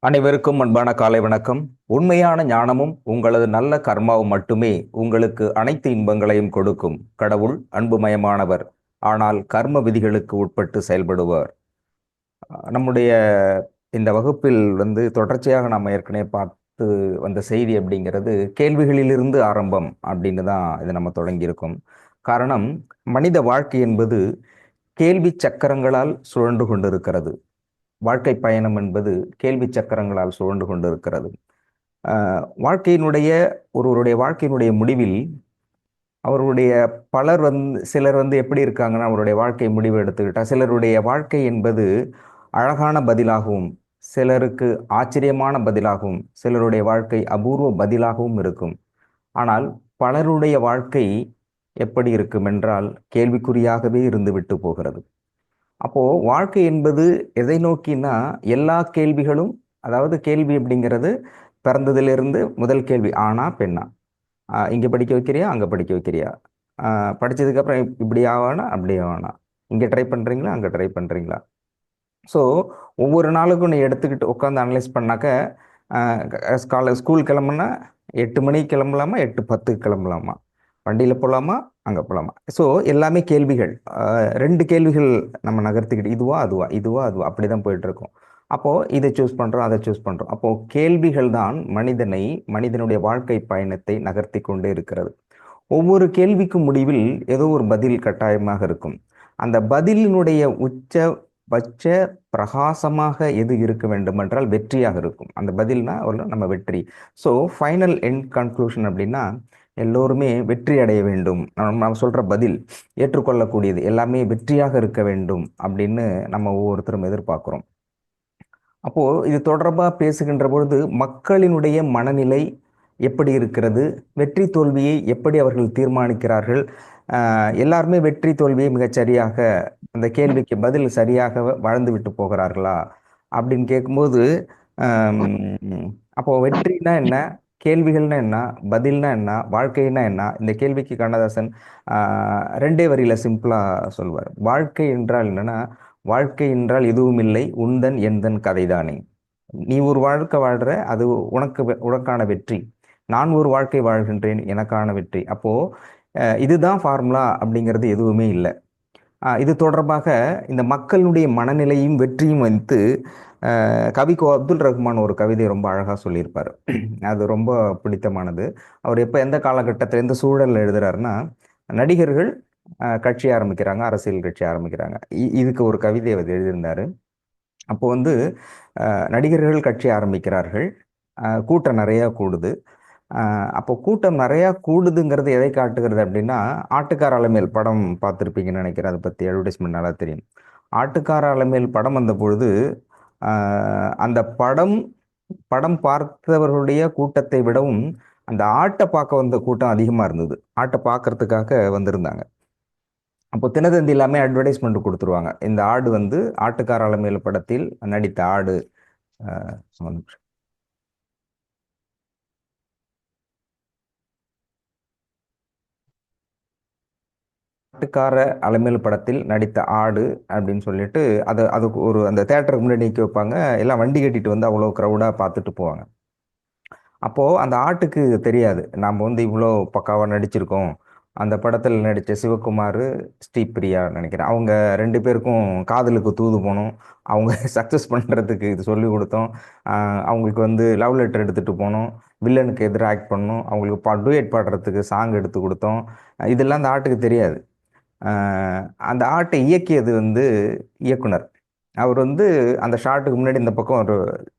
அனைவருக்கும் அன்பான காலை வணக்கம். உண்மையான ஞானமும் உங்களது நல்ல கர்மாவும் மட்டுமே உங்களுக்கு அனைத்து இன்பங்களையும் கொடுக்கும். கடவுள் அன்புமயமானவர், ஆனால் கர்ம விதிகளுக்கு உட்பட்டு செயல்படுவார். நம்முடைய இந்த வகுப்பில் தொடர்ச்சியாக நாம் ஏற்கனவே பார்த்து வந்த செய்தி அப்படிங்கிறது கேள்விகளிலிருந்து ஆரம்பம் அப்படின்னு தான் இதை நம்ம தொடங்கியிருக்கோம். காரணம், மனித வாழ்க்கை என்பது கேள்வி சக்கரங்களால் சுழன்று கொண்டிருக்கிறது. வாழ்க்கை பயணம் என்பது கேள்வி சக்கரங்களால் சுழன்று கொண்டிருக்கிறது. வாழ்க்கையினுடைய ஒருவருடைய வாழ்க்கையினுடைய முடிவில் அவருடைய சிலர் எப்படி இருக்காங்கன்னா, அவருடைய வாழ்க்கை முடிவு எடுத்துக்கிட்டா சிலருடைய வாழ்க்கை என்பது அழகான பதிலாகவும், சிலருக்கு ஆச்சரியமான பதிலாகவும், சிலருடைய வாழ்க்கை அபூர்வ பதிலாகவும் இருக்கும். ஆனால் பலருடைய வாழ்க்கை எப்படி இருக்கும் என்றால் கேள்விக்குறியாகவே இருந்து விட்டு போகிறது. அப்போ வாழ்க்கை என்பது எதை நோக்கினா, எல்லா கேள்விகளும், அதாவது கேள்வி அப்படிங்கிறது பிறந்ததிலிருந்து முதல் கேள்வி ஆனா பெண்ணா, இங்க படிக்க வைக்கிறியா அங்க படிக்க வைக்கிறியா, படிச்சதுக்கு அப்புறம் இப்படி ஆவானா அப்படி ஆவானா, இங்க ட்ரை பண்றீங்களா அங்க ட்ரை பண்றீங்களா. ஸோ ஒவ்வொரு நாளுக்கும் நீ எடுத்துக்கிட்டு உட்காந்து அனலைஸ் பண்ணாக்க, ஸ்கூல் கிளம்புனா 8 மணிக்கு கிளம்பலாமா 8:10 கிளம்பலாமா, வண்டியில் போகலாமா அங்கே போகலாமா. ஸோ எல்லாமே கேள்விகள். 2 கேள்விகள் நம்ம நகர்த்திக்கிட்டு இதுவா அதுவா இதுவா அதுவா அப்படி தான் போயிட்டு இருக்கோம். அப்போது இதை சூஸ் பண்ணுறோம் அதை சூஸ் பண்ணுறோம். அப்போது கேள்விகள் தான் மனிதனுடைய வாழ்க்கை பயணத்தை நகர்த்தி கொண்டே இருக்கிறது. ஒவ்வொரு கேள்விக்கும் முடிவில் ஏதோ ஒரு பதில் கட்டாயமாக இருக்கும். அந்த பதிலினுடைய உச்சபட்ச பிரகாசமாக எது இருக்க வேண்டும் என்றால் வெற்றியாக இருக்கும். அந்த பதில்னா நம்ம வெற்றி. ஸோ ஃபைனல் எண்ட் கன்க்ளூஷன் அப்படின்னா, எல்லோருமே வெற்றி அடைய வேண்டும், நம்ம சொல்ற பதில் ஏற்றுக்கொள்ளக்கூடியது, எல்லாமே வெற்றியாக இருக்க வேண்டும் அப்படின்னு நம்ம ஒவ்வொருத்தரும் எதிர்பார்க்கிறோம். அப்போ இது தொடர்பாக பேசுகின்ற பொழுது மக்களினுடைய மனநிலை எப்படி இருக்கிறது, வெற்றி தோல்வியை எப்படி அவர்கள் தீர்மானிக்கிறார்கள், எல்லாருமே வெற்றி தோல்வியை மிகச்சரியாக, அந்த கேள்விக்கு பதில் சரியாக வாழ்ந்து விட்டு போகிறார்களா அப்படின்னு கேட்கும்போது, அப்போ வெற்றினா என்ன, கேள்விகள்னா என்ன, பதில்னா என்ன, வாழ்க்கைன்னா என்ன. இந்த கேள்விக்கு கண்ணதாசன் 2 வரியில சிம்பிளா சொல்வார். வாழ்க்கை என்றால் என்னன்னா, வாழ்க்கை என்றால் எதுவும் இல்லை, உந்தன் எந்தன் கதைதானே. நீ ஒரு வாழ்க்கை வாழ்ற, அது உனக்கான வெற்றி. நான் ஒரு வாழ்க்கை வாழ்கின்றேன், எனக்கான வெற்றி. அப்போ இதுதான் ஃபார்முலா அப்படிங்கிறது எதுவுமே இல்லை. இது தொடர்பாக இந்த மக்களுடைய மனநிலையும் வெற்றியும் வைத்து கவி அப்துல் ரஹ்மான் ஒரு கவிதை ரொம்ப அழகாக சொல்லியிருப்பார். அது ரொம்ப பிடித்தமானது. அவர் எந்த காலகட்டத்தில் எந்த சூழலில் எழுதுறாருன்னா, நடிகர்கள் கட்சி ஆரம்பிக்கிறாங்க, அரசியல் கட்சி ஆரம்பிக்கிறாங்க. இதுக்கு ஒரு கவிதை அவர் எழுதியிருந்தார். அப்போ நடிகர்கள் கட்சி ஆரம்பிக்கிறார்கள், கூட்டம் நிறையா கூடுது. அப்போ கூட்டம் நிறையா கூடுதுங்கிறது எதை காட்டுகிறது அப்படின்னா, ஆட்டுக்கார அலமேல் படம் பார்த்துருப்பீங்கன்னு நினைக்கிறேன். அதை பற்றி அட்வர்டைஸ்மெண்ட் நல்லா தெரியும். ஆட்டுக்கார அலமேல் படம் வந்த பொழுது அந்த படம் பார்த்தவர்களுடைய கூட்டத்தை விடவும் அந்த ஆட்டை பார்க்க வந்த கூட்டம் அதிகமாக இருந்தது. ஆட்டை பார்க்கறதுக்காக வந்திருந்தாங்க. அப்போ தினத்தந்தி எல்லாமே அட்வர்டைஸ்மெண்ட் கொடுத்துருவாங்க. இந்த ஆடு ஆட்டுக்கார அலமேல் படத்தில் நடித்த ஆடு. ஆட்டுக்கார அலமேல் படத்தில் நடித்த ஆடு அப்படின்னு சொல்லிட்டு அதுக்கு அந்த தேட்டருக்கு முன்னாடி நிற்க வைப்பாங்க. எல்லாம் வண்டி கட்டிட்டு அவ்வளோ க்ரௌடாக பார்த்துட்டு போவாங்க. அப்போது அந்த ஆட்டுக்கு தெரியாது நாம் இவ்வளோ பக்காவாக நடிச்சிருக்கோம். அந்த படத்தில் நடித்த சிவகுமார், ஸ்ரீபிரியா நினைக்கிறேன், அவங்க 2 பேருக்கும் காதலுக்கு தூது போனோம். அவங்க சக்ஸஸ் பண்ணுறதுக்கு இது சொல்லி கொடுத்தோம். அவங்களுக்கு லவ் லெட்டர் எடுத்துகிட்டு போனோம். வில்லனுக்கு எதிராக ஆக்ட் பண்ணோம். அவங்களுக்கு டூயட் பாடுறதுக்கு சாங் எடுத்து கொடுத்தோம். இதெல்லாம் அந்த ஆட்டுக்கு தெரியாது. அந்த ஆட்டை இயக்கியது இயக்குனர். அவர் அந்த ஷாட்டுக்கு முன்னாடி இந்த பக்கம் ஒரு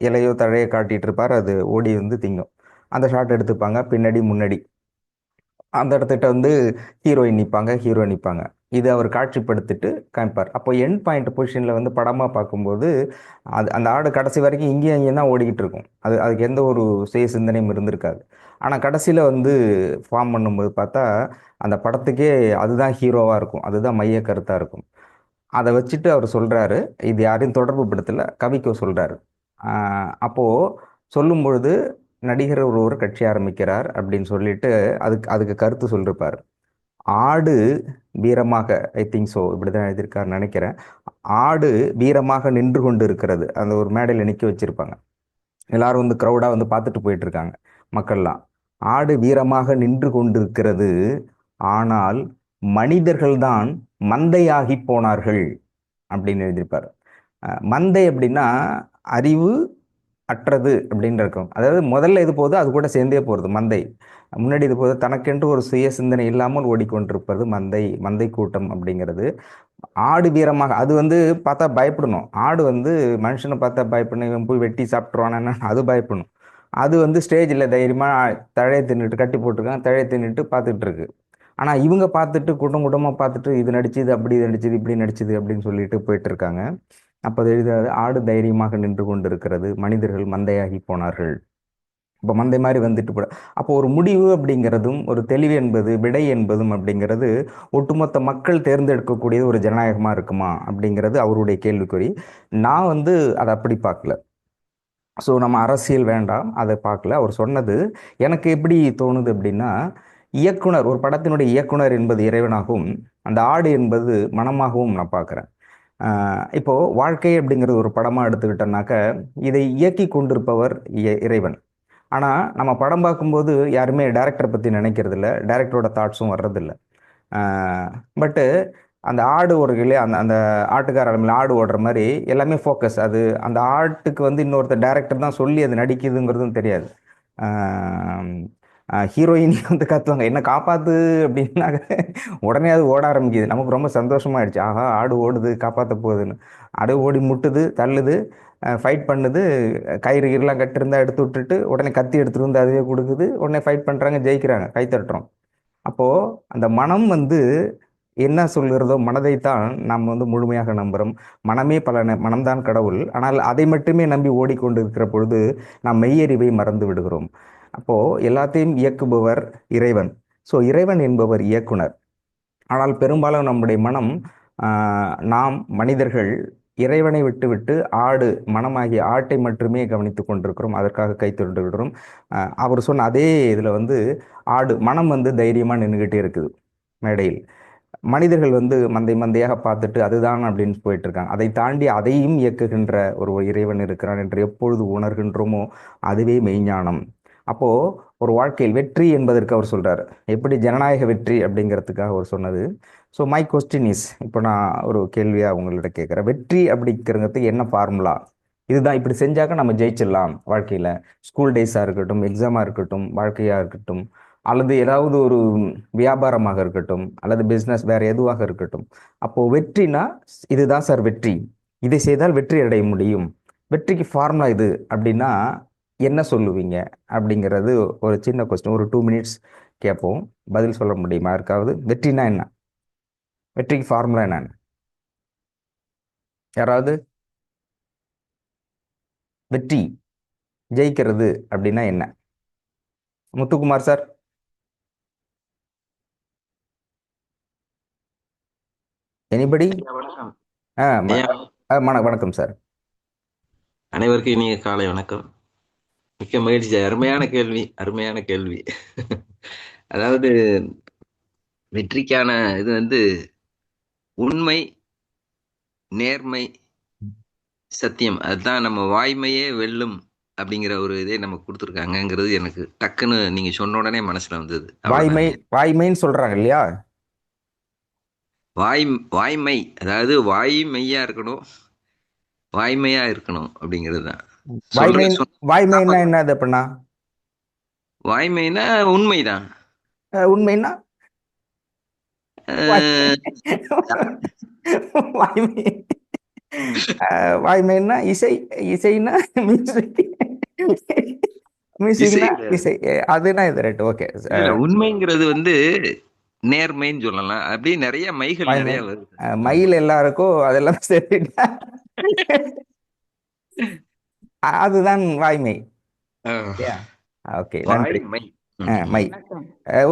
இலையோ தழையோ காட்டிகிட்டு இருப்பார். அது ஓடி திங்கும். அந்த ஷாட் எடுத்துப்பாங்க, பின்னாடி முன்னாடி. அந்த இடத்துக்கிட்ட ஹீரோயின் நிற்பாங்க, ஹீரோ நிற்பாங்க. இது அவர் காட்சிப்படுத்திட்டு காமிப்பார். அப்போ எண்ட் பாயிண்ட் பொசிஷனில் படமாக பார்க்கும்போது அந்த ஆடு கடைசி வரைக்கும் இங்கேயும் அங்கேயும் தான் ஓடிக்கிட்டு இருக்கும். அதுக்கு எந்த ஒரு சிந்தனையும் இருந்திருக்காது. ஆனால் கடைசியில் ஃபார்ம் பண்ணும்போது பார்த்தா அந்த படத்துக்கே அதுதான் ஹீரோவாக இருக்கும், அதுதான் மைய கருத்தாக இருக்கும். அதை வச்சுட்டு அவர் சொல்கிறாரு, இது யாரையும் தொடர்பு படுத்தலை, கவிக்கோ சொல்கிறாரு. அப்போது சொல்லும் பொழுது நடிகர் ஒருவர் கட்சி ஆரம்பிக்கிறார் அப்படின்னு சொல்லிட்டு அதுக்கு கருத்து சொல்லியிருப்பார். ஆடு வீரமாக, ஐ திங்க் ஸோ, இப்படி தான் எழுதியிருக்காருன்னு நினைக்கிறேன். ஆடு வீரமாக நின்று கொண்டு இருக்கிறது. அந்த ஒரு மேடையில் நிற்க வச்சிருப்பாங்க. எல்லாரும் வந்து க்ரௌடாக வந்து பார்த்துட்டு போயிட்டு இருக்காங்க மக்கள்லாம். ஆடு வீரமாக நின்று கொண்டிருக்கிறது, ஆனால் மனிதர்கள்தான் மந்தையாகி போனார்கள் அப்படின்னு எழுதியிருப்பார். மந்தை அப்படின்னா அறிவு அற்றது அப்படின்னு இருக்கும். அதாவது முதல்ல இது போகுது, அது கூட சேர்ந்தே போகிறது மந்தை. முன்னாடி இது போது தனக்கென்று ஒரு சுய சிந்தனை இல்லாமல் ஓடிக்கொண்டிருப்பது மந்தை, மந்தை கூட்டம் அப்படிங்கிறது. ஆடு வீரமாக அது வந்து பார்த்தா பயப்படணும். ஆடு வந்து மனுஷனை பார்த்தா பயப்படணும், இவன் போய் வெட்டி சாப்பிட்ருவானு அது பயப்படணும். அது வந்து ஸ்டேஜில் தைரியமாக தழையை தின்னுட்டு கட்டி போட்டிருக்கான், தழையை தின்னுட்டு பார்த்துட்டு இருக்கு. ஆனால் இவங்க பார்த்துட்டு கூட்டம் கூட்டமாக பார்த்துட்டு இது நடிச்சுது, அப்படி இது நடிச்சுது, இப்படி நடிச்சுது அப்படின்னு சொல்லிட்டு போயிட்டு இருக்காங்க. அப்போ அது எழுதாது, ஆடு தைரியமாக நின்று கொண்டிருக்கிறது, மனிதர்கள் மந்தையாகி போனார்கள். இப்போ மந்தை மாதிரி வந்துட்டு போட. அப்போ ஒரு முடிவு அப்படிங்கிறதும் ஒரு தெளிவு என்பது விடை என்பதும் அப்படிங்கிறது ஒட்டுமொத்த மக்கள் தேர்ந்தெடுக்கக்கூடியது ஒரு ஜனநாயகமாக இருக்குமா அப்படிங்கிறது அவருடைய கேள்விக்குறி. நான் வந்து அதை அப்படி பார்க்கல. ஸோ நம்ம அரசியல் வேண்டாம் அதை பார்க்கல. அவர் சொன்னது எனக்கு எப்படி தோணுது அப்படின்னா, இயக்குனர், ஒரு படத்தினுடைய இயக்குனர் என்பது இறைவனாகவும் அந்த ஆடு என்பது மனமாகவும் நான் பார்க்குறேன். இப்போ வாழ்க்கை அப்படிங்கிறது ஒரு படமாக எடுத்துக்கிட்டோம்னாக்க இதை இயக்கி கொண்டிருப்பவர் இறைவன். ஆனால் நம்ம படம் பார்க்கும்போது யாருமே டைரக்டரை பற்றி நினைக்கிறது இல்லை, டைரக்டரோட தாட்ஸும் வர்றதில்லை. பட்டு அந்த ஆடு ஓடுகளே, அந்த அந்த ஆட்டுக்கார ஆடு ஓடுற மாதிரி எல்லாமே ஃபோக்கஸ். அது அந்த ஆட்டுக்கு வந்து இன்னொருத்தர் டைரக்டர் தான் சொல்லி அது நடிக்குதுங்கிறதும் தெரியாது. ஹீரோயின் வந்து கத்துவாங்க என்ன காப்பாத்து அப்படின்னாக்க உடனே அது ஓட ஆரம்பிக்குது. நமக்கு ரொம்ப சந்தோஷமாயிடுச்சு, ஆஹா ஆடு ஓடுது காப்பாற்ற போகுதுன்னு. ஆடு ஓடி முட்டுது, தள்ளுது, ஃபைட் பண்ணுது, கயிறு கீரெலாம் கட்டிருந்தா எடுத்து விட்டுட்டு உடனே கத்தி எடுத்துட்டு வந்து அதுவே கொடுக்குது, உடனே ஃபைட் பண்ணுறாங்க, ஜெயிக்கிறாங்க, கை தட்டுறோம். அப்போது அந்த மனம் வந்து என்ன சொல்கிறதோ மனதைத்தான் நாம் வந்து முழுமையாக நம்புகிறோம். மனமே பல மனம்தான் கடவுள். ஆனால் அதை மட்டுமே நம்பி ஓடிக்கொண்டு இருக்கிற பொழுது நாம் மெய்யறிவை மறந்து விடுகிறோம். அப்போது எல்லாத்தையும் இயக்குபவர் இறைவன். ஸோ இறைவன் என்பவர் இயக்குனர். ஆனால் பெரும்பாலும் நம்முடைய மனம், நாம் மனிதர்கள் இறைவனை விட்டுவிட்டு ஆடு, மனமாகிய ஆட்டை மட்டுமே கவனித்து கொண்டிருக்கிறோம், அதற்காக கை தொண்டு விடுறோம். அவர் சொன்ன அதே இதில் வந்து ஆடு மனம் வந்து தைரியமாக நின்றுக்கிட்டே இருக்குது மேடையில். மனிதர்கள் வந்து மந்தை மந்தையாக பார்த்துட்டு அதுதான் அப்படின்னு போயிட்டு இருக்காங்க. அதை தாண்டி அதையும் இயக்குகின்ற ஒரு இறைவன் இருக்கிறான் என்று எப்பொழுது உணர்கின்றோமோ அதுவே மெய்ஞானம். அப்போ ஒரு வாழ்க்கையில் வெற்றி என்பதற்கு அவர் சொல்றாரு, எப்படி ஜனநாயக வெற்றி அப்படிங்கிறதுக்காக அவர் சொன்னது. ஸோ மை கொஸ்டின் இஸ், இப்போ நான் ஒரு கேள்வியாக உங்கள்கிட்ட கேட்குறேன், வெற்றி அப்படிங்கிறதுக்கு என்ன ஃபார்முலா? இதுதான் இப்படி செஞ்சாக்க நம்ம ஜெயிச்சிடலாம் வாழ்க்கையில். ஸ்கூல் டேஸாக இருக்கட்டும், எக்ஸாமாக இருக்கட்டும், வாழ்க்கையாக இருக்கட்டும், அல்லது ஏதாவது ஒரு வியாபாரமாக இருக்கட்டும், அல்லது பிஸ்னஸ் வேற எதுவாக இருக்கட்டும். அப்போ வெற்றினா இதுதான் சார் வெற்றி, இதை செய்தால் வெற்றி அடைய முடியும், வெற்றிக்கு ஃபார்முலா இது அப்படின்னா என்ன சொல்லுவீங்க அப்படிங்கிறது ஒரு சின்ன கொஸ்டின். ஒரு 2 minutes கேட்போம், பதில் சொல்ல முடியுமா இருக்காவது? வெற்றினா என்ன, வெற்றிக்கு ஃபார்முலா என்னன்னு யாராவது? வெற்றி, ஜெயிக்கிறது அப்படின்னா என்ன? முத்துக்குமார் சார். எனிபடி? ஐயா வணக்கம். ஆ ஐயா வணக்கம் சார். அனைவருக்கும் இனிய காலை வணக்கம். மிக்க மகிழ்ச்சி. அருமையான கேள்வி, அருமையான கேள்வி. அதாவது வெற்றிக்கான இது வந்து உண்மை, நேர்மை, சத்தியம். அதுதான் நம்ம வாய்மையே வெல்லும் அப்படிங்கிற ஒரு இதே நமக்கு கொடுத்துருக்காங்கங்கிறது எனக்கு டக்குன்னு நீங்க சொன்ன உடனே மனசுல வந்தது. வாய்மை, அவ்வளவுதாங்க. வாய்மைன்னு சொல்றாங்க இல்லையா? வாய்மை, அதாவது வாய்மையா இருக்கணும், வாய்மையா இருக்கணும் அப்படிங்கிறது தான். வாய்மை, வாய்மைன்னா சொன்ன என்னது அப்படின்னா? வாய்மைனா உண்மைதான். உண்மைன்னா அஹ் வாய்மை, வாய்மைன்னா இசை, இசைன்னா மியூசிக், இசை மியூசிக்னா இசை, அதுனா இது ரைட். ஓகே. இல்ல உண்மைங்கிறது வந்து நேர்மைன்னு சொல்லலாம். அப்படியே நிறைய மைகள் வாய்மை, நிறைய வருது. ஆமா. மயில் எல்லாருக்கும் அதெல்லாம் சரி, அதுதான் வாய்மை. ஆஹ், ஓகே, நன்றி. வாய்மை. ம், ம். மை,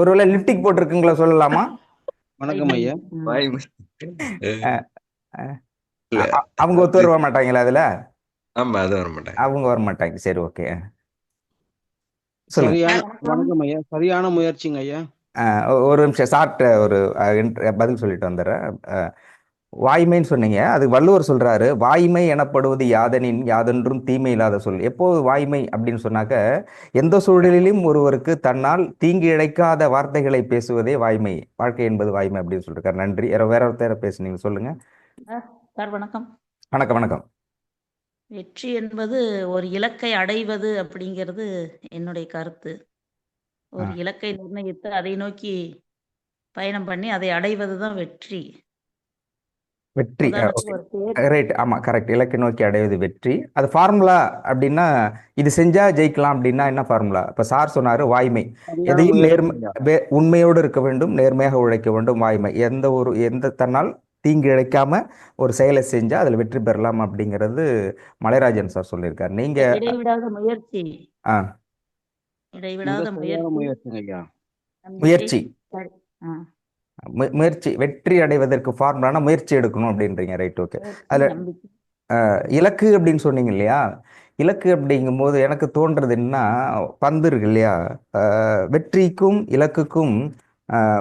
ஒருவேளை லிப்டிக் போட்டிருக்குங்களா சொல்லலாமா? வணக்கம் ஐயா. வாய்மை. அஹ், அஹ், இல்ல அவங்க ஒத்து அது வர மாட்டாங்களா அதுல? ஆமா அது வர மாட்டாங்க. அவங்க வர மாட்டாங்க. சரி, ஓகே, சொல்லுங்க. சரியான வணக்கம் ஐயா. சரியான முயற்சிங்க ஐயா. ஒரு நிமிஷம் ஷார்ட் ஒரு பதில் சொல்லிட்டு வந்துடுறேன். வாய்மைன்னு சொன்னீங்க. அது வள்ளுவர் சொல்றாரு, வாய்மை எனப்படுவது யாதெனின் யாதொன்றும் தீமை இல்லாத சொல். எப்போது வாய்மை அப்படின்னு சொன்னாக்க, எந்த சூழலிலும் ஒருவருக்கு தன்னால் தீங்கு இழைக்காத வார்த்தைகளை பேசுவதே வாய்மை. வாழ்க்கை என்பது வாய்மை அப்படின்னு சொல்லியிருக்காரு. நன்றி. வேற ஒருத்தர பேசுனீங்க, சொல்லுங்க. சார் சார் வணக்கம். வணக்கம், வணக்கம். வெற்றி என்பது ஒரு இலக்கை அடைவது அப்படிங்கிறது என்னுடைய கருத்து. ஆ, ஒரு இலக்கை நிர்ணயித்து அதை நோக்கி பயணம் பண்ணி அதை அடைவது தான் வெற்றி. வெற்றி. உதாரணத்துக்கு ஓகே, ஒரு தேர்வு. ரைட். ஆமா, கரெக்ட். இலக்கை நோக்கி அடைவது வெற்றி. அது ஃபார்முலா அப்படின்னா, இது செஞ்சா ஜெயிக்கலாம் அப்படின்னா என்ன ஃபார்முலா? இப்ப சார் சொன்னாரு வாய்மை. சரியான எதையும் முயற்சி ஐயா. உண்மையோடு இருக்க வேண்டும், நேர்மையாக உழைக்க வேண்டும், வாய்மை. எந்த தன்னால் தீங்கு இழைக்காம ஒரு செயலை செஞ்சா அதுல வெற்றி பெறலாம் அப்படிங்கிறது மலைராஜன் சார் சொல்லியிருக்காரு. நீங்க இடைவிடாத முயற்சி. ஆ, இடைவிடாத சரியான முயற்சி, முயற்சிங்க ஐயா. நம்பிக்கை. முயற்சி. சரி. ஆ. முயற்சி வெற்றி அடைவதற்கு ஃபார்முலானா முயற்சி எடுக்கணும் அப்படின்றீங்க. Right, okay. முயற்சி, அதுல நம்பிக்கை. இலக்கு அப்படின்னு சொன்னீங்க இல்லையா? இலக்கு அப்படிங்கும்போது எனக்கு தோன்றது என்னன்னா, பந்து இருக்கு இல்லையா? வெற்றிக்கும் இலக்குக்கும்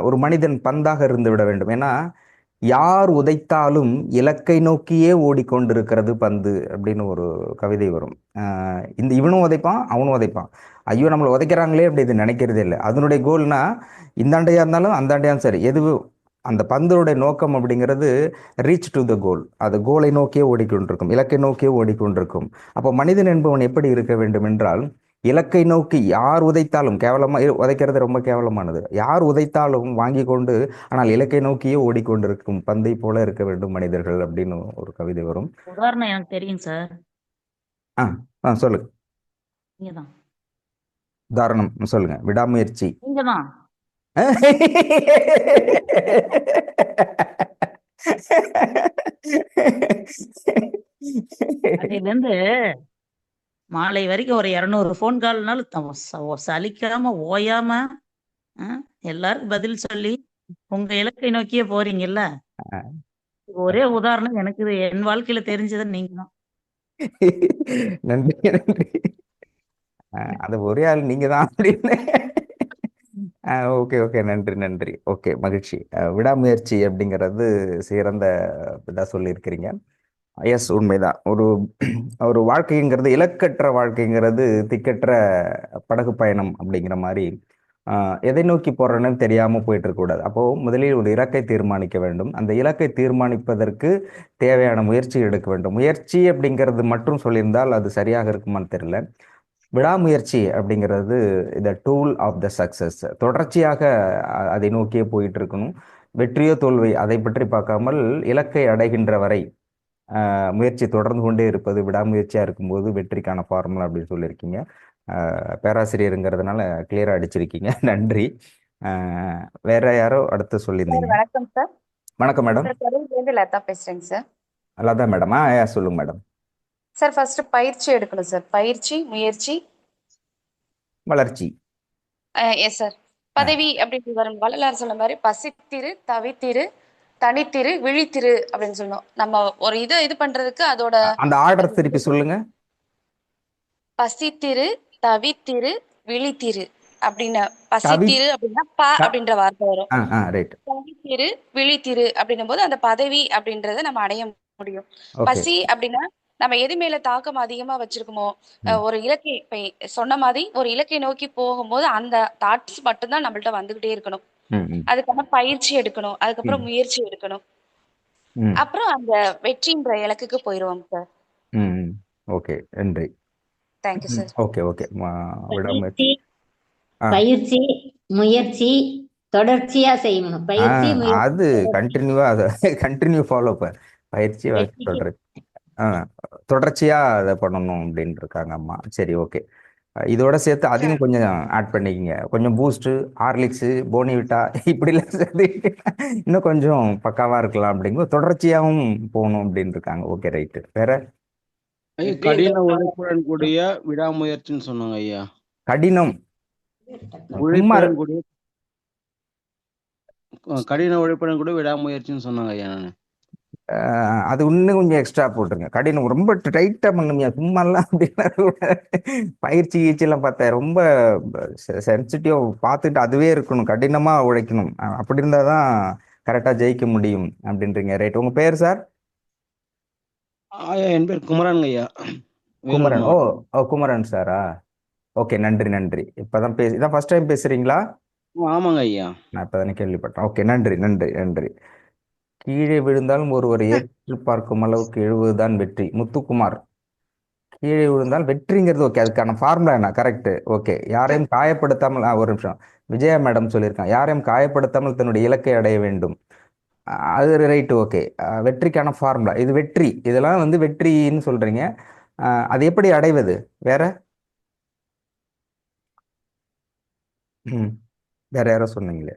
ஒரு மனிதன் பந்தாக இருந்து விட வேண்டும். ஏன்னா யார் உதைத்தாலும் இலக்கை நோக்கியே ஓடிக்கொண்டிருக்கிறது பந்து அப்படின்னு ஒரு கவிதை வரும். இவனும் உதைப்பான், அவனும் உதைப்பான். ஐயோ நம்மளை உதைக்கிறாங்களே அப்படி இது நினைக்கிறதே இல்லை. அதனுடைய கோல்னா இந்தாண்டையா இருந்தாலும் அந்தாண்டையாலும் சரி, அந்த பந்தோடைய நோக்கம் அப்படிங்கிறது ரீச் டு த கோல். அது கோலை நோக்கியே ஓடிக்கொண்டிருக்கும், இலக்கை நோக்கியே ஓடிக்கொண்டிருக்கும். அப்போ மனிதன் என்பவன் எப்படி இருக்க வேண்டும் என்றால், இலக்கை நோக்கி யார் உதைத்தாலும், உதைக்கிறது ரொம்ப கேவலமானது, யார் உதைத்தாலும் வாங்கி கொண்டு ஆனால் இலக்கை நோக்கியே ஓடிக்கொண்டிருக்கும் பந்தை போல இருக்க வேண்டும் மனிதர்கள் அப்படின்னு ஒரு கவிதை வரும். உதாரணம் எனக்கு தெரியும் சார். ஆ, சொல்லுங்க. நீங்க தான். உதாரணம் சொல்லுங்க. விடாமுயற்சி. நீங்க தான். அதிலிருந்து மாலை வரைக்கும் ஒரு 200 ஃபோன் கால்னாலும் சலிக்காம ஓயாம எல்லாருக்கும் பதில் சொல்லி உங்க இலக்கை நோக்கியே போறீங்கல்ல. ஒரே உதாரணம் எனக்கு இது என் வாழ்க்கையில தெரிஞ்சது நீங்க தான். நன்றி, நன்றி. அது ஒரே ஆள் நீங்க தான் அப்படின்னு. Okay, okay. நன்றி, நன்றி. ஓகே, மகிழ்ச்சி. விடாமுயற்சி அப்படிங்கிறது சிறந்த இதாக சொல்லியிருக்கிறீங்க. எஸ், உண்மைதான். ஒரு ஒரு வாழ்க்கைங்கிறது, இலக்கற்ற வாழ்க்கைங்கிறது திக்கற்ற படகு பயணம் அப்படிங்கிற மாதிரி. எதை நோக்கி போறேன்னு தெரியாம போயிட்டு இருக்கக்கூடாது. அப்போ முதலில் ஒரு இலக்கை தீர்மானிக்க வேண்டும். அந்த இலக்கை தீர்மானிப்பதற்கு தேவையான முயற்சி எடுக்க வேண்டும். முயற்சி அப்படிங்கிறது மட்டும் சொல்லியிருந்தால் அது சரியாக இருக்குமான்னு தெரியல. விடாமுயற்சி அப்படிங்கிறது the tool of the success. தொடர்ச்சியாக அதை நோக்கியே போயிட்டு இருக்கணும். வெற்றியோ தோல்வி அதை பற்றி பார்க்காமல் இலக்கை அடைகின்ற வரை முயற்சி தொடர்ந்து கொண்டே இருப்பது விடாமுயற்சியா இருக்கும்போது வெற்றிக்கான ஃபார்முலா அப்படின்னு சொல்லியிருக்கீங்க. பேராசிரியருங்கிறதுனால கிளியரா அடிச்சிருக்கீங்க. நன்றி. வேற யாரோ அடுத்து சொல்லியிருந்தீங்க. வணக்கம் சார். வணக்கம் மேடம். சார் கரூர்லேருந்து லதா பேசுறேங்க சார். லதா மேடம். சொல்லுங்க மேடம். சார் ஃபர்ஸ்ட் பயிற்சி எடுக்கணும் சார். பயிற்சி, முயற்சி, வளர்ச்சி. Yes sir. பதவி அப்படின்னு வரும். வள்ளலார் சொன்ன மாதிரி பசித்திரு, தவித்திரு, தனித்திரு, விழித்திரு அப்படின்னு சொல்லணும். நம்ம ஒரு இது பண்றதுக்கு அதோட அந்த ஆர்டர் திருப்பி சொல்லுங்க. பசித்திரு, தவித்திரு, விழித்திரு அப்படின்னு. பசித்திரு அப்படின்னா ப அப்படின்ற வார்த்தை வரும். தவித்திரு, விழித்திரு அப்படின்னும் போது அந்த பதவி அப்படின்றத நம்ம அடைய முடியும். பசி அப்படின்னா நம்ம எது மேல தாக்கம் அதிகமா வச்சிருக்கோமோ, ஒரு இலக்கை இப்ப சொன்ன மாதிரி ஒரு இலக்கை நோக்கி போகும்போது அந்த தாட்ஸ் மட்டும்தான் நம்மள்ட்ட வந்துகிட்டே இருக்கணும். அதுக்கான பயிற்சி எடுக்கணும், அதுக்கப்புறம் முயற்சி எடுக்கணும், அப்புறம் அந்த வெற்றின்ற இலக்குக்கு போயிருவோம் சார். ஓகே, நன்றி. Thank you sir. Okay, okay. பயிற்சி, முயற்சி தொடர்ச்சியா செய்யணும். பயிற்சி, அது கண்டினியூ ஃபாலோ பயிற்சி தொடர்ச்சியா அதை பண்ணணும் அப்படின்னு இருக்காங்க அம்மா. சரி, ஓகே. இதோட சேர்த்து அதையும் கொஞ்சம் ஆட் பண்ணிக்கிங்க. கொஞ்சம் பூஸ்ட், ஹார்லிக்ஸ், போனிவிட்டா இப்படிலாம் சேர்த்து இன்னும் கொஞ்சம் பக்காவா இருக்கலாம் அப்படிங்கும், தொடர்ச்சியாகவும் போகணும் அப்படின்னு இருக்காங்க. Okay, right. வேற கடின உழைப்புடன் கூடிய விடாமுயற்சின்னு சொன்னாங்க ஐயா. கடின உழைப்புடன் கூட விடாமுயற்சின்னு சொன்னாங்க ஐயா. அது இன்னும் கொஞ்சம் எக்ஸ்ட்ரா போட்டுருங்க. கடினம் ரொம்ப டைட்டா பண்ணுங்க, சும்மாலாம் அப்படின்னா பயிற்சி கீச்செல்லாம் பார்த்தா ரொம்ப சென்சிட்டிவ் பார்த்துட்டு அதுவே இருக்கணும், கடினமா உழைக்கணும். அப்படி இருந்தாதான் கரெக்டாக ஜெயிக்க முடியும் அப்படின்றீங்க. ரைட். உங்கள் பேர் சார்? ஐயா என் பேர் குமரன் ஐயா, வேலூர் குமரன். ஓ மாவட்டம். ஓ குமரன் சாரா? ஓகே, நன்றி நன்றி. இப்போதான் இதான் ஃபர்ஸ்ட் டைம் பேசுறீங்களா? ஆமாங்க ஐயா. நான் இப்போதானே கேள்விப்பட்டேன். ஓகே, நன்றி நன்றி நன்றி. கீழே விழுந்தாலும் ஒருவர் ஏற்று பார்க்கும் அளவுக்கு எழுவதுதான் வெற்றி. முத்துக்குமார். கீழே விழுந்தால் வெற்றிங்கிறது ஓகே, அதுக்கான ஃபார்முலா என்ன? கரெக்ட். ஓகே, யாரையும் காயப்படுத்தாமல் ஒரு நிமிஷம். விஜயா மேடம் சொல்லியிருக்காங்க, யாரையும் காயப்படுத்தாமல் தன்னுடைய இலக்கை அடைய வேண்டும். அது ரைட்டு. ஓகே, வெற்றிக்கான ஃபார்முலா இது. வெற்றி இதெல்லாம் வந்து வெற்றின்னு சொல்றீங்க. அது எப்படி அடைவது? வேற வேற யாரோ சொன்னீங்களே,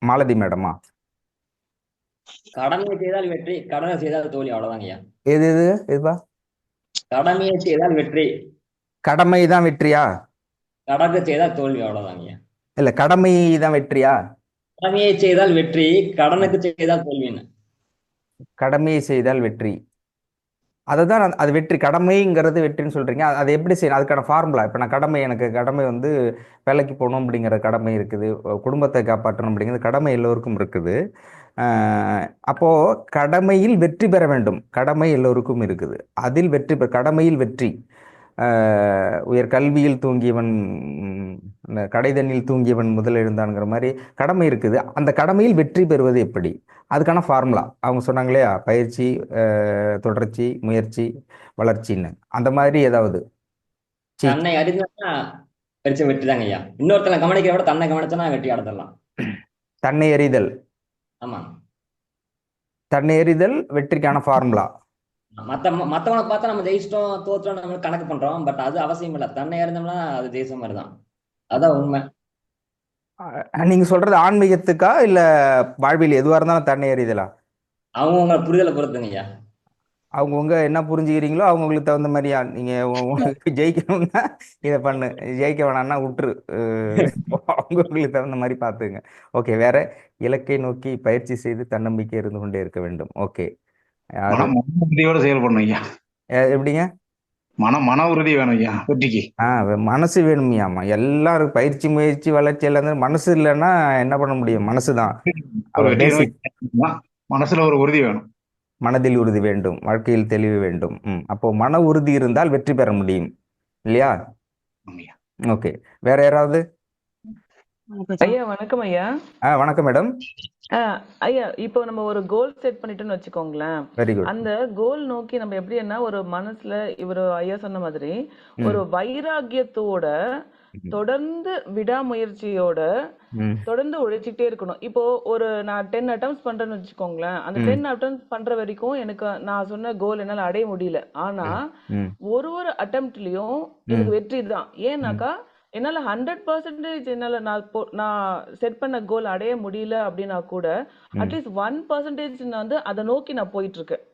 மாலதி மேடமா? கடமையை செய்தால் வெற்றி, கடனை செய்தால் தோல்வி, அவ்வளவுதாங்கய்யா. எது எது எதுவா? கடமையை செய்தால் வெற்றி, கடமை தான் வெற்றியா? கடக்கு செய்தால் தோல்வி, அவ்வளவுதாங்கய்யா. இல்ல, கடமை தான் வெற்றியா? கடமையை செய்தால் வெற்றி, கடனுக்கு செய்தால் தோல்வின்னு. கடமையை செய்தால் வெற்றி, அதுதான் அது வெற்றி. கடமைங்கிறது வெற்றின்னு சொல்றீங்க. அது எப்படி செய்யணும்? அதுக்கான ஃபார்முலா. இப்போ நான் கடமை, எனக்கு கடமை வந்து வேலைக்கு போகணும் அப்படிங்கிற கடமை இருக்குது, குடும்பத்தை காப்பாற்றணும் அப்படிங்கிறது கடமை எல்லோருக்கும் இருக்குது. அப்போ கடமையில் வெற்றி பெற வேண்டும், கடமை எல்லோருக்கும் இருக்குது. அதில் வெற்றி கடமையில் வெற்றி. உயர் கல்வியில் தூங்கியவன் அந்த கடைதண்ணில் தூங்கியவன் முதல் எழுந்தான்ங்கிற மாதிரி கடமை இருக்குது. அந்த கடமையில் வெற்றி பெறுவது எப்படி? அதுக்கான ஃபார்முலா அவங்க சொன்னாங்க இல்லையா, பயிற்சி, தொடர்ச்சி, முயற்சி, வளர்ச்சின்னு. அந்த மாதிரி ஏதாவது? தன்னை அறிந்தா பெருசு வெற்றி தாங்க ஐயா. இன்னொருத்தனை கவனிக்கிறத விட தன்னை கவனிச்சா வெற்றி அடைஞ்சிடலாம். தன்னை அறிதல். ஆமா, தன்னை அறிதல் வெற்றிக்கான ஃபார்முலா. மத்தவனை பார்த்தா நம்ம ஜெயிச்சிட்டோம் தோற்றோம் நம்ம கணக்கு பண்றோம். பட் அது அவசியம் இல்லை. தன்னை அறிந்தோம்னா அது ஜெயிச்ச மாதிரி தான். அதான் உண்மை. நீங்க சொல்றது ஆன்மீகத்துக்கா இல்ல வாழ்வில் எதுவா இருந்தாலும் தன்னை அறிதலா? அவங்க புரிதலை பொறுத்துங்க ஐயா. அவங்கவுங்க என்ன புரிஞ்சுக்கிறீங்களோ அவங்களுக்கு தகுந்த மாதிரியா? நீங்க உங்களுக்கு ஜெயிக்கணும்னா இதை பண்ணு, ஜெயிக்க வேணாம்னா விட்டுரு. அவங்களுக்கு தகுந்த மாதிரி பார்த்துங்க. ஓகே, வேற? இலக்கை நோக்கி பயிற்சி செய்து தன்னம்பிக்கை இருந்து கொண்டே இருக்க வேண்டும். ஓகே, உறுதியோட செயல்படணும் ஐயா. எப்படிங்க? மன உறுதி வேணும் ஐயா வெற்றிக்கு. மனசு வேணுமையாமா. எல்லாரும் பயிற்சி, முயற்சி, வளர்ச்சி எல்லாம் மனசு இல்லைன்னா என்ன பண்ண முடியும்? மனசுதான் மனசுல ஒரு உறுதி வேணும். மனதில் உறுதி வேண்டும், வாழ்க்கையில் தெளிவு வேண்டும். அப்போ மன உறுதி இருந்தால் வெற்றி பெற முடியும் இல்லையா? ஓகே, வேற யாராவது? ஐயா வணக்கம் ஐயா. வணக்கம் மேடம். ஐயா, இப்போ நம்ம ஒரு கோல் செட் பண்ணிட்டோம்னு வச்சுக்கோங்களேன். Very good. அந்த கோல் நோக்கி நம்ம எப்படின்னா ஒரு மனசுல இவரு ஐயா சொன்ன மாதிரி ஒரு வைராகியத்தோட தொடர்ந்து விடாமுயற்சியோட தொடர்ந்து உழைச்சிட்டே இருக்கணும். இப்போ ஒரு நான் 10 attempts பண்றேன்னு வச்சுக்கோங்களேன். அந்த 10 attempts பண்ற வரைக்கும் எனக்கு நான் சொன்ன கோல் என்னால அடைய முடியல. ஆனா ஒரு அட்டெம்ப்ட்லயும் எனக்கு வெற்றி தான். ஏன்னாக்கா என்னால 100% என்னால நான் செட் பண்ண கோல் அடைய முடியல அப்படின்னா கூட அட்லீஸ்ட் 1% நான் வந்து அதை நோக்கி நான் போயிட்டு இருக்கேன்.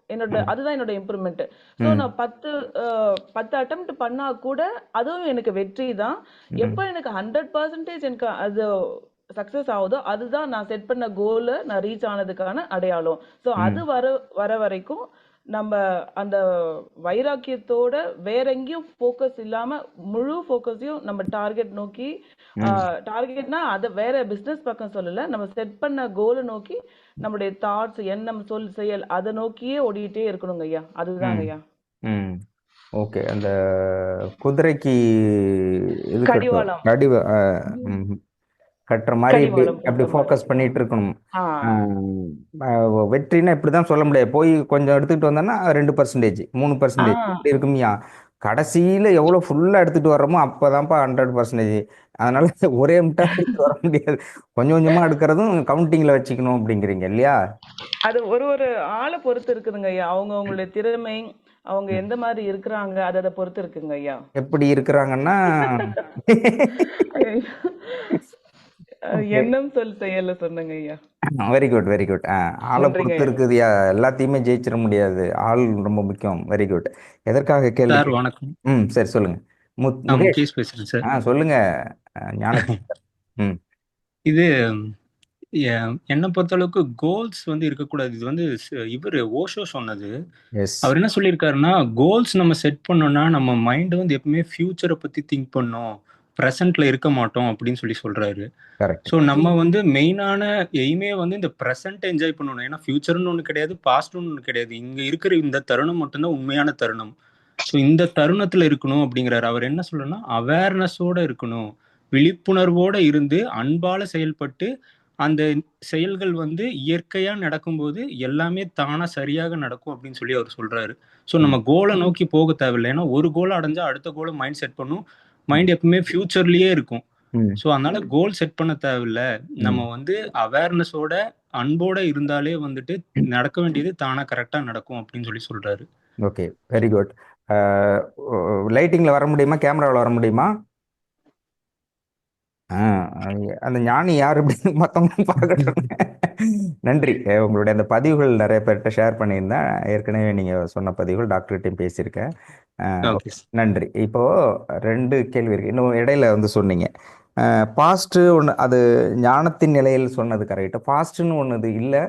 அதுதான் என்னோட இம்ப்ரூவ்மெண்ட். ஸோ நான் 10 அட்டெம்ப்ட் பண்ணா கூட அதுவும் எனக்கு வெற்றி தான். எப்ப எனக்கு 100% எனக்கு அது சக்சஸ் ஆகுதோ அதுதான் நான் செட் பண்ண கோலை நான் ரீச் ஆனதுக்கான அடையாளம். ஸோ அது வர வரைக்கும் நம்ம அந்த வைராக்கியத்தோட வேற எங்கேயும் ஃபோக்கஸ் இல்லாம முழு ஃபோக்கஸையும் நம்ம டார்கெட் நோக்கி, டார்கெட்னா அதை வேற பிசினஸ் பக்கம் சொல்லல, நம்ம செட் பண்ண கோலை நோக்கி நம்மளுடைய தாட்ஸ், எண்ணம், சொல், செயல் அதை நோக்கியே ஓடிட்டே இருக்கணுங்க ஐயா. அதுதாங்க ஐயா. ஓகே, அந்த குதிரைக்கு கடிவாளம் கட்டுற மாதிரி அப்படி ஃபோக்கஸ் பண்ணிட்டு இருக்கணும். வெற்றினா இப்படிதான் சொல்ல முடியாது. போய் கொஞ்சம் எடுத்துக்கிட்டு வந்தோம்னா 2%, 3% இருக்குமியா. கடைசியில எவ்வளவு ஃபுல்லா எடுத்துட்டு வர்றோமோ அப்பதான்ப்பா 100%. அதனால ஒரே முட்டா எடுத்து வர முடியாது. கொஞ்சம் கொஞ்சமா எடுக்கிறதும் கவுண்டிங்ல வச்சுக்கணும் அப்படிங்கிறீங்க இல்லையா? அது ஒரு ஆளை பொறுத்து இருக்குதுங்க ஐயா. அவங்களுடைய திறமை, அவங்க எந்த மாதிரி இருக்கிறாங்க அதை பொறுத்து இருக்குங்க ஐயா. எப்படி இருக்கிறாங்கன்னா எண்ணம், சொல், செயல்ல சொன்னங்க ஐயா. Very good very good. ஆளை பொறுத்து இருக்குதுயா, எல்லாத்தையுமே ஜெயிச்சிட முடியாது. ஆள் ரொம்ப முக்கியம். Very good. எதற்காக கேள்வி? வணக்கம். சரி சொல்லுங்க. முகேஷ் பேசுறேன் சார். சொல்லுங்க ஞான. இது என்னை பொறுத்த அளவுக்கு கோல்ஸ் வந்து இருக்கக்கூடாது. இது வந்து இவர் ஓஷோ சொன்னது. அவர் என்ன சொல்லியிருக்காருன்னா, கோல்ஸ் நம்ம செட் பண்ணோம்னா நம்ம மைண்ட் வந்து எப்பவுமே ஃபியூச்சரை பத்தி திங்க் பண்ணோம், ப்ரெசன்ட்ல இருக்க மாட்டோம் அப்படின்னு சொல்லி சொல்றாரு. கரெக்ட். ஸோ நம்ம வந்து மெயினான எய்மே வந்து இந்த ப்ரெசன்ட் என்ஜாய் பண்ணணும். ஏன்னா ஃபியூச்சர்னு ஒன்று கிடையாது, பாஸ்ட்னு ஒன்று கிடையாது. இங்க இருக்கிற இந்த தருணம் மட்டும்தான் உண்மையான தருணம். ஸோ இந்த தருணத்துல இருக்கணும் அப்படிங்கிறாரு. அவர் என்ன சொல்லணும்னா அவேர்னஸோட இருக்கணும், விழிப்புணர்வோட இருந்து அன்பால செயல்பட்டு அந்த செயல்கள் வந்து இயற்கையா நடக்கும்போது எல்லாமே தானா சரியாக நடக்கும் அப்படின்னு சொல்லி அவர் சொல்றாரு. ஸோ நம்ம கோலை நோக்கி போக தேவையில்லை. ஏன்னா ஒரு கோலை அடைஞ்சா அடுத்த கோலை மைண்ட் செட் பண்ணும். மைண்ட் எப்பவுமே ஃபியூச்சர்லயே இருக்கும். ஸோ அதனால கோல் செட் பண்ண தேவையில்ல. நம்ம வந்து அவேர்னஸோட அன்போட இருந்தாலே வந்துட்டு நடக்க வேண்டியது தானா கரெக்டா நடக்கும் அப்படின்னு சொல்லி சொல்றாரு. Okay, very good. லைட்டிங்ல வர முடியுமா, கேமராவில் வர முடியுமா? அந்த ஞானி யார் அப்படின்னு மற்றவங்க பார்க்கட்டும். நன்றி. உங்களுடைய அந்த பதிவுகள் நிறைய பேர்கிட்ட ஷேர் பண்ணியிருந்தேன். ஏற்கனவே நீங்கள் சொன்ன பதிவுகள் டாக்டர்கிட்டையும் பேசியிருக்கேன். ஓகே. நன்றி. இப்போ 2 கேள்வி இருக்கு. இன்னும் இடையில வந்து சொன்னீங்க பாஸ்ட் ஒன்று, அது ஞானத்தின் நிலையில் சொன்னது கரெக்டு. பாஸ்ட்னு ஒன்று இல்லை,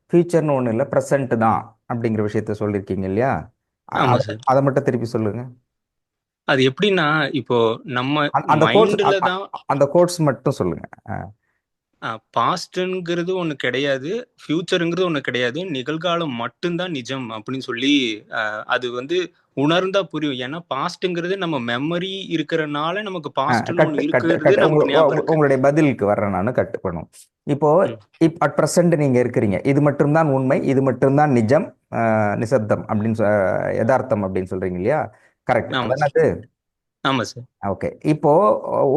ஃபியூச்சர்னு ஒன்று இல்லை, ப்ரெசண்ட் தான் அப்படிங்கிற விஷயத்த சொல்லியிருக்கீங்க இல்லையா? ஆமா சார். அதை மட்டும் திருப்பி சொல்லுங்க. அது எப்படின்னா இப்போ நம்ம அந்த கோட்ஸ் மைண்ட்ல தான் அந்த கோட்ஸ் மட்டும் சொல்லுங்க. பாஸ்ட்ங்கிறது ஒண்ணு கிடையாது, ஃபியூச்சருங்கிறது ஒண்ணு கிடையாது, நிகழ்காலம் மட்டும்தான் நிஜம் அப்படின்னு சொல்லி அது வந்து உணர்ந்தா புரியும். ஏன்னா பாஸ்ட்ங்கிறது நம்ம மெமரி இருக்கிறனால நமக்கு பாஸ்ட்னு ஒண்ணு இருக்கிறது நமக்கு ஞாபகம் இருக்கு. உங்களுடைய பதிலுக்கு வர்றேன் நான், கட் பண்ணும். இப்போ அட் ப்ரெசென்ட் நீங்க இருக்கிறீங்க, இது மட்டும்தான் உண்மை, இது மட்டும்தான் நிஜம், நிசப்தம் அப்படின்னு யதார்த்தம் அப்படின்னு சொல்றீங்க இல்லையா? கரெக்ட். ஆமா சார். ஓகே. இப்போ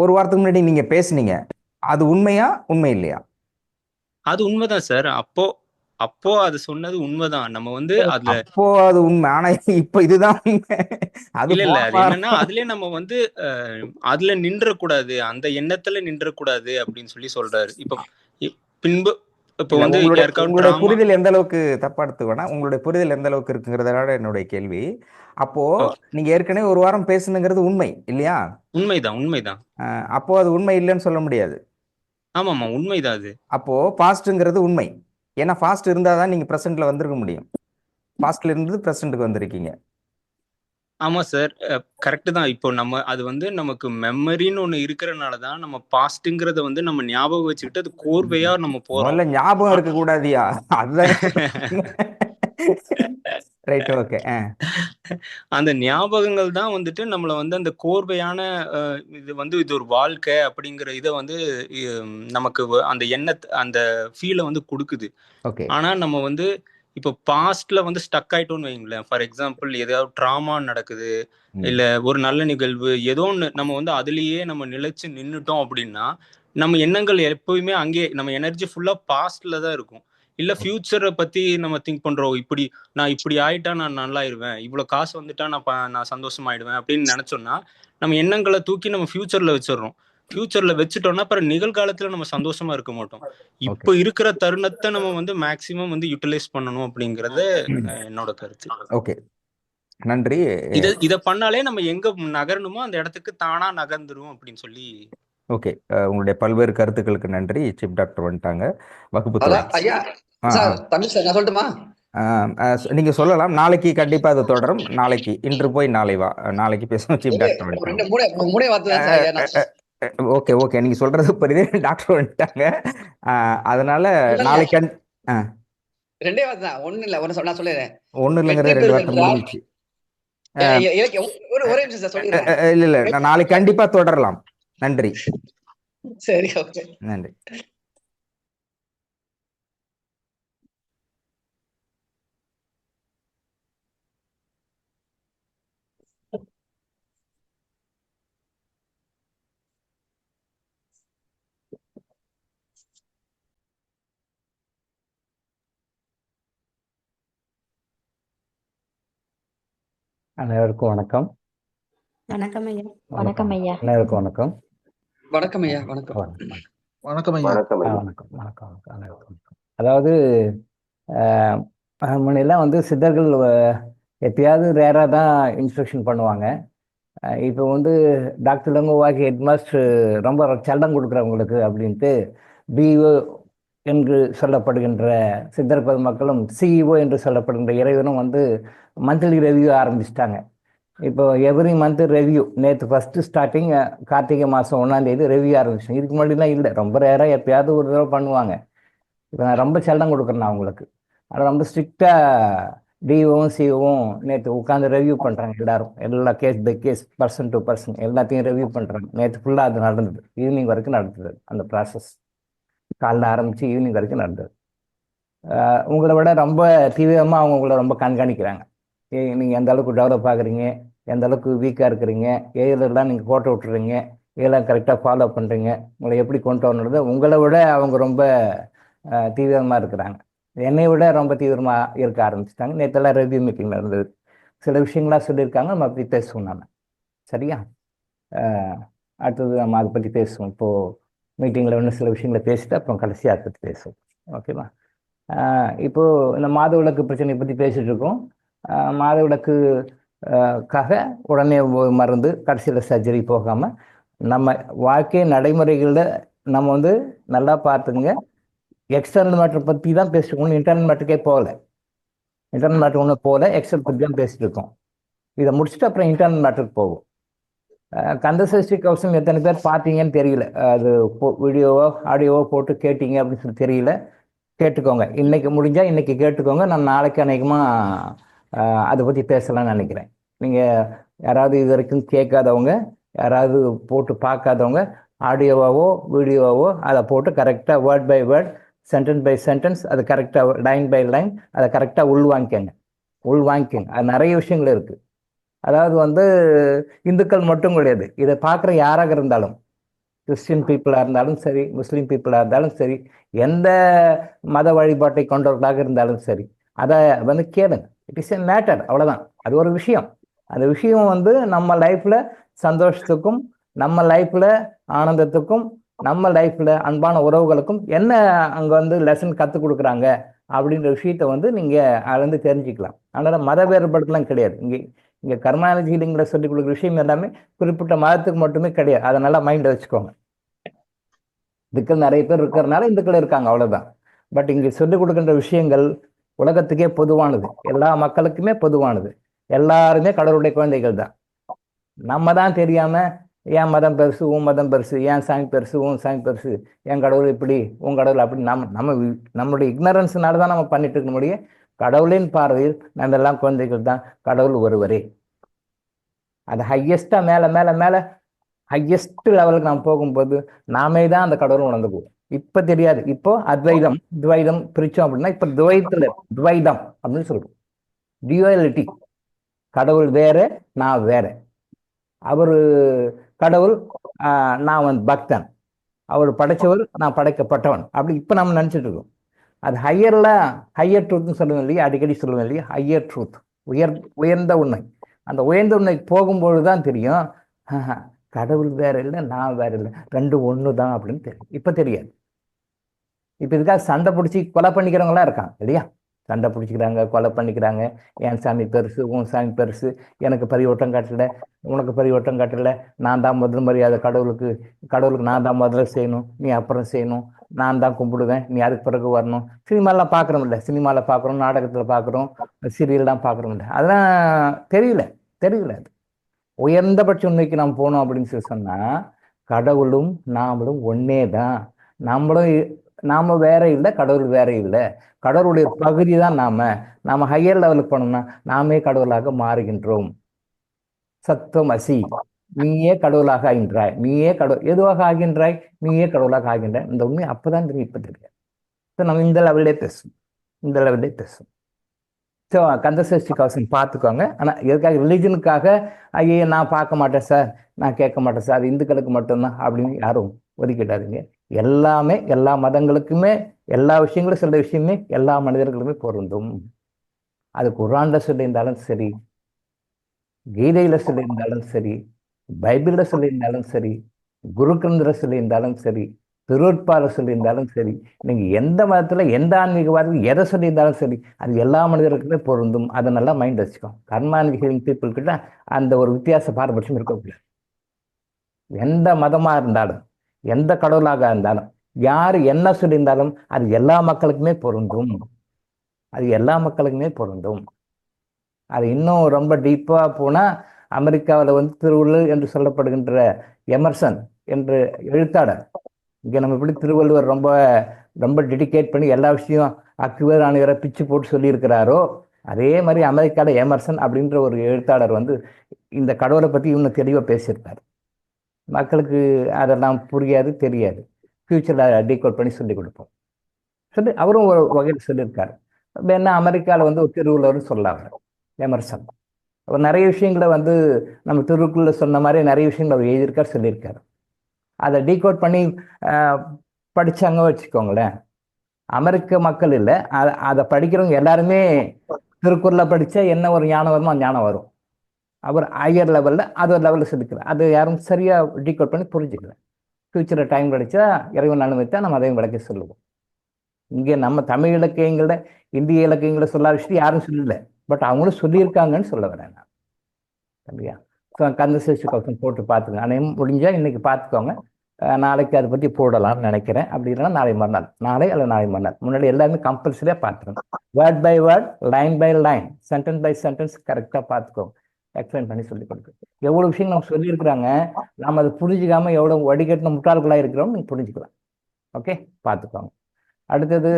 ஒரு வாரத்துக்கு முன்னாடி நீங்க பேசுனீங்க, அது உண்மையா உண்மை இல்லையா? அது உண்மைதான் சார். அப்போ அது சொன்னது உண்மைதான். நம்ம வந்து அதுல அப்போ அது உண்மை, ஆனா இப்ப இதுதான் உண்மை. அது இல்ல அது என்னன்னா அதுலயே நம்ம வந்து அதுல நின்ற கூடாது, அந்த எண்ணத்துல நின்ற கூடாது அப்படின்னு சொல்லி சொல்றாரு. இப்ப பின்பு இப்ப வந்து உங்களுடைய புரிதல் எந்த அளவுக்கு தப்பா எடுத்துக்கோனா, உங்களுடைய புரிதல் எந்த அளவுக்கு இருக்குங்கிறதால என்னுடைய கேள்வி. அப்போ நீங்க ஏற்கனவே ஒரு வாரம் பேசுனுங்கிறது உண்மை இல்லையா? உண்மைதான். அப்போ அது உண்மை இல்லைன்னு சொல்ல முடியாது. ஆமாமா, உண்மைதான் அது. அப்போ பாஸ்ட்ங்கிறது உண்மை. ஏன்னா பாஸ்ட் இருந்தாதான் நீங்க பிரசன்ட்ல வந்திருக்க முடியும். பாஸ்ட்ல இருந்து பிரசன்ட்டுக்கு வந்திருக்கீங்க. ஆமா சார், கரெக்ட் தான். இப்போ நம்ம அது வந்து நமக்கு மெமரின்னு ஒண்ணு இருக்கிறனாலதான் நம்ம பாஸ்ட்ங்கிறத வந்து நம்ம ஞாபகம் வச்சுக்கிட்டு அது கோர்வையா நம்ம போறோம். ஞாபகம் இருக்க கூடாதியா? அதுதான் ரைட். ஓகே. அந்த ஞாபகங்கள் தான் வந்துட்டு நம்மள வந்து அந்த கோர்வையான இது ஒரு வாழ்க்கை அப்படிங்கிற இதை வந்து நமக்கு அந்த அந்த ஃபீலை வந்து கொடுக்குது. ஆனா நம்ம வந்து இப்போ பாஸ்ட்ல வந்து ஸ்டக் ஆயிட்டோம்னு வைங்களேன். ஃபார் எக்ஸாம்பிள் ஏதாவது ட்ராமா நடக்குது, இல்ல ஒரு நல்ல நிகழ்வு ஏதோ ஒன்று, நம்ம வந்து அதுலயே நம்ம நிலைச்சு நின்னுட்டோம் அப்படின்னா நம்ம எண்ணங்கள் எப்பவுமே அங்கே, நம்ம எனர்ஜி ஃபுல்லா பாஸ்ட்ல தான் இருக்கும். இல்ல ஃபியூச்சரை பத்தி நம்ம திங்க் பண்றோம். நான் இப்படி ஆயிட்டா நான் நல்லாயிருவேன், இவ்வளவு காசு வந்துட்டா நான் சந்தோஷமாயிடுவேன் அப்படின்னு நினைச்சோம்னா நம்ம எண்ணங்களை தூக்கி நம்ம ஃபியூச்சர்ல வச்சிடறோம். ஃபியூச்சர்ல வச்சுட்டோம்னா அப்புறம் நிகழ்காலத்துல நம்ம சந்தோஷமா இருக்க மாட்டோம். இப்போ இருக்கிற தருணத்தை நம்ம வந்து மேக்சிமம் வந்து யூட்டிலைஸ் பண்ணணும் அப்படிங்கறது என்னோட கருத்து. ஓகே, நன்றி. இத பண்ணாலே நம்ம எங்க நகரணுமோ அந்த இடத்துக்கு தானா நகர்ந்துரும் அப்படின்னு சொல்லி. ஓகே, உங்களுடைய பல்வேறு கருத்துக்களுக்கு நன்றி. சீஃப் டாக்டர் வந்துட்டாங்க. வகுப்பு நீங்க சொல்லலாம். நாளைக்கு கண்டிப்பா அது தொடரும். நாளைக்கு, இன்று போய் நாளை வா, நாளைக்கு பேசுவோம். சீஃப் டாக்டர் ஓகே ஓகே, நீங்க சொல்றது புரியுது. டாக்டர் வந்துட்டாங்க, அதனால நாளைக்கு ஒண்ணு இல்லைங்கிறது 2 வார்த்தை முடிஞ்சிச்சு. இல்ல இல்ல, நாளைக்கு கண்டிப்பா தொடரலாம். நன்றி. சரி, ஓகே, நன்றி. அனைவருக்கும் வணக்கம். வணக்கம் ஐயா. வணக்கம் ஐயா. அனைவருக்கும் வணக்கம். வணக்கம் ஐயா. வணக்கம். வணக்கம் ஐயா. வணக்கம் வணக்கம் அனைவருக்கும். அதாவது முன்னெல்லாம் வந்து சித்தர்கள் எப்பயாவது ரேராக தான் இன்ஸ்ட்ரக்ஷன் பண்ணுவாங்க. இப்போ வந்து டாக்டர் லங்கோவாக்கி ஹெட்மாஸ்டர் ரொம்ப சல்லம் கொடுக்குறவங்களுக்கு அப்படின்ட்டு பிஓ என்று சொல்லப்படுகின்ற சித்தர் பெருமக்களும் சிஇஓ என்று சொல்லப்படுகின்ற இறைவனும் வந்து மந்த்லி ரெவியூ ஆரம்பிச்சிட்டாங்க. இப்போ எவ்ரி மந்த் ரெவ்யூ. நேற்று ஃபஸ்ட்டு ஸ்டார்டிங் கார்த்திகை மாதம் 1ஆம் தேதி ரெவ்யூ ஆரம்பிச்சோம். இதுக்கு முன்னாடிலாம் இல்லை, ரொம்ப ரேராக எப்பயாவது ஒரு தடவை பண்ணுவாங்க. இப்போ நான் ரொம்ப செல்லம் கொடுக்குறேன் நான் அவங்களுக்கு. ஆனால் ரொம்ப ஸ்ட்ரிக்டாக டிஓவும் சிஓவும் நேற்று உட்காந்து ரெவ்யூ பண்ணுறாங்க எல்லாரும். எல்லா case by case, person to person எல்லாத்தையும் ரெவ்யூ பண்ணுறாங்க. நேற்று ஃபுல்லாக அது நடந்தது, ஈவினிங் வரைக்கும் நடந்தது அந்த ப்ராசஸ். காலைல ஆரம்பித்து ஈவினிங் வரைக்கும் நடந்தது. உங்களை விட ரொம்ப தீவிரமாக அவங்க உங்களை ரொம்ப கண்காணிக்கிறாங்க. நீங்கள் எந்த அளவுக்கு டெவலப் ஆகுறீங்க, எந்த அளவுக்கு வீக்காக இருக்கிறீங்க, எல்லாம் நீங்கள் கோட்டை விட்டுறீங்க, இதெல்லாம் கரெக்டாக ஃபாலோ பண்ணுறீங்க, உங்களை எப்படி கொண்டு வரணுன்றது உங்களை விட அவங்க ரொம்ப தீவிரமாக இருக்கிறாங்க. என்னை விட ரொம்ப தீவிரமாக இருக்க ஆரம்பிச்சிட்டாங்க. நேற்றெல்லாம் ரெவ்யூ மீட்டிங் நடந்தது. சில விஷயங்களாக சொல்லியிருக்காங்க, நம்ம அப்படி பேசுவோம் நம்ம. சரியா? அடுத்தது நம்ம அதை பற்றி பேசுவோம். இப்போது மீட்டிங்கில் இன்னும் சில விஷயங்களை பேசிட்டு அப்புறம் கடைசியாக அதை பற்றி பேசுவோம். ஓகேவா? இப்போது இந்த மாதவிலக்கு பிரச்சனையை பற்றி பேசிகிட்டு இருக்கோம். மாதவிலக்குக்காக உடனே மருந்து, கடைசியில் சர்ஜரி போகாமல் நம்ம வாழ்க்கை நடைமுறைகளில் நம்ம வந்து நல்லா பார்த்துங்க. எக்ஸ்டர்னல் மேட்டர் பற்றி தான் பேசிருக்கோம், இன்டர்னல் மேட்டருக்கே போகல. இன்டர்னல் மேட்டர் ஒன்று போகல, எக்ஸ்டர்னல் பற்றி தான் பேசிட்டு இருக்கோம். இதை முடிச்சுட்டு அப்புறம் இன்டர்னல் மேட்டருக்கு போகும். கந்தசஷ்டி கவசம் எத்தனை பேர் பார்த்தீங்கன்னு தெரியல. அது வீடியோவோ ஆடியோவோ போட்டு கேட்டீங்க அப்படின்னு சொல்லி தெரியல. கேட்டுக்கோங்க, இன்னைக்கு முடிஞ்சால் இன்னைக்கு கேட்டுக்கோங்க. நான் நாளைக்கு அநேகமாக அதை பற்றி பேசலாம்னு நினைக்கிறேன். நீங்கள் யாராவது இது வரைக்கும் கேட்காதவங்க, யாராவது போட்டு பார்க்காதவங்க, ஆடியோவாவோ வீடியோவாவோ அதை போட்டு கரெக்டாக word by word, sentence by sentence, அது கரெக்டாக லைன் பை லைன் அதை கரெக்டாக உள்வாங்கிக்கங்க. அது நிறைய விஷயங்கள் இருக்குது. அதாவது வந்து இந்துக்கள் மட்டும் கிடையாது, இதை பார்க்குற யாராக இருந்தாலும், கிறிஸ்டின் பீப்புளாக இருந்தாலும் சரி, முஸ்லீம் பீப்புளாக இருந்தாலும் சரி, எந்த மத வழிபாட்டை கொண்டவர்களாக இருந்தாலும் சரி, அதை வந்து கேளுங்க. இட் இஸ் எ மேட்டர், அவ்வளோதான். அது ஒரு விஷயம். அந்த விஷயம் வந்து நம்ம லைஃப்பில் சந்தோஷத்துக்கும், நம்ம லைஃப்பில் ஆனந்தத்துக்கும், நம்ம லைஃப்பில் அன்பான உறவுகளுக்கும் என்ன அங்கே வந்து லெசன் கற்றுக் கொடுக்குறாங்க அப்படின்ற விஷயத்த வந்து நீங்கள் அதுலேருந்து தெரிஞ்சுக்கலாம். அதனால் மத வேறுபாடுலாம் கிடையாது. இங்கே கர்மாலஜி ஹீலிங்கில் சொல்லிக் கொடுக்குற விஷயம் எல்லாமே குறிப்பிட்ட மதத்துக்கு மட்டுமே கிடையாது. அதை நல்லா மைண்டில் வச்சுக்கோங்க. இதுக்கள் நிறைய பேர் இருக்கிறதுனால இந்துக்கள் இருக்காங்க, அவ்வளோதான். பட் இங்கே சொல்லிக் கொடுக்கின்ற விஷயங்கள் உலகத்துக்கே பொதுவானது, எல்லா மக்களுக்குமே பொதுவானது. எல்லாருமே கடவுளுடைய குழந்தைகள் தான். நம்ம தான் தெரியாமல் என் மதம் பெருசு, உன் மதம் பெருசு, என் சாமி பெருசு, உன் சாமி பெருசு, என் கடவுள் இப்படி, உன் கடவுள் அப்படி, நம்மளுடைய இக்னரன்ஸ்னால தான் நம்ம பண்ணிட்டு இருக்க முடியும். கடவுளின் பார்வையில் நம்ம எல்லாம் குழந்தைகள் தான். கடவுள் ஒருவரே. அது ஹையஸ்டாக மேலே மேலே மேலே ஹையஸ்ட் லெவலுக்கு நாம் போகும்போது நாமே தான் அந்த கடவுள் உணர்ந்துக்குவோம். இப்போ தெரியாது. இப்போ அத்வைதம் துவைதம் பிரித்தோம் அப்படின்னா இப்போ துவைதம் அப்படின்னு சொல்றோம். டியூவாலிட்டி. கடவுள் வேற, நான் வேற. அவர் கடவுள், நான் வந்து பக்தன். அவர் படைச்சவர், நான் படைக்கப்பட்டவன். அப்படி இப்போ நம்ம நினச்சிட்டு இருக்கோம். அது ஹையர் ட்ரூத்னு சொல்லுவேன் இல்லையா, அடிக்கடி சொல்லுவேன் இல்லையா, ஹையர் ட்ரூத், உயர்ந்த உண்மை. அந்த உயர்ந்த உண்மைக்கு போகும்பொழுது தான் தெரியும், கடவுள் வேற இல்லை, நான் வேற இல்லை, ரெண்டும் ஒன்று தான் அப்படின்னு தெரியும். இப்போ தெரியாது. இப்போ இதுக்காக சண்டை பிடிச்சி கொலை பண்ணிக்கிறவங்களாம் இருக்காங்க இல்லையா. சண்டை பிடிச்சிக்கிறாங்க, கொலை பண்ணிக்கிறாங்க. என் சாமி பெருசு, உன் சாமி பெருசு, எனக்கு பரிவட்டம் காட்டல, உனக்கு பரிவட்டம் காட்டல, நான் தான் முதல் மரியாதை கடவுளுக்கு நான் தான் முதல்ல செய்யணும், நீ அப்புறம் செய்யணும், நான் தான் கும்பிடுவேன், நீ அதுக்கு பிறகு வரணும். சினிமாலாம் பார்க்குறோம் இல்லை, சினிமாவில் பார்க்குறோம், நாடகத்தில் பார்க்குறோம், சீரியல்லாம் பார்க்குறோம் இல்லை. அதெல்லாம் தெரியல. அது உயர்ந்தபட்ச உண்மைக்கு நாம் போனோம் அப்படின்னு சொல்லி சொன்னால், கடவுளும் நாமளும் ஒன்னே தான். நாம வேற இல்லை, கடவுள் வேற இல்லை. கடவுளுடைய பகுதி தான் நாம ஹையர் லெவலுக்கு போனோம்னா நாமே கடவுளாக மாறுகின்றோம். சத்துவம் அசி, நீயே கடவுளாக ஆகின்றாய், எதுவாக ஆகின்றாய், நீயே கடவுளாக ஆகின்றாய். இந்த உண்மை அப்பதான் தெரியும், இப்ப தெரியாது. நம்ம இந்த லெவல்லே பேசும். ஸோ கந்தசஷ்டி கவசம் பார்த்துக்கோங்க. ஆனால் எதுக்காக ரிலீஜனுக்காக ஐயே நான் பார்க்க மாட்டேன் சார், நான் கேட்க மாட்டேன் சார், அது இந்துக்களுக்கு மட்டும்தான் அப்படின்னு யாரும் ஒதுக்கிடாதீங்க. எல்லாமே எல்லா மதங்களுக்குமே எல்லா விஷயங்களும் சொல்ற விஷயமே எல்லா மனிதர்களுமே பொருந்தும். அது குர்ஆன்ல சொல்லியிருந்தாலும் சரி, கீதையில சொல்லியிருந்தாலும் சரி, பைபிள்ல சொல்லியிருந்தாலும் சரி, குருக்கிரந்திர சொல்லியிருந்தாலும் சரி, திருவற்பால சொல்லியிருந்தாலும் சரி, நீங்க எந்த மதத்துல எந்த ஆன்மீகவாதத்தில் எதை சொல்லியிருந்தாலும் சரி, அது எல்லா மனிதர்களுக்குமே பொருந்தும். அதை நல்லா மைண்ட் வச்சுக்கோ. கர்மான்விகளின் பீப்புள் கிட்ட அந்த ஒரு வித்தியாச பாரபட்சம் இருக்கக்கூடாது. எந்த மதமா இருந்தாலும், எந்த கடவுளாக இருந்தாலும், யார் என்ன சொல்லியிருந்தாலும் அது எல்லா மக்களுக்குமே பொருந்தும். அது இன்னும் ரொம்ப டீப்பாக போனால் அமெரிக்காவில் வந்து திருவள்ளுவர் என்று சொல்லப்படுகின்ற எமர்சன் என்று எழுத்தாளர், இங்கே நம்ம எப்படி திருவள்ளுவர் ரொம்ப ரொம்ப டெடிகேட் பண்ணி எல்லா விஷயம் அக்குவர் அணுகிற பிச்சு போட்டு சொல்லியிருக்கிறாரோ, அதே மாதிரி அமெரிக்காவில் எமர்சன் அப்படின்ற ஒரு எழுத்தாளர் வந்து இந்த கடவுளை பற்றி இன்னும் தெளிவாக பேசியிருக்காரு. மக்களுக்கு அதெல்லாம் புரியாது, தெரியாது. ஃப்யூச்சரில் டீகோட் பண்ணி சொல்லிக் கொடுப்போம் சொல்லி அவரும் ஒரு வகையில் சொல்லியிருக்காரு. என்ன அமெரிக்காவில் வந்து ஒரு திருவள்ளுவர் சொல்லாங்க எமர்சன். அவர் நிறைய விஷயங்களை வந்து நம்ம திருக்குள்ள சொன்ன மாதிரி நிறைய விஷயங்கள் அவர் எழுதியிருக்கார், சொல்லியிருக்காரு. அதை டீகோட் பண்ணி படித்தாங்க வச்சுக்கோங்களேன், அமெரிக்க மக்கள் இல்லை, அதை படிக்கிறவங்க எல்லாருமே திருக்குறளை படித்தா என்ன ஒரு ஞானம் வருமோ அந்த ஞானம் வரும். அவர் ஹையர் லெவலில் அது ஒரு லெவலில் சொல்லிக்கிறார். அது யாரும் சரியாக டீகோட் பண்ணி புரிஞ்சுக்கல. ஃப்யூச்சரில் டைம் கிடைச்சா இறைவன் அனுமதித்தா நம்ம அதையும் விளக்கி சொல்லுவோம். இங்கே நம்ம தமிழ் இலக்கியங்கள இந்திய இலக்கியங்களை சொல்லாத விஷயம் யாரும் சொல்லல, பட் அவங்களும் சொல்லியிருக்காங்கன்னு சொல்ல வரேன் நான். இல்லையா? ஸோ கந்தசஷ்டி கவசம் போட்டு பார்த்துங்க. ஆனால் முடிஞ்சால் இன்னைக்கு பார்த்துக்கோங்க, நாளைக்கு அதை பற்றி போடலாம்னு நினைக்கிறேன். அப்படி இல்லைன்னா நாளை மறுநாள், நாளை அல்லது நாளை மறுநாள். முன்னாடி எல்லாருமே கம்பல்சரியாக பார்த்துக்கணும். Word by word, line by line, sentence by sentence கரெக்டாக பார்த்துக்கோங்க. எக்ஸ்பிளைன் பண்ணி சொல்லிக் கொடுக்கு. எவ்வளோ விஷயம் நம்ம சொல்லியிருக்கிறாங்க, நம்ம அதை புரிஞ்சுக்காம எவ்வளோ வடிகட்டின முட்டாள்களாக இருக்கிறோம் நீங்கள் புரிஞ்சுக்கலாம். ஓகே, பார்த்துக்கோங்க. அடுத்தது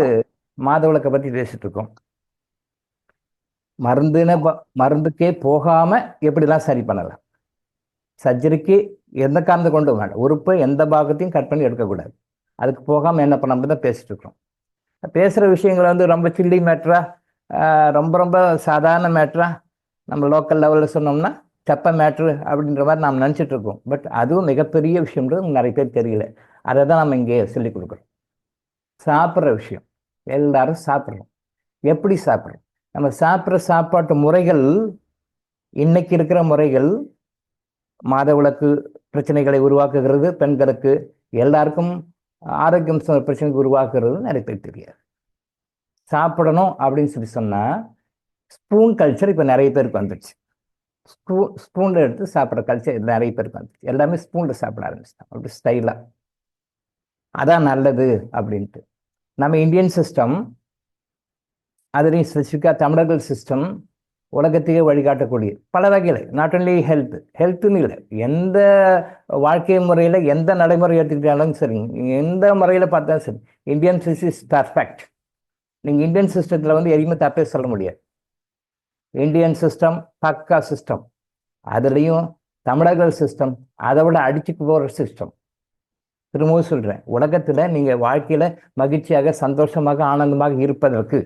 மாதவிளக்கை பற்றி பேசிட்டு இருக்கோம். மருந்துக்கே போகாம எப்படிலாம் சரி பண்ணலாம். சர்ஜரிக்கு எந்த காரணத்தை கொண்டு வேண்டாம், உறுப்பை எந்த பாகத்தையும் கட் பண்ணி எடுக்கக்கூடாது. அதுக்கு போகாமல் என்ன பண்ண தான் பேசிட்டு இருக்கோம். பேசுகிற விஷயங்கள் வந்து ரொம்ப சில்லி மேட்ரா, ரொம்ப ரொம்ப சாதாரண மேட்ரா, நம்ம லோக்கல் லெவலில் சொன்னோம்னா செப்ப மேட்ரு அப்படின்ற மாதிரி நாம் நினச்சிட்டு இருக்கோம். பட் அதுவும் மிகப்பெரிய விஷயம்ன்றது நிறைய பேர் தெரியல. அதை தான் நம்ம இங்கே சொல்லிக் கொடுக்குறோம். சாப்பிட்ற விஷயம், எல்லாரும் சாப்பிட்றோம். எப்படி சாப்பிட்றோம்? நம்ம சாப்பிட்ற சாப்பாட்டு முறைகள், இன்னைக்கு இருக்கிற முறைகள் மாதவிளக்கு பிரச்சனைகளை உருவாக்குகிறது, பெண்களுக்கு எல்லாருக்கும் ஆரோக்கியம் பிரச்சனைக்கு உருவாக்குறது நிறைய பேர் தெரியாது. சாப்பிடணும் அப்படின்னு சொல்லி சொன்னால் ஸ்பூன் கல்ச்சர் இப்போ நிறைய பேருக்கு வந்துடுச்சு. ஸ்பூனில் எடுத்து சாப்பிட்ற கல்ச்சர் நிறைய பேருக்கு வந்துடுச்சு. எல்லாமே ஸ்பூனில் சாப்பிட ஆரம்பிச்சிட்டாங்க, அப்படி ஸ்டைலாக. அதான் நல்லது அப்படின்ட்டு. நம்ம இந்தியன் சிஸ்டம், அதுலேயும் ஸ்பெசிஃபிக்காக தமிழர்கள் சிஸ்டம் உலகத்தையே வழிகாட்டக்கூடிய பல வகையில், நாட் ஒன்லி ஹெல்த்துன்னு இல்லை, எந்த வாழ்க்கை முறையில் எந்த நடைமுறை எடுத்துக்கிட்டாலும் சரி, எந்த முறையில் பார்த்தாலும் சரி, இந்தியன் சிஸ்டம் இஸ் பர்ஃபெக்ட். நீங்கள் இந்தியன் சிஸ்டத்தில் வந்து எதுவுமே தப்பே சொல்ல முடியாது. இந்தியன் சிஸ்டம் பக்கா சிஸ்டம். அதுலேயும் தமிழர்கள் சிஸ்டம் அதை விட அடிச்சுக்கு போகிற சிஸ்டம். திரும்பவும் சொல்கிறேன், உலகத்தில் நீங்கள் வாழ்க்கையில் மகிழ்ச்சியாக சந்தோஷமாக ஆனந்தமாக இருப்பதற்கு,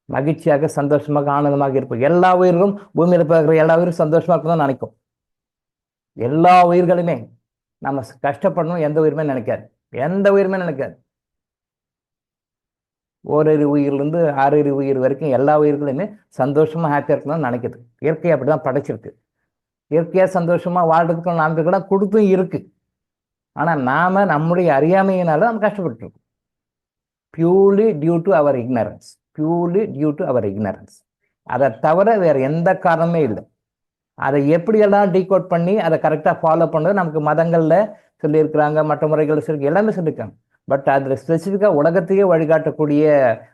மகிழ்ச்சியாக சந்தோஷமாக ஆனந்தமாக இருப்பது, எல்லா உயிர்களும் பூமியில் பிறகுற எல்லா உயிரும் சந்தோஷமாக இருக்கணும் நினைக்கும். எல்லா உயிர்களுமே நம்ம கஷ்டப்படணும் எந்த உயிருமே நினைக்காது, எந்த உயிருமே நினைக்காது. ஓரிரு உயிர்லேருந்து 6 உயிர் வரைக்கும் எல்லா உயிர்களுமே சந்தோஷமாக ஹாப்பியாக இருக்கணும்னு நினைக்குது. இயற்கை அப்படி தான் படைச்சிருக்கு. இயற்கையாக சந்தோஷமாக வாழ்றதுக்கு நம்பிக்கைலாம் கொடுத்தும் இருக்கு. ஆனால் நாம் நம்முடைய அறியாமையினால நம்ம கஷ்டப்பட்டுருக்கோம். Purely due to our ignorance, purely due to our ignorance. அதை தவிர வேறு எந்த காரணமே இல்லை. அதை எப்படியெல்லாம் டீகோட் பண்ணி அதை கரெக்டாக ஃபாலோ பண்ணுறது நமக்கு மதங்களில் சொல்லியிருக்கிறாங்க, மற்ற முறைகள் சொல்லி எல்லாமே சொல்லியிருக்காங்க. பட் அதில் ஸ்பெசிஃபிக்காக உலகத்தையே வழிகாட்டக்கூடிய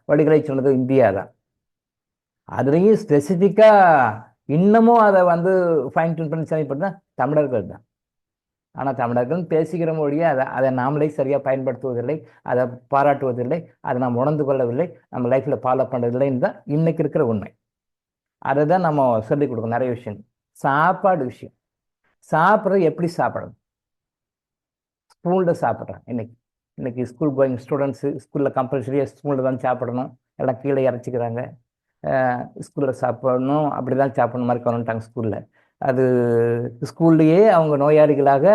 வழிகளை சொன்னது இந்தியா தான். அதுலேயும் ஸ்பெசிஃபிக்காக இன்னமும் அதை வந்து ஃபைன் டியூன் பண்ணி சரி பண்ணால் தமிழர்கள் தான். ஆனால் தமிழர்கள் பேசுகிற மொழியை அதை நாமளே சரியாக பயன்படுத்துவதில்லை, அதை பாராட்டுவதில்லை, அதை நாம் உணர்ந்து கொள்ளவில்லை, நம்ம லைஃப்பில் ஃபாலோ பண்ணுறதில்லைன்னு தான் இன்னைக்கு இருக்கிற உண்மை. அதை தான் நம்ம சொல்லிக் கொடுக்கணும் நிறைய விஷயம். சாப்பாடு விஷயம், சாப்பிட்றது எப்படி சாப்பிடணும்? ஸ்பூனில் சாப்பிட்றேன். இன்னைக்கு ஸ்கூல் கோயிங் ஸ்டூடெண்ட்ஸு ஸ்கூலில் கம்பல்சரியாக ஸ்பூனில் தான் சாப்பிடணும், எல்லாம் கீழே இறச்சிக்கிறாங்க. ஸ்கூலில் சாப்பிடணும், அப்படி தான் சாப்பிடணும் மாதிரி கொண்டுட்டாங்க ஸ்கூலில். அது ஸ்கூல்லையே அவங்க நோயாளிகளாக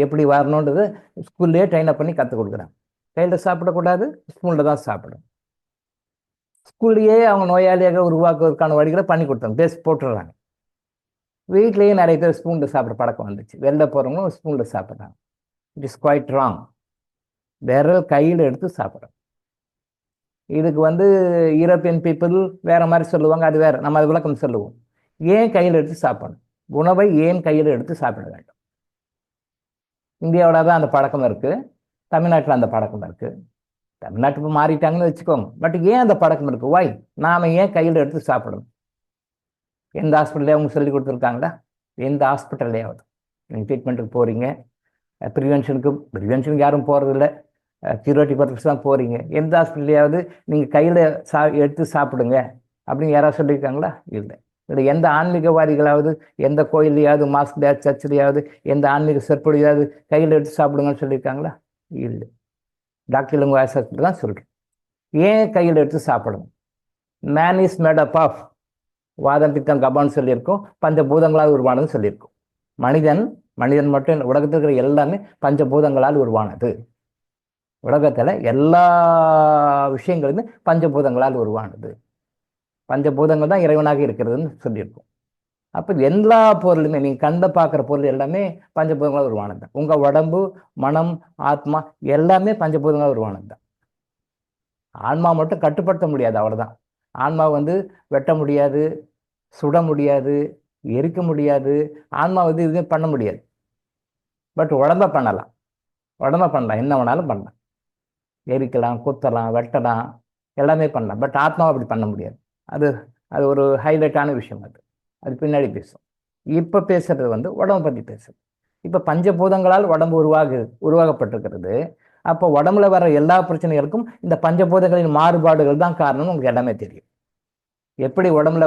எப்படி வரணுன்றது ஸ்கூல்லையே ட்ரெயின் அப் பண்ணி கற்றுக் கொடுக்குறாங்க. கையில் சாப்பிடக்கூடாது, ஸ்பூனில் தான் சாப்பிடணும். ஸ்கூல்லையே அவங்க நோயாளியாக உருவாக்குவதற்கான வழிகளை பண்ணி கொடுத்தாங்க, பேஸ் போட்டுடுறாங்க. வீட்லேயே நிறைய பேர் ஸ்பூனில் சாப்பிட்ற பழக்கம் வந்துச்சு. வெளில போகிறவங்களும் ஸ்பூனில் சாப்பிட்றாங்க. It is quite wrong. விரல் கையில் எடுத்து சாப்பிட்றோம். இதுக்கு வந்து யூரோப்பியன் பீப்புள் வேற மாதிரி சொல்லுவாங்க, அது வேற, நம்ம அது விளக்கம் சொல்லுவோம். ஏன் கையில் எடுத்து சாப்பிடணும்? உணவை ஏன் கையில் எடுத்து சாப்பிட வேண்டும்? இந்தியாவோட தான் அந்த பழக்கம் இருக்கு, தமிழ்நாட்டில் அந்த பழக்கம் இருக்கு. தமிழ்நாட்டுக்கு மாறிட்டாங்கன்னு வச்சுக்கோங்க, பட் ஏன் அந்த பழக்கம் இருக்கு? வாய் நாம ஏன் கையில் எடுத்து சாப்பிடணும்? எந்த ஹாஸ்பிட்டல்ல அவங்க சொல்லி கொடுத்துருக்காங்களா? எந்த ஹாஸ்பிட்டல்லையாவது நீங்கள் ட்ரீட்மெண்ட்டுக்கு போகிறீங்க, ப்ரிவென்ஷனுக்கு யாரும் போகிறதில்ல, கியூரேட்டிவ் பர்பஸ் தான் போகிறீங்க. எந்த ஹாஸ்பிட்டல்லையாவது நீங்கள் கையில் எடுத்து சாப்பிடுங்க அப்படின்னு யாராவது சொல்லியிருக்காங்களா? இல்லை. இல்லை எந்த ஆன்மீகவாதிகளாவது எந்த கோயில்லையாவது, மாஸ்க்லையாவது, சர்ச்சிலையாவது, எந்த ஆன்மீக சொற்பொழியாவது கையில் எடுத்து சாப்பிடுங்கன்னு சொல்லியிருக்காங்களா? இல்லை. டாக்டர் இளங்கோ ஹாஸ்பிட்டல் தான் சொல்கிறேன். ஏன் கையில் எடுத்து சாப்பிடணும்? Man is made up of வாதம், பித்தம், கபான்னு சொல்லியிருக்கோம். பஞ்சபூதங்களால் உருவானதுன்னு சொல்லியிருக்கோம். மனிதன் மட்டும் உலகத்தில் இருக்கிற எல்லாமே பஞ்சபூதங்களால் உருவானது. உலகத்தில் எல்லா விஷயங்களுமே பஞ்சபூதங்களால் உருவானது. பஞ்சபூதங்கள் தான் இறைவனாக இருக்கிறதுன்னு சொல்லியிருக்கோம். அப்போ எல்லா பொருளுமே நீங்கள் கண்ட பார்க்குற பொருள் எல்லாமே பஞ்சபூதங்களால் உருவானது தான். உங்கள் உடம்பு, மனம், ஆத்மா எல்லாமே பஞ்சபூதங்களால் உருவானது தான். ஆன்மா மட்டும் கட்டுப்படுத்த முடியாது, அவ்வளோதான். ஆன்மா வெட்ட முடியாது, சுட முடியாது, எரிக்க முடியாது. ஆன்மா இதுவே பண்ண முடியாது. பட் உடம்ப பண்ணலாம். என்ன வேணாலும் பண்ணலாம். எரிக்கலாம், குத்தலாம், வெட்டலாம், எல்லாமே பண்ணலாம். பட் ஆத்மாவை அப்படி பண்ண முடியாது. அது ஒரு ஹைலைட்டான விஷயம். அது பின்னாடி பேசும். இப்போ பேசுறது உடம்பை பற்றி பேசுறது. இப்போ பஞ்சபூதங்களால் உடம்பு உருவாகப்பட்டிருக்கிறது. அப்போ உடம்புல வர எல்லா பிரச்சனைகளுக்கும் இந்த பஞ்சபூதங்களின் மாறுபாடுகள் தான் காரணம்னு உங்களுக்கு எல்லாமே தெரியும். எப்படி உடம்புல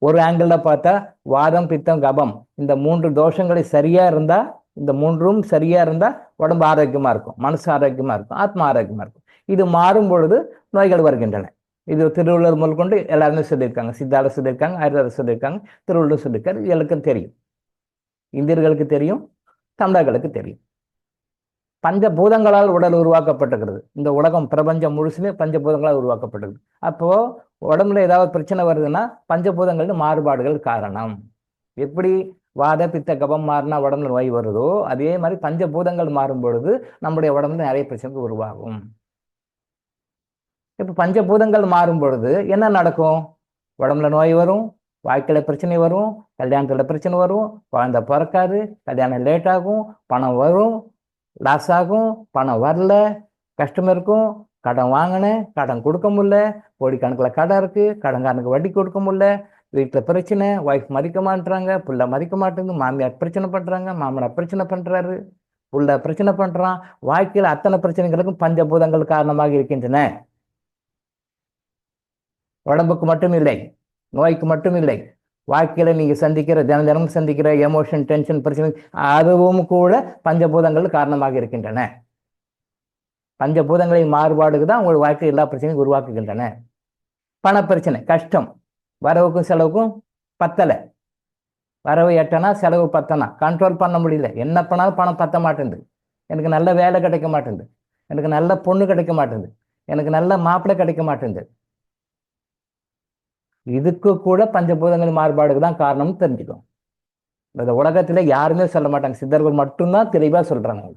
ஒரு ஆங்கிளில் பார்த்தா வாதம், பித்தம், கபம் இந்த 3 தோஷங்களை சரியாக இருந்தால், இந்த 3ம் சரியாக இருந்தால் உடம்பு ஆரோக்கியமாக இருக்கும், மனசு ஆரோக்கியமாக இருக்கும், ஆத்மா ஆரோக்கியமாக இருக்கும். இது மாறும் பொழுது நோய்கள் வருகின்றன. இது திருவள்ளுவர் முதல் கொண்டு எல்லாருமே சொல்லியிருக்காங்க. சித்தால சொல்லியிருக்காங்க, ஆயுர்வேதம் சொல்லியிருக்காங்க, திருவள்ளுவர் சொல்லியிருக்காரு. எல்லாருக்கும் தெரியும், இந்தியர்களுக்கு தெரியும், தமிழர்களுக்கு தெரியும். பஞ்சபூதங்களால் உடல் உருவாக்கப்பட்டிருக்கிறது. இந்த உலகம், பிரபஞ்சம் முழுசுமே பஞ்சபூதங்களால் உருவாக்கப்பட்டது. அப்போ உடம்புல ஏதாவது பிரச்சனை வருதுன்னா பஞ்சபூதங்கள் மாறுபாடுகள் காரணம். எப்படி வாத, பித்த, கபம் மாறினா உடம்புல நோய் வருதோ, அதே மாதிரி பஞ்சபூதங்கள் மாறும் பொழுது நம்முடைய உடம்புல நிறைய பிரச்சனைகள் உருவாகும். இப்போ பஞ்சபூதங்கள் மாறும் பொழுது என்ன நடக்கும்? உடம்புல நோய் வரும், வாழ்க்கையில பிரச்சனை வரும், கல்யாணத்துல பிரச்சனை வரும், குழந்தை பிறக்காது, கல்யாணம் லேட் ஆகும், பணம் வரும், லாஸ் ஆகும், பணம் வரல, கஷ்டம் இருக்கும், கடன் வாங்கினேன், கடன் கொடுக்க முடியல, கோடிக்கணக்கில் கடன் இருக்கு, கடன்காரனுக்கு வட்டி கொடுக்க முடியல, வீட்டில் பிரச்சனை, ஒய்ஃப் மதிக்க மாட்டுறாங்க, புள்ள மதிக்க மாட்டேங்குது, மாமியார் பிரச்சனை பண்றாங்க, மாமனார் பிரச்சனை பண்றாரு, புள்ள பிரச்சனை பண்றான். வாழ்க்கையில் அத்தனை பிரச்சனைகளுக்கும் பஞ்சபூதங்கள் காரணமாக இருக்கின்றன. உடம்புக்கு மட்டும் இல்லை, நோய்க்கு மட்டும் இல்லை, வாழ்க்கையில நீங்க சந்திக்கிற தினம் சந்திக்கிற எமோஷன், டென்ஷன், பிரச்சனை அதுவும் கூட பஞ்சபூதங்கள் காரணமாக இருக்கின்றன. பஞ்சபூதங்களின் மாறுபாடுக்கு தான் உங்கள் வாழ்க்கை எல்லா பிரச்சனையும் உருவாக்குகின்றன. பண பிரச்சனை, கஷ்டம், வரவுக்கும் செலவுக்கும் பத்தலை, வரவு எட்டனா செலவு பத்தனா, கண்ட்ரோல் பண்ண முடியல, என்ன பண்ணாலும் பணம் பத்த மாட்டேங்குது, எனக்கு நல்ல வேலை கிடைக்க மாட்டேங்குது, எனக்கு நல்ல பொண்ணு கிடைக்க மாட்டேங்குது, எனக்கு நல்ல மாப்பிள்ளை கிடைக்க மாட்டேங்குது. இதுக்கு கூட பஞ்சபூதங்கள் மாறுபாடுக்கு தான் காரணம்னு தெரிஞ்சுக்கும். இந்த உலகத்துல யாருமே சொல்ல மாட்டாங்க, சித்தர்கள் மட்டும்தான் தெளிவா சொல்றாங்க.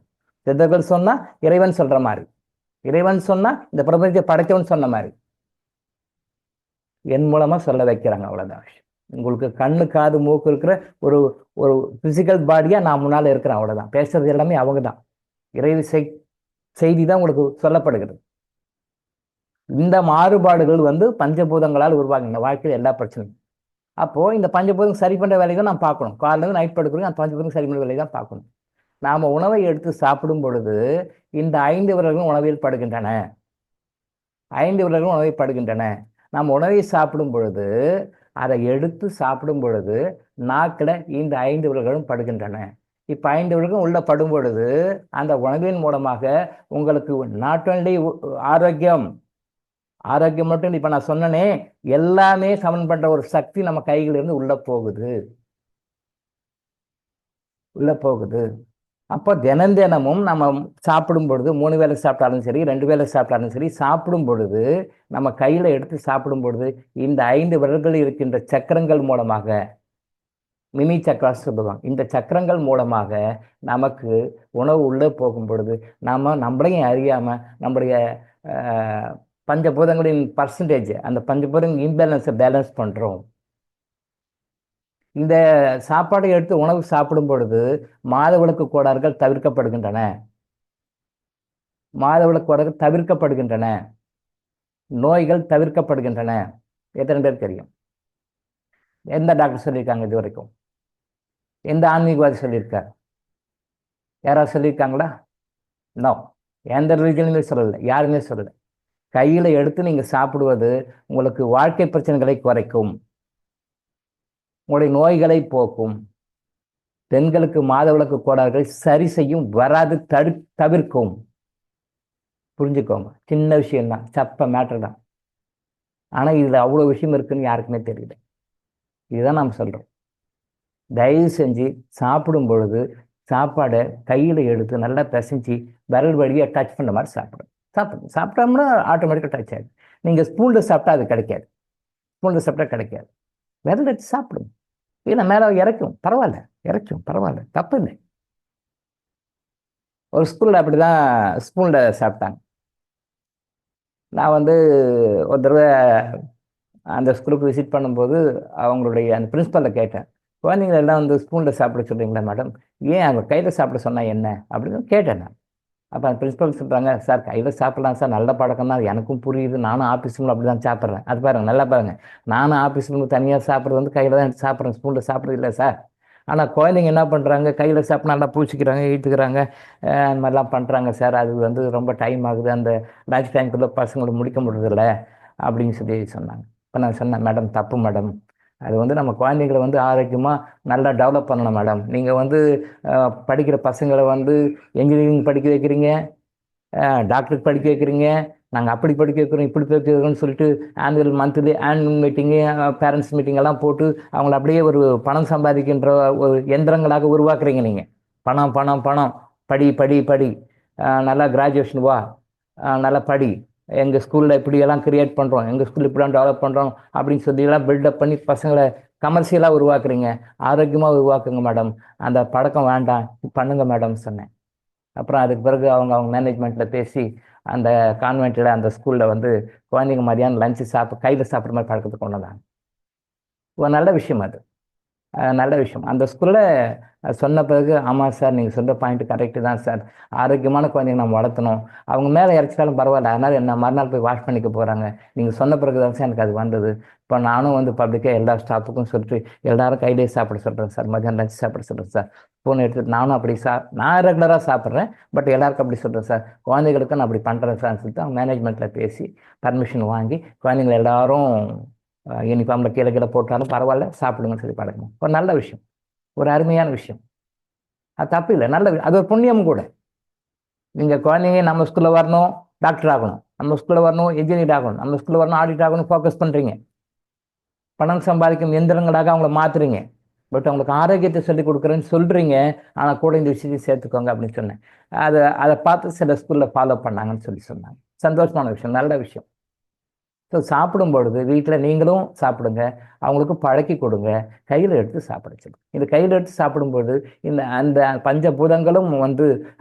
சித்தர்கள் சொன்னா இறைவன் சொல்ற மாதிரி, இறைவன் சொன்னா இந்த பிரபஞ்சத்தை படைத்தவன் சொன்ன மாதிரி என் மூலமா சொல்ல வைக்கிறாங்க. அவ்வளவுதான். உங்களுக்கு கண்ணு, காது, மூக்கு இருக்கிற ஒரு ஒரு பிசிக்கல் பாடியா நான் முன்னால இருக்கிறேன், அவ்வளவுதான். பேசுறது எல்லாமே அவங்க தான். இறைவு செய்தி தான் உங்களுக்கு சொல்லப்படுகிறது. இந்த மாறுபாடுகள் பஞ்சபூதங்களால் உருவாகின வாழ்க்கையில் எல்லா பிரச்சனையும். அப்போ இந்த பஞ்சபூதம் சரி பண்ற வேலையை தான் நான் பார்க்கணும். காலையில நைட் படுக்கிறோம், அந்த பஞ்சபூதம் சரி பண்ற வேலையை தான் பார்க்கணும். நாம உணவை எடுத்து சாப்பிடும் பொழுது இந்த 5 விரல்களும் உணவில் படுகின்றன. 5 விரல்களும் உணவை படுகின்றன. நாம் உணவை சாப்பிடும் பொழுது, அதை எடுத்து சாப்பிடும் பொழுது நாக்கில் இந்த 5 விரல்களும் படுகின்றன. இப்ப 5 விரல்களும் உள்ள படும் பொழுது அந்த உணவின் மூலமாக உங்களுக்கு நாட் ஒன்லி ஆரோக்கியம் மட்டும், இப்ப நான் சொன்னனே எல்லாமே சமன் பண்ற ஒரு சக்தி நம்ம கையில இருந்து உள்ள போகுது. அப்போ தினமும் நம்ம சாப்பிடும் பொழுது, 3 வேளை சாப்பிட்டாலும் சரி, 2 வேளை சாப்பிட்டாலும் சரி, சாப்பிடும் பொழுது நம்ம கையில எடுத்து சாப்பிடும் பொழுது இந்த 5 விரல்கள் இருக்கின்ற சக்கரங்கள் மூலமாக, மினி சக்கராஸ் சொல்லுவாங்க, இந்த சக்கரங்கள் மூலமாக நமக்கு உணவு உள்ளே போகும் பொழுது நம்மளையும் அறியாம நம்முடைய பஞ்சபூதங்களின் பர்சன்டேஜ், அந்த பஞ்சபூதங்களின் இம்பேலன்ஸை பேலன்ஸ் பண்றோம். இந்த சாப்பாடை எடுத்து உணவு சாப்பிடும் பொழுது மாதவிலக்கு கோளாறுகள் தவிர்க்கப்படுகின்றன. நோய்கள் தவிர்க்கப்படுகின்றன. எத்தனை பேர் தெரியும்? எந்த டாக்டர் சொல்லியிருக்காங்க இது வரைக்கும்? எந்த ஆன்மீகவாதி சொல்லியிருக்காரு? யாராவது சொல்லியிருக்காங்களா? நோ. எந்த ரிலிஜனுமே சொல்லலை, யாருமே சொல்லலை. கையில் எடுத்து நீங்கள் சாப்பிடுவது உங்களுக்கு வாழ்க்கை பிரச்சனைகளை குறைக்கும், உங்களுடைய நோய்களை போக்கும், பெண்களுக்கு மாதவிலக்கு கோளாறுகளை சரி செய்யும், வராது தவிர்க்கும். புரிஞ்சுக்கோங்க, சின்ன விஷயம்தான், சப்ப மேட்டர் தான். ஆனால் இதில் அவ்வளோ விஷயம் இருக்குன்னு யாருக்குமே தெரியல. இதுதான் நாம் சொல்கிறோம். தயவு செஞ்சு சாப்பிடும் பொழுது சாப்பாடை கையில் எடுத்து நல்லா பிசைஞ்சு விரல் வழியாக டச் பண்ண மாதிரி சாப்பிட்டோம்னா ஆட்டோமேட்டிக்காக டச் ஆகிடும். நீங்கள் ஸ்பூனில் சாப்பிட்டா அது கிடைக்காது, ஸ்பூனில் சாப்பிட்டா கிடைக்காது. விரல் எடுத்து சாப்பிடுங்க, இல்லை மேலே இறக்கும் பரவாயில்ல, பரவாயில்ல, தப்பு இல்லை. ஒரு ஸ்கூலில் அப்படி தான் ஸ்பூனில் சாப்பிட்டாங்க. நான் ஒரு தடவை அந்த ஸ்கூலுக்கு விசிட் பண்ணும்போது அவங்களுடைய அந்த பிரின்ஸ்பலை கேட்டேன், குழந்தைங்கள எல்லாம் ஸ்பூனில் சாப்பிட சொல்கிறீங்களா மேடம், ஏன் அவங்க கையில் சாப்பிட சொன்னால் என்ன அப்படின்னு கேட்டேன் நான். அப்போ அந்த பிரின்ஸ்பல் சொல்கிறாங்க, சார் கையில் சாப்பிட்லாம் சார், நல்ல பழக்கம் தான், எனக்கும் புரியுது, நானும் ஆஃபீஸ் ரூமில் அப்படி தான் சாப்பிட்றேன். அது பாருங்கள், நல்லா பாருங்கள், நானும் ஆஃபீஸ் ரூமில் தனியாக சாப்பிட்றது கையில் தான் சாப்பிட்றேன், ஸ்பூனில் சாப்பிட்றது இல்லை சார். ஆனால் குழந்தைங்க என்ன பண்ணுறாங்க, கையில் சாப்பிட்டு நல்லா பூச்சிக்கிறாங்க, இழுத்துக்கிறாங்க, அந்த மாதிரிலாம் பண்ணுறாங்க சார். அது ரொம்ப டைம் ஆகுது, அந்த லஞ்ச் டைம்குள்ளே பசங்களை முடிக்க முடியறதில்ல அப்படின்னு சொல்லி சொன்னாங்க. இப்போ நான் சொன்னேன், மேடம் தப்பு மேடம், அது நம்ம குழந்தைங்களை ஆரோக்கியமாக நல்லா டெவலப் பண்ணணும் மேடம். நீங்கள் படிக்கிற பசங்களை என்ஜினியரிங் படிக்க வைக்கிறீங்க, டாக்டருக்கு படிக்க வைக்கிறீங்க, நாங்கள் அப்படி படிக்க வைக்கிறோம், இப்படி படிக்க வைக்கிறோம்னு சொல்லிட்டு மந்த்லி ஆனுவல் மீட்டிங்கு, பேரண்ட்ஸ் மீட்டிங் எல்லாம் போட்டு அவங்கள அப்படியே ஒரு பணம் சம்பாதிக்கின்ற ஒரு எந்திரங்களாக உருவாக்குறீங்க நீங்கள். பணம் பணம் பணம், படி படி படி, நல்லா கிராஜுவேஷன் வா, நல்லா படி, எங்கள் ஸ்கூலில் இப்படியெல்லாம் கிரியேட் பண்ணுறோம், எங்கள் ஸ்கூலில் இப்படிலாம் டெவலப் பண்ணுறோம் அப்படின்னு சொல்லிலாம் பில்டப் பண்ணி பசங்களை கமர்ஷியலாக உருவாக்குறீங்க. ஆரோக்கியமாக உருவாக்குங்க மேடம், அந்த பழக்கம் வேண்டாம், பண்ணுங்க மேடம் சொன்னேன். அப்புறம் அதுக்கு பிறகு அவங்க மேனேஜ்மெண்ட்டில் பேசி அந்த கான்வென்ட்டில் அந்த ஸ்கூலில் குழந்தைங்க மதியானம் லஞ்சு கையில் சாப்பிட்ற மாதிரி பழக்கத்தை கொண்டு வந்தாங்க. ஒரு நல்ல விஷயம், அது நல்ல விஷயம். அந்த ஸ்கூலில் சொன்ன பிறகு, ஆமாம் சார் நீங்கள் சொல்கிற பாயிண்ட் கரெக்டு தான் சார், ஆரோக்கியமான குழந்தைங்க நம்ம வளர்த்தணும், அவங்க மேலே இறச்சிட்டாலும் பரவாயில்ல, அதனால் என்ன மறுநாள் போய் வாஷ் பண்ணிக்க போகிறாங்க, நீங்கள் சொன்ன பிறகு தான் சார் எனக்கு அது வந்தது. இப்போ நானும் பப்ளிக்காக எல்லா ஸ்டாஃபுக்கும் சொல்லிட்டு எல்லாரும் கையிலே சாப்பிட சொல்கிறேன் சார், மதியானம் லஞ்ச் சாப்பிட சொல்கிறேன் சார், ஃபோன் எடுத்துகிட்டு நானும் அப்படி நான் ரெகுலராக சாப்பிட்றேன், பட் எல்லாருக்கும் அப்படி சொல்கிறேன் சார், குழந்தைகளுக்கும் நான் அப்படி பண்ணுறேன் சார்னு சொல்லிட்டு அவங்க மேனேஜ்மெண்ட்டில் பேசி பர்மிஷன் வாங்கி குழந்தைங்களை எல்லாரும் யூனிஃபார்மில் கீழே போட்டாலும் பரவாயில்ல சாப்பிடுங்கன்னு சொல்லி பழக்கணும். ஒரு நல்ல விஷயம், ஒரு அருமையான விஷயம், அது தப்பு இல்லை, நல்ல அது ஒரு புண்ணியம் கூட. நீங்கள் குழந்தைங்க நம்ம ஸ்கூலில் வரணும், டாக்டர் ஆகணும், நம்ம ஸ்கூலில் வரணும், இன்ஜினியர் ஆகணும், நம்ம ஸ்கூலில் வரணும், ஆடிட் ஆகணும், ஃபோக்கஸ் பண்ணுறீங்க, பணம் சம்பாதிக்கும் எந்திரங்களாக அவங்கள மாற்றுறீங்க. பட் அவங்களுக்கு ஆரோக்கியத்தை சொல்லிக் கொடுக்குறேன்னு சொல்கிறீங்க, ஆனால் கூட இந்த விஷயத்தையும் சேர்த்துக்கோங்க அப்படின்னு சொன்னேன். அதை பார்த்து சில ஸ்கூலில் ஃபாலோ பண்ணாங்கன்னு சொன்னாங்க. சந்தோஷமான விஷயம், நல்ல விஷயம். ஸோ சாப்பிடும் பொழுது வீட்டில் நீங்களும் சாப்பிடுங்க, அவங்களுக்கு பழக்கி கொடுங்க, கையில் எடுத்து சாப்பிட சொல்லுங்க. இந்த கையில் எடுத்து சாப்பிடும்போது அந்த பஞ்சபூதங்களும்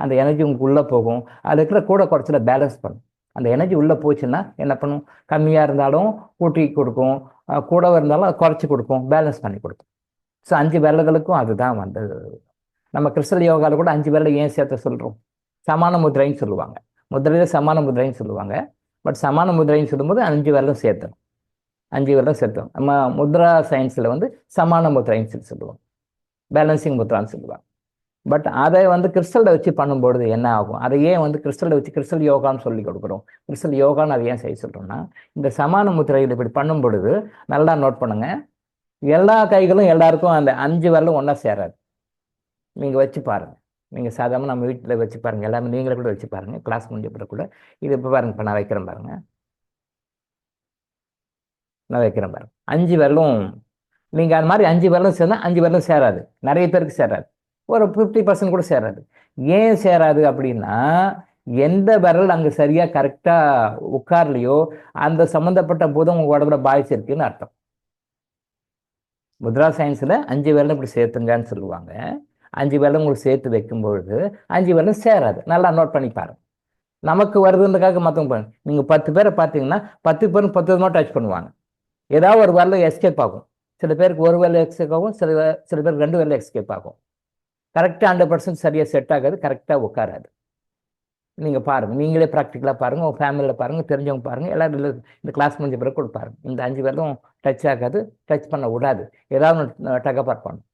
அந்த எனர்ஜி உங்களுக்கு உள்ளே போகும், அதில் இருக்கிற கூட குறைச்சல பேலன்ஸ் பண்ணும். அந்த எனர்ஜி உள்ளே போச்சுன்னா என்ன பண்ணும், கம்மியாக இருந்தாலும் கூட்டி கொடுக்கும், கூட இருந்தாலும் அதை குறைச்சி கொடுக்கும், பேலன்ஸ் பண்ணி கொடுக்கும். ஸோ 5 விரல்களுக்கும் அதுதான் நம்ம கிறிஸ்டல் யோகாவில் கூட 5 விரலை ஏன் சேர்த்த சொல்கிறோம், சமான முதிரைன்னு சொல்லுவாங்க. முதிரையில் சமான முதிரைன்னு சொல்லுவாங்க, பட் சமான முதிரைன்னு சொல்லும்போது 5 விரலும் சேர்த்தணும், 5 விரலும் சேர்த்தணும். நம்ம முத்ரா சயின்ஸில் சமான முதிரைன்னு சொல்லுவாங்க, பேலன்சிங் முத்ரான்னு சொல்லுவாங்க. பட் அதை கிறிஸ்டலில் வச்சு பண்ணும்பொழுது என்ன ஆகும், அதை ஏன் கிறிஸ்டலில் வச்சு கிறிஸ்டல் யோகான்னு சொல்லி கொடுக்குறோம், கிறிஸ்டல் யோகான்னு அதை ஏன் செய்ய சொல்கிறோம்னா, இந்த சமான முத்திரையில் இப்படி பண்ணும் பொழுது நல்லா நோட் பண்ணுங்க, எல்லா கைகளும் எல்லாருக்கும் அந்த 5 விரலும் ஒன்றா சேராது. நீங்கள் வச்சு பாருங்கள், நீங்கள் சாதாரண நம்ம வீட்டில் வச்சு பாருங்கள், எல்லாமே நீங்களே கூட வச்சு பாருங்கள், கிளாஸ் முடிஞ்ச பிறகு கூட. இது இப்போ பாருங்கள், இப்போ நான் வைக்கிறேன் பாருங்கள், நான் வைக்கிறேன் பாருங்கள், 5 விரலும் நீங்கள் அது மாதிரி 5 விரலும் சேர்ந்தால் 5 விரலும் சேராது, நிறைய பேருக்கு சேராது, ஒரு 50% கூட சேராது. ஏன் சேராது அப்படின்னா, எந்த விரல் அங்கே சரியாக கரெக்டாக உட்கார்லையோ அந்த சம்மந்தப்பட்ட பூதம் உங்கள் உடம்புல பாதிச்சிருக்குன்னு அர்த்தம். முத்ரா சயின்ஸில் 5 விரலும் இப்படி சேர்த்துங்கன்னு சொல்லுவாங்க. 5 விரலும் உங்களுக்கு சேர்த்து வைக்கும்பொழுது 5 விரலும் சேராது. நல்லா நோட் பண்ணி பாருங்க. நமக்கு வருதுன்றக்காக மற்றவங்க பாருங்க. நீங்கள் 10 பேரை பார்த்தீங்கன்னா 10 பேரும் 10 விதமாக டச் பண்ணுவாங்க. ஏதாவது ஒரு விரல் எஸ்கேப் ஆகும். சில பேருக்கு ஒரு விரல் எஸ்கேப் ஆகும், சில பேருக்கு 2 விரல் எஸ்கேப் ஆகும். கரெக்டாக 100% சரியாக செட் ஆகாது, கரெக்டாக உட்காராது. நீங்கள் பாருங்கள், நீங்களே ப்ராக்டிக்கலாக பாருங்கள், உங்கள் ஃபேமிலியில் பாருங்கள், தெரிஞ்சவங்க பாருங்கள், எல்லாரும் இந்த கிளாஸ் முடிஞ்ச பிறகு கூட பாருங்கள். இந்த 5 விரலும் டச் ஆகாது, டச் பண்ண விடாது, ஏதாவது டகப்பார் பண்ணும்.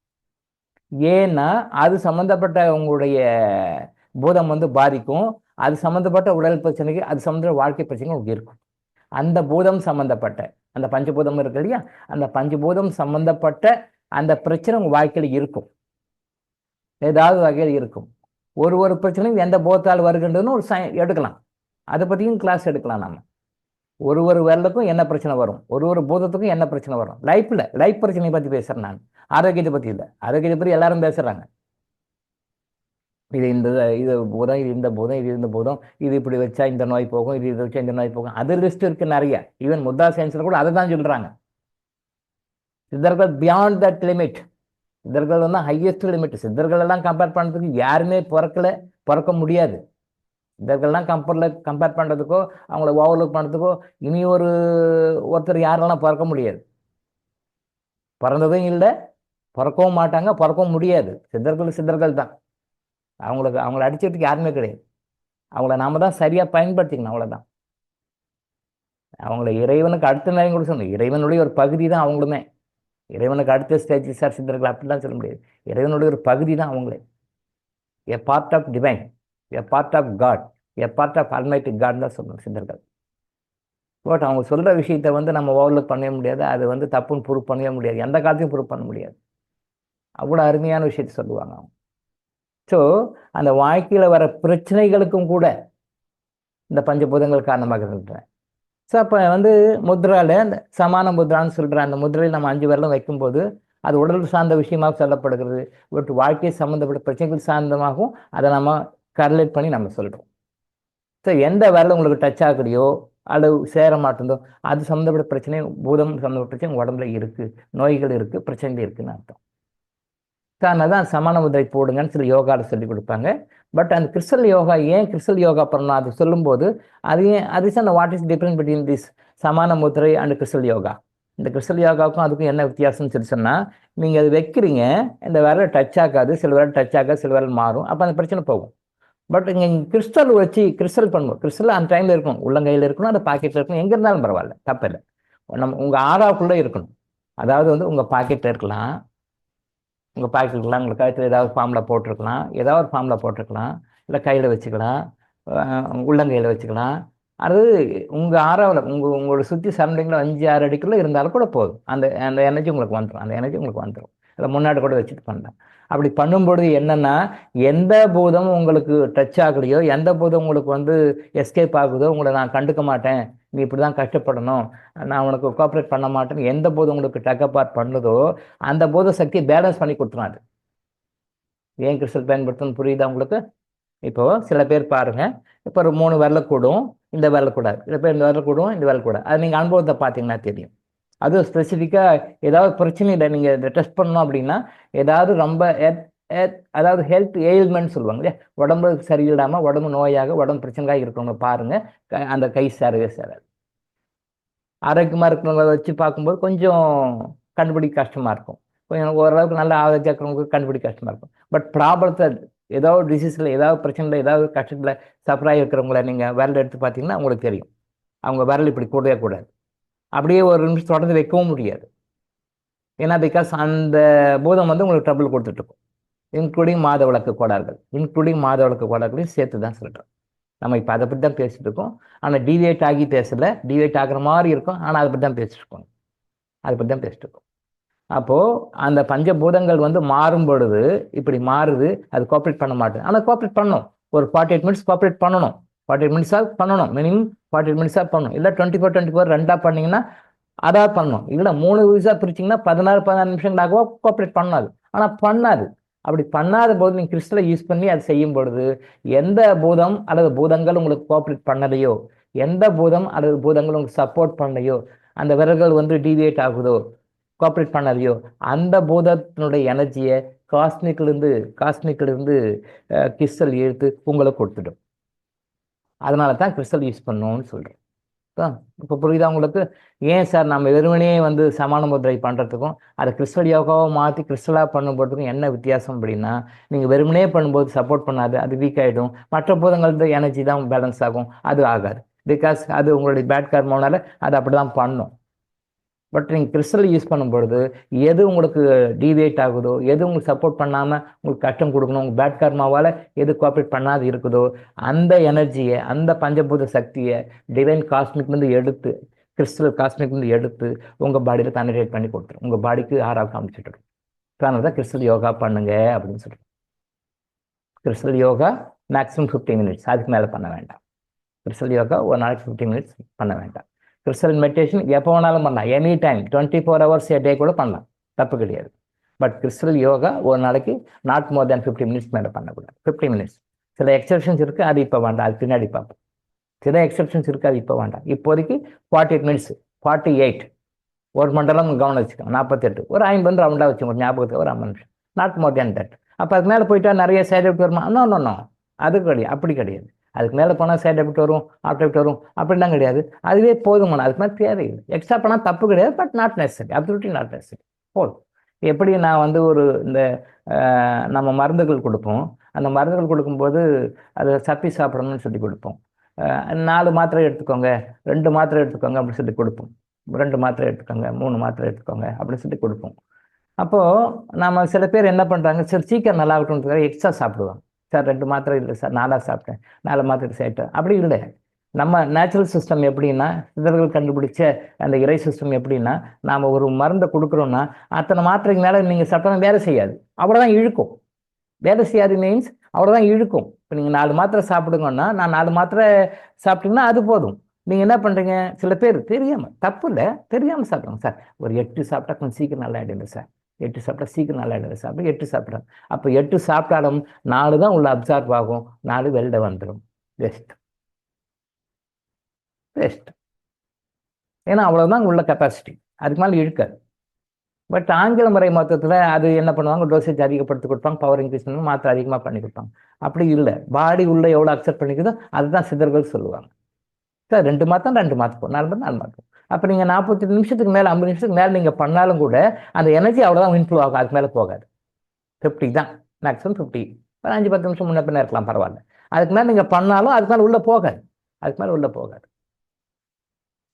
ஏன்னா அது சம்மந்தப்பட்ட உங்களுடைய பூதம் வந்து பாதிக்கும். அது சம்மந்தப்பட்ட உடல் பிரச்சனைக்கு, அது சம்மந்தப்பட்ட வாழ்க்கை பிரச்சனை உங்களுக்கு இருக்கும். அந்த பூதம் சம்மந்தப்பட்ட அந்த பஞ்சபூதம் இருக்கு இல்லையா, அந்த பஞ்சபூதம் சம்மந்தப்பட்ட அந்த பிரச்சனை உங்கள் வாழ்க்கையில் இருக்கும், ஏதாவது வகையில் இருக்கும். ஒரு பிரச்சனையும் எந்த பூதத்தால் வருகின்றதுன்னு ஒரு எடுக்கலாம். அதை பற்றியும் கிளாஸ் எடுக்கலாம். நம்ம ஒரு விரலுக்கும் என்ன பிரச்சனை வரும், ஒரு பூதத்துக்கும் என்ன பிரச்சனை வரும். லைஃப் பிரச்சனையை பற்றி பேசுகிறேன் நான், ஆரோக்கியத்தை பற்றி இல்லை. ஆரோக்கியத்தை பற்றி எல்லாரும் பேசுகிறாங்க. இது பூதம், இது இந்த பூதம், இது இந்த பூதம், இது இப்படி வச்சா இந்த நோய் போகும், இது வச்சா இந்த நோய் போகும். அது லிஸ்ட் இருக்கு நிறைய. ஈவன் முத்தா சயின்ஸில் கூட அதை தான் சொல்கிறாங்க. சித்தர்கள் பியாண்ட் தட் லிமிட். சித்தர்கள் வந்து ஹையஸ்ட் லிமிட். சித்தர்கள் எல்லாம் கம்பேர் பண்ணுறதுக்கு யாருமே பிறக்க முடியாது. சித்தர்கள்லாம் கம்பேர் பண்ணுறதுக்கோ அவங்கள ஓவர்லுக் பண்ணுறதுக்கோ இனி ஒருத்தர் யாரெல்லாம் பிறக்க முடியாது. பிறந்ததும் இல்லை, பிறக்கவும் மாட்டாங்க, பிறக்கவும் முடியாது. சித்தர்கள் தான். அவங்கள அடிச்சதுக்கு யாருமே கிடையாது. அவங்கள நாம தான் சரியாக பயன்படுத்திக்கணும், அவ்வளோதான். அவங்கள இறைவனுக்கு அடுத்த நிலையும் கூட சொல்லணும். இறைவனுடைய ஒரு பகுதி தான் அவங்களுமே. இறைவனுக்கு அடுத்த ஸ்டேஜ் சார் சித்தர்கள் அப்படிலாம் சொல்ல முடியாது. இறைவனுடைய ஒரு பகுதி தான் அவங்களே. A part of divine, a part of God, a part of almighty God தான் சொல்லணும் சித்தர்கள். பட் அவங்க சொல்கிற விஷயத்தை வந்து நம்ம ஓவர்லுக் பண்ணவே முடியாது. அது வந்து தப்புன்னு ப்ரூவ் பண்ணவே முடியாது. எந்த காலத்தையும் ப்ரூவ் பண்ண முடியாது. அவ்வளோ அருமையான விஷயத்தை சொல்லுவாங்க அவங்க. ஸோ அந்த வாழ்க்கையில் வர பிரச்சனைகளுக்கும் கூட இந்த பஞ்சபூதங்கள் காரணமாக இருக்கின்றன. ஸோ அப்போ வந்து முத்ராவில் அந்த சமான முத்ரான்னு சொல்கிற அந்த முத்ரையில் நம்ம 5 விரலும் வைக்கும்போது அது உடல் சார்ந்த விஷயமாக சொல்லப்படுகிறது. பட் வாழ்க்கை சம்மந்தப்பட்ட பிரச்சனைகள் சார்ந்தமாகவும் அதை நம்ம கரலேட் பண்ணி நம்ம சொல்கிறோம். ஸோ எந்த விரல் உங்களுக்கு டச் ஆகலையோ அல்லது சேர மாட்டேந்தோ அது சம்மந்தப்பட்ட பிரச்சனை, பூதம் சம்மந்தப்பட்ட பிரச்சனை உடம்புல இருக்குது, நோய்கள் இருக்குது, பிரச்சனைகள் இருக்குதுன்னு அர்த்தம். அதனால தான் சமான முதிரை போடுங்கன்னு சில யோகாவில் சொல்லி கொடுப்பாங்க. பட் அந்த கிறிஸ்டல் யோகா, ஏன் கிறிஸ்டல் யோகா பண்ணணும் அது சொல்லும்போது அது what is difference between this சமான முதிரை அண்ட் கிறிஸ்டல் யோகா. இந்த கிறிஸ்டல் யோகாவுக்கும் அதுக்கும் என்ன வித்தியாசம்னு சொல்லி சொன்னால், நீங்கள் அது வைக்கிறீங்க, இந்த விரல் டச் ஆகாது, சில விரல் டச் ஆகாது, சில விரல் மாறும், அப்போ அந்த பிரச்சனை போகும். பட் இங்கே கிறிஸ்டல் வச்சு கிறிஸ்டல் பண்ணுவோம். கிறிஸ்டல் அந்த டைமில் இருக்கணும், உள்ளங்கையில் இருக்கணும், அந்த பாக்கெட்டில் இருக்கணும், எங்கே இருந்தாலும் பரவாயில்ல, தப்பில்லை. உங்கள் ஆறாவுக்குள்ளே இருக்கணும். அதாவது வந்து உங்கள் பாக்கெட்டில் இருக்கலாம், உங்கள் பாக்கெட்டுலாம் உங்கள் கழுத்தில் ஏதாவது ஃபார்மில் போட்டிருக்கலாம், ஏதாவது ஒரு ஃபார்மில் போட்டிருக்கலாம், இல்லை கையில் வச்சுக்கலாம், உள்ளங்கையில் வச்சுக்கலாம். அது உங்கள் ஆறாவில் உங்களோட சுற்றி சரௌண்டிங்கில் 5-6 அடிக்குள்ளே இருந்தாலும் கூட போதும். அந்த எனர்ஜி உங்களுக்கு வந்துடும். அதை முன்னாடி கூட வச்சுட்டு பண்ணலாம். அப்படி பண்ணும்பொழுது என்னென்னா, எந்த பூதம் உங்களுக்கு டச் ஆகலையோ, எந்த பூதம் உங்களுக்கு வந்து எஸ்கேப் ஆகுதோ, உங்களை நான் கண்டுக்க மாட்டேன், நீ இப்படி தான் கஷ்டப்படணும், நான் உனக்கு கோஆப்ரேட் பண்ண மாட்டேன்னு எந்த போதும் உங்களுக்கு டக் அப்பார்ட் பண்ணுதோ அந்த போத சக்தியை பேலன்ஸ் பண்ணி கொடுத்துரும். அது ஏன் கிறிஸ்டல் பயன்படுத்தணும்னு புரியுதா உங்களுக்கு? இப்போது சில பேர் பாருங்கள், இப்போ ஒரு 3 விரல கூடும், இந்த விரல கூடாது, சில பேர் இந்த விரல கூடும், இந்த விரல கூடாது. அது நீங்கள் அனுபவத்தை பார்த்தீங்கன்னா தெரியும். அதுவும் ஸ்பெசிஃபிக்காக ஏதாவது பிரச்சனையில் நீங்கள் இதை டெஸ்ட் பண்ணணும் அப்படின்னா, ஏதாவது ரொம்ப அதாவது ஹெல்த் எயில்மெண்ட் சொல்லுவாங்க இல்லையா, உடம்பு சரியில்லாமல், உடம்பு நோயாக, உடம்பு பிரச்சனையாக இருக்கிறவங்க பாருங்கள், அந்த கை சேரவே சேராது. ஆரோக்கியமாக இருக்கிறவங்க வச்சு பார்க்கும்போது கொஞ்சம் கண்டுபிடிக்க கஷ்டமாக இருக்கும். கொஞ்சம் ஓரளவுக்கு நல்ல ஆரோக்கியம் இருக்கிறவங்களுக்கு கண்டுபிடிக்க கஷ்டமாக இருக்கும். பட் ப்ராப்ளத்தை ஏதாவது டிசீஸில், ஏதாவது பிரச்சனையில், ஏதாவது கஷ்டத்தில் சஃபராக இருக்கிறவங்கள நீங்கள் விரல் எடுத்து பார்த்தீங்கன்னா உங்களுக்கு தெரியும், அவங்க விரல் இப்படி கூடவே கூடாது, அப்படியே ஒரு நிமிஷம் தொடர்ந்து வைக்கவும் முடியாது. ஏன்னா பிகாஸ் அந்த பூதம் வந்து உங்களுக்கு ட்ரபிள் கொடுத்துட்ருக்கும். இன்க்ளூடிங் மாதவிளக்கு கோளாறுகளையும் சேர்த்து தான் சொல்கிறோம். நம்ம இப்போ அதை பற்றி தான் பேசிகிட்டு இருக்கோம். ஆனால் டிவேட் ஆகி பேசலை, டிவேட் ஆகிற மாதிரி இருக்கும், ஆனால் அதை பற்றி தான் பேசிட்டு இருக்கோம். அப்போது அந்த பஞ்சபூதங்கள் வந்து மாறும் பொழுது இப்படி மாறுது, அது கோஆப்ரேட் பண்ண மாட்டேன். ஆனால் கோஆப்ரேட் பண்ணணும், ஒரு 48 மினிட்ஸ் கோஆப்ரேட் பண்ணணும், 48 மினிட்ஸாக பண்ணணும், மினிமம் 48 மினிட்ஸாக பண்ணணும். இல்லை 24 2 பண்ணிங்கன்னா அதாவது பண்ணணும். இல்லை 3 வீஸாக பிரிச்சிங்கன்னா 16 நிமிஷங்களாகவோ கோஆப்ரேட் பண்ணாது. ஆனால் பண்ணாது. அப்படி பண்ணாத போது நீங்கள் கிறிஸ்டலை யூஸ் பண்ணி அது செய்யும் பொழுது எந்த பூதம் அல்லது பூதங்கள் உங்களுக்கு கோஆப்ரேட் பண்ணலையோ, எந்த பூதம் அல்லது பூதங்கள் உங்களுக்கு சப்போர்ட் பண்ணலையோ, அந்த விரல்கள் வந்து டீவியேட் ஆகுதோ, கோஆப்ரேட் பண்ணலையோ, அந்த பூதத்தினுடைய எனர்ஜியை காஸ்மிக்லேருந்து கிறிஸ்டல் எடுத்து உங்களுக்கு கொடுத்துடும். அதனால தான் கிறிஸ்டல் யூஸ் பண்ணணும்னு சொல்கிறேன். இப்போ புரியுதா உங்களுக்கு? ஏன் சார் நம்ம வெறுமனே வந்து சமான முதிரை பண்ணுறதுக்கும் அதை கிறிஸ்டல் யோகாவை மாற்றி கிறிஸ்டலாக பண்ணும்போதுக்கும் என்ன வித்தியாசம் அப்படின்னா, நீங்கள் வெறுமனே பண்ணும்போது சப்போர்ட் பண்ணாது, அது வீக் ஆகிடும். மற்ற பூதங்கள் எனர்ஜி தான் பேலன்ஸ் ஆகும், அது ஆகாது. பிகாஸ் அது உங்களுடைய பேட் கர்மோனால அது அப்படி தான் பண்ணும். பட் நீங்கள் கிறிஸ்டல் யூஸ் பண்ணும்பொழுது எது உங்களுக்கு டீவியேட் ஆகுதோ, எது உங்களுக்கு சப்போர்ட் பண்ணாமல் உங்களுக்கு கஷ்டம் கொடுக்கணும், உங்கள் பேட் கர்மாவால் எது கோஆப்ரேட் பண்ணாது இருக்குதோ அந்த எனர்ஜியை, அந்த பஞ்சபூத சக்தியை டிவைன் காஸ்மிக்லேருந்து எடுத்து, கிறிஸ்டல் காஸ்மிக்லேருந்து எடுத்து உங்கள் பாடியில் கன்வெர்ட் பண்ணி கொடுத்துரும். உங்கள் பாடிக்கு ஆறாக காமிச்சிட்டு. அதனால தான் கிறிஸ்டல் யோகா பண்ணுங்க அப்படின்னு சொல்கிறோம். கிறிஸ்டல் யோகா மேக்ஸிமம் 50 மினிட்ஸ், அதுக்கு மேலே பண்ண வேண்டாம். கிறிஸ்டல் யோகா ஒரு நாளைக்கு 50 மினிட்ஸ் பண்ண வேண்டாம். கிறிஸ்டல் மெடிடேஷன் எப்போ வேணாலும் பண்ணலாம், any time 24 hours a day கூட பண்ணலாம், தப்பு கிடையாது. பட் கிறிஸ்டல் யோகா ஒரு நாளைக்கு நாட் மோர் தேன் 50 மினிட்ஸ் மேலே பண்ணக்கூடாது. 50 மினிட்ஸ். சில எக்ஸப்ஷன்ஸ் இருக்குது, அது இப்போ வேண்டாம், அது பின்னாடி பார்ப்போம். சில எக்ஸப்ஷன்ஸ் இருக்குது, அது இப்போ வேண்டாம். இப்போதைக்கு 48 மினிட்ஸ், 48 ஒரு மண்டலம் கவனம் வச்சுக்கோங்க, 48 ஒரு 50 ரவுண்டாக வச்சுக்கோங்க, ஒரு ஞாபகத்துக்கு ஒரு 50 நிமிஷம், நாட் மோர் தேன் தட். அப்போ அதுக்கு மேலே போயிட்டா நிறைய சைடு எஃபெக்ட் வருமா? நோ, அது கிடையாது, அப்படி கிடையாது. அதுக்கு மேலே போனால் சைடு எஃபெக்ட் வரும், ஆஃப்டர் எஃபெக்ட் வரும், அப்படிலாம் கிடையாது. அதுவே போதுமான, அதுக்கு மேலே தேவையில்லை. எக்ஸ்ட்ரா பண்ணால் தப்பு கிடையாது, but not necessary, absolutely not necessary. போதும். எப்படி நான் வந்து ஒரு இந்த நம்ம மருந்துகள் கொடுப்போம், அந்த மருந்துகள் கொடுக்கும்போது அதை சப்பி சாப்பிடணும்னு சொல்லி கொடுப்போம். 4 மாத்திரை எடுத்துக்கோங்க, 2 மாத்திரை எடுத்துக்கோங்க அப்படின்னு சொல்லி கொடுப்போம். 2 மாத்திரை எடுத்துக்கோங்க, 3 மாத்திரை எடுத்துக்கோங்க அப்படின்னு சொல்லி கொடுப்போம். அப்போது நம்ம சில பேர் என்ன பண்ணுறாங்க, சரி சீக்கிரம் நல்லா ஆகட்டும்ன்றதுக்காக எக்ஸ்ட்ரா சாப்பிடுவாங்க. சார் 2 மாத்திரை இல்லை சார், 4 சாப்பிட்டேன், 4 மாத்திரை சாப்பிட்டேன், அப்படி இல்லை. நம்ம நேச்சுரல் சிஸ்டம் எப்படின்னா, சித்தர்கள் கண்டுபிடிச்ச அந்த இறை சிஸ்டம் எப்படின்னா, நாம் ஒரு மருந்தை கொடுக்குறோன்னா அத்தனை மாத்திரைக்கு மேலே நீங்கள் சாப்பிட்டா வேலை செய்யாது, அவ்வளோதான் இழுக்கும். வேலை செய்யாது மீன்ஸ் அவ்வளோதான் இழுக்கும். இப்போ நீங்கள் 4 மாத்திரை சாப்பிடுங்கன்னா, நான் 4 மாத்திரை சாப்பிட்டீங்கன்னா அது போதும். நீங்கள் என்ன பண்ணுறீங்க, சில பேர் தெரியாமல், தப்பு இல்லை, தெரியாமல் சாப்பிட்றாங்க. சார் ஒரு 8 சாப்பிட்டா கொஞ்சம் சீக்கிரம் நல்லா ஆகிடுங்க சார், 8 சாப்பிட்டா சீக்கிரம் நல்லா ஆகிடுங்க சார், அப்படி 8 சாப்பிட்றாங்க. அப்போ 8 சாப்பிட்டாலும் 4 தான் உள்ள அப்சார்ப் ஆகும், 4 வெளில வந்துடும். வேஸ்ட். ஏன்னா அவ்வளோதான் உள்ள கெப்பாசிட்டி, அதுக்கு மேலே இழுக்காது. பட் ஆங்கில முறை மொத்தத்தில் அது என்ன பண்ணுவாங்க, டோசேஜ் அதிகப்படுத்தி கொடுப்பாங்க, பவர் இன்க்ரீஸ் பண்ணி மாத்திரை அதிகமாக பண்ணி கொடுப்பாங்க. அப்படி இல்லை, பாடி உள்ள எவ்வளோ அக்செப்ட் பண்ணிக்குதோ அதுதான் சித்தர்கள் சொல்லுவாங்க. சார் 2 மாதம் 2 மாதம் 4 மாதம். அப்போ நீங்கள் 48 நிமிஷத்துக்கு மேலே 50 நிமிஷத்துக்கு மேலே நீங்கள் பண்ணாலும் கூட அந்த எனர்ஜி அவ்வளோதான் இன்ஃப்ளூ ஆகும், அதுக்கு மேலே போகாது. 50 தான் மேக்ஸிமம், 50. ஒரு 5-10 நிமிஷம் முன்ன பின்ன இருக்கலாம், பரவாயில்ல. அதுக்கு மேலே நீங்கள் பண்ணாலும் அதுக்கு மேலே உள்ளே போகாது, அதுக்கு மேலே உள்ளே போகாது.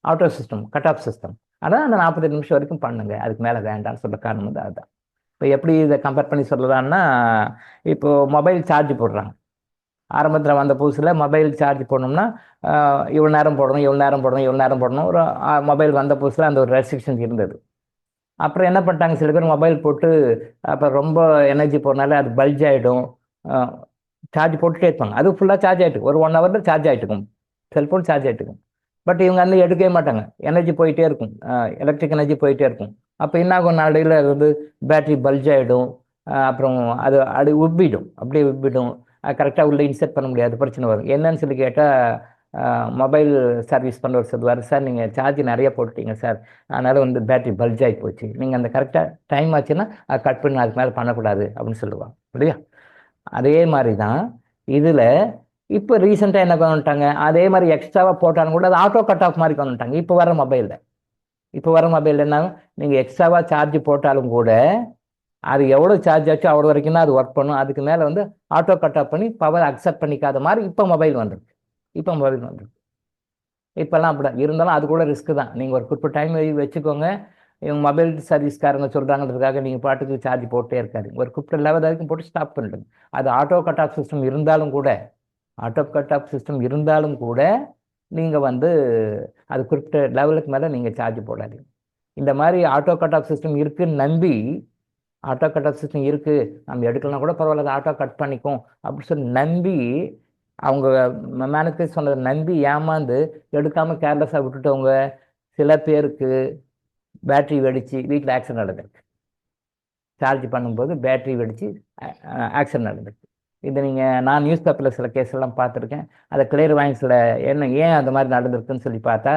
Auto system, cut off system. ஆனால் அந்த 48 நிமிஷம் வரைக்கும் பண்ணுங்க, அதுக்கு மேலே வேண்டாம்னு சொல்ல காரணம் வந்து அதுதான். இப்போ எப்படி இதை கம்பேர் பண்ணி சொல்லலான்னா, இப்போது மொபைல் சார்ஜ் போடுறாங்க. ஆரம்பத்தில் வந்த புதுசில் மொபைல் சார்ஜ் போடணும்னா இவ்வளோ நேரம் போடணும், இவ்வளோ நேரம் போடணும், இவ்வளோ நேரம் போடணும். ஒரு மொபைல் வந்த புதுசில் அந்த ஒரு ரெஸ்ட்ரிக்ஷன்ஸ் இருந்தது. அப்புறம் என்ன பண்ணிட்டாங்க, சில பேர் மொபைல் போட்டு அப்போ ரொம்ப எனர்ஜி போடனால அது பல்ஜ் ஆகிடும், சார்ஜ் போட்டுகிட்டே இருப்பாங்க. அது ஃபுல்லாக சார்ஜ் ஆகிட்டு ஒரு 1 hour சார்ஜ் ஆகிட்டுக்கும், செல்ஃபோன் சார்ஜ் ஆகிட்டுக்கும். பட் இவங்க வந்து எடுக்கவே மாட்டாங்க, எனர்ஜி போயிட்டே இருக்கும், எலக்ட்ரிக் எனர்ஜி போயிட்டே இருக்கும். அப்போ என்ன ஆகும், நாளையில் அது வந்து பேட்ரி பல்ஜ் ஆகிடும், அப்புறம் அது உப்பிடும், அப்படியே உப்பிடும், கரெக்டாக உள்ளே இன்செர்ட் பண்ண முடியாது, பிரச்சனை வரும். என்னன்னு சொல்லி கேட்டால் மொபைல் சர்வீஸ் பண்ணுறவர் சொல்லுவார், சார் நீங்கள் சார்ஜ் நிறைய போட்டுட்டீங்க சார், அதனால் வந்து பேட்ரி பல்ஜ் ஆகி போச்சு, நீங்கள் அந்த கரெக்டாக டைம் ஆச்சுன்னா அது கட் பண்ணி அதுக்கு மேலே பண்ணக்கூடாது அப்படின்னு சொல்லுவாங்க இல்லையா. அதே மாதிரி தான் இதில் இப்போ ரீசெண்டாக என்ன பண்ணிட்டாங்க, அதே மாதிரி எக்ஸ்ட்ராவாக போட்டாலும் கூட அது ஆட்டோ கட் ஆஃப் மாதிரி பண்ணிட்டாங்க. இப்போ வர மொபைலில் என்ன, நீங்கள் எக்ஸ்ட்ராவாக சார்ஜ் போட்டாலும் கூட அது எவ்வளோ சார்ஜ் ஆச்சோ அவ்வளோ வரைக்கும் தான் அது ஒர்க் பண்ணும், அதுக்கு மேலே வந்து ஆட்டோ கட் ஆஃப் பண்ணி பவர் அக்செப்ட் பண்ணிக்காத மாதிரி இப்போ மொபைல் வந்துருக்கு. இப்போல்லாம் அப்படி இருந்தாலும் அது கூட ரிஸ்க்கு தான். நீங்கள் ஒரு குறிப்பிட்ட டைம் வச்சுக்கோங்க. இவங்க மொபைல் சர்வீஸ்காரங்க சொல்கிறாங்கிறதுக்காக நீங்கள் பாட்டுக்கு சார்ஜ் போட்டே இருக்காது, ஒரு குறிப்பிட்ட லெவல் வரைக்கும் போட்டு ஸ்டாப் பண்ணிடுங்க. அது ஆட்டோ கட் ஆஃப் சிஸ்டம் இருந்தாலும் கூட நீங்கள் வந்து அது குறிப்பிட்ட லெவலுக்கு மேலே நீங்கள் சார்ஜ் போடாதீங்க. இந்த மாதிரி ஆட்டோ கட் ஆஃப் சிஸ்டம் இருக்குதுன்னு நம்பி, ஆட்டோ கட் ஆஃப் சிஸ்டம் இருக்குது நம்ம எடுக்கலாம் கூட பரவாயில்ல, ஆட்டோ கட் பண்ணிக்கும் அப்படின்னு சொல்லி நம்பி, அவங்க மேனுக்கு சொன்னதை நம்பி ஏமாந்து எடுக்காமல் கேர்லெஸ்ஸாக விட்டுட்டவங்க சில பேருக்கு பேட்ரி வெடித்து வீட்டில் ஆக்சிடென்ட் நடந்திருக்கு. சார்ஜ் பண்ணும்போது பேட்ரி வெடித்து ஆக்சிடென்ட் நடந்திருக்கு. இதை நான் நியூஸ் பேப்பரில் சில கேஸ் எல்லாம் பார்த்துருக்கேன். அதை கிளியர் வாயின்ஸில் ஏன் அந்த மாதிரி நடந்திருக்குன்னு சொல்லி பார்த்தா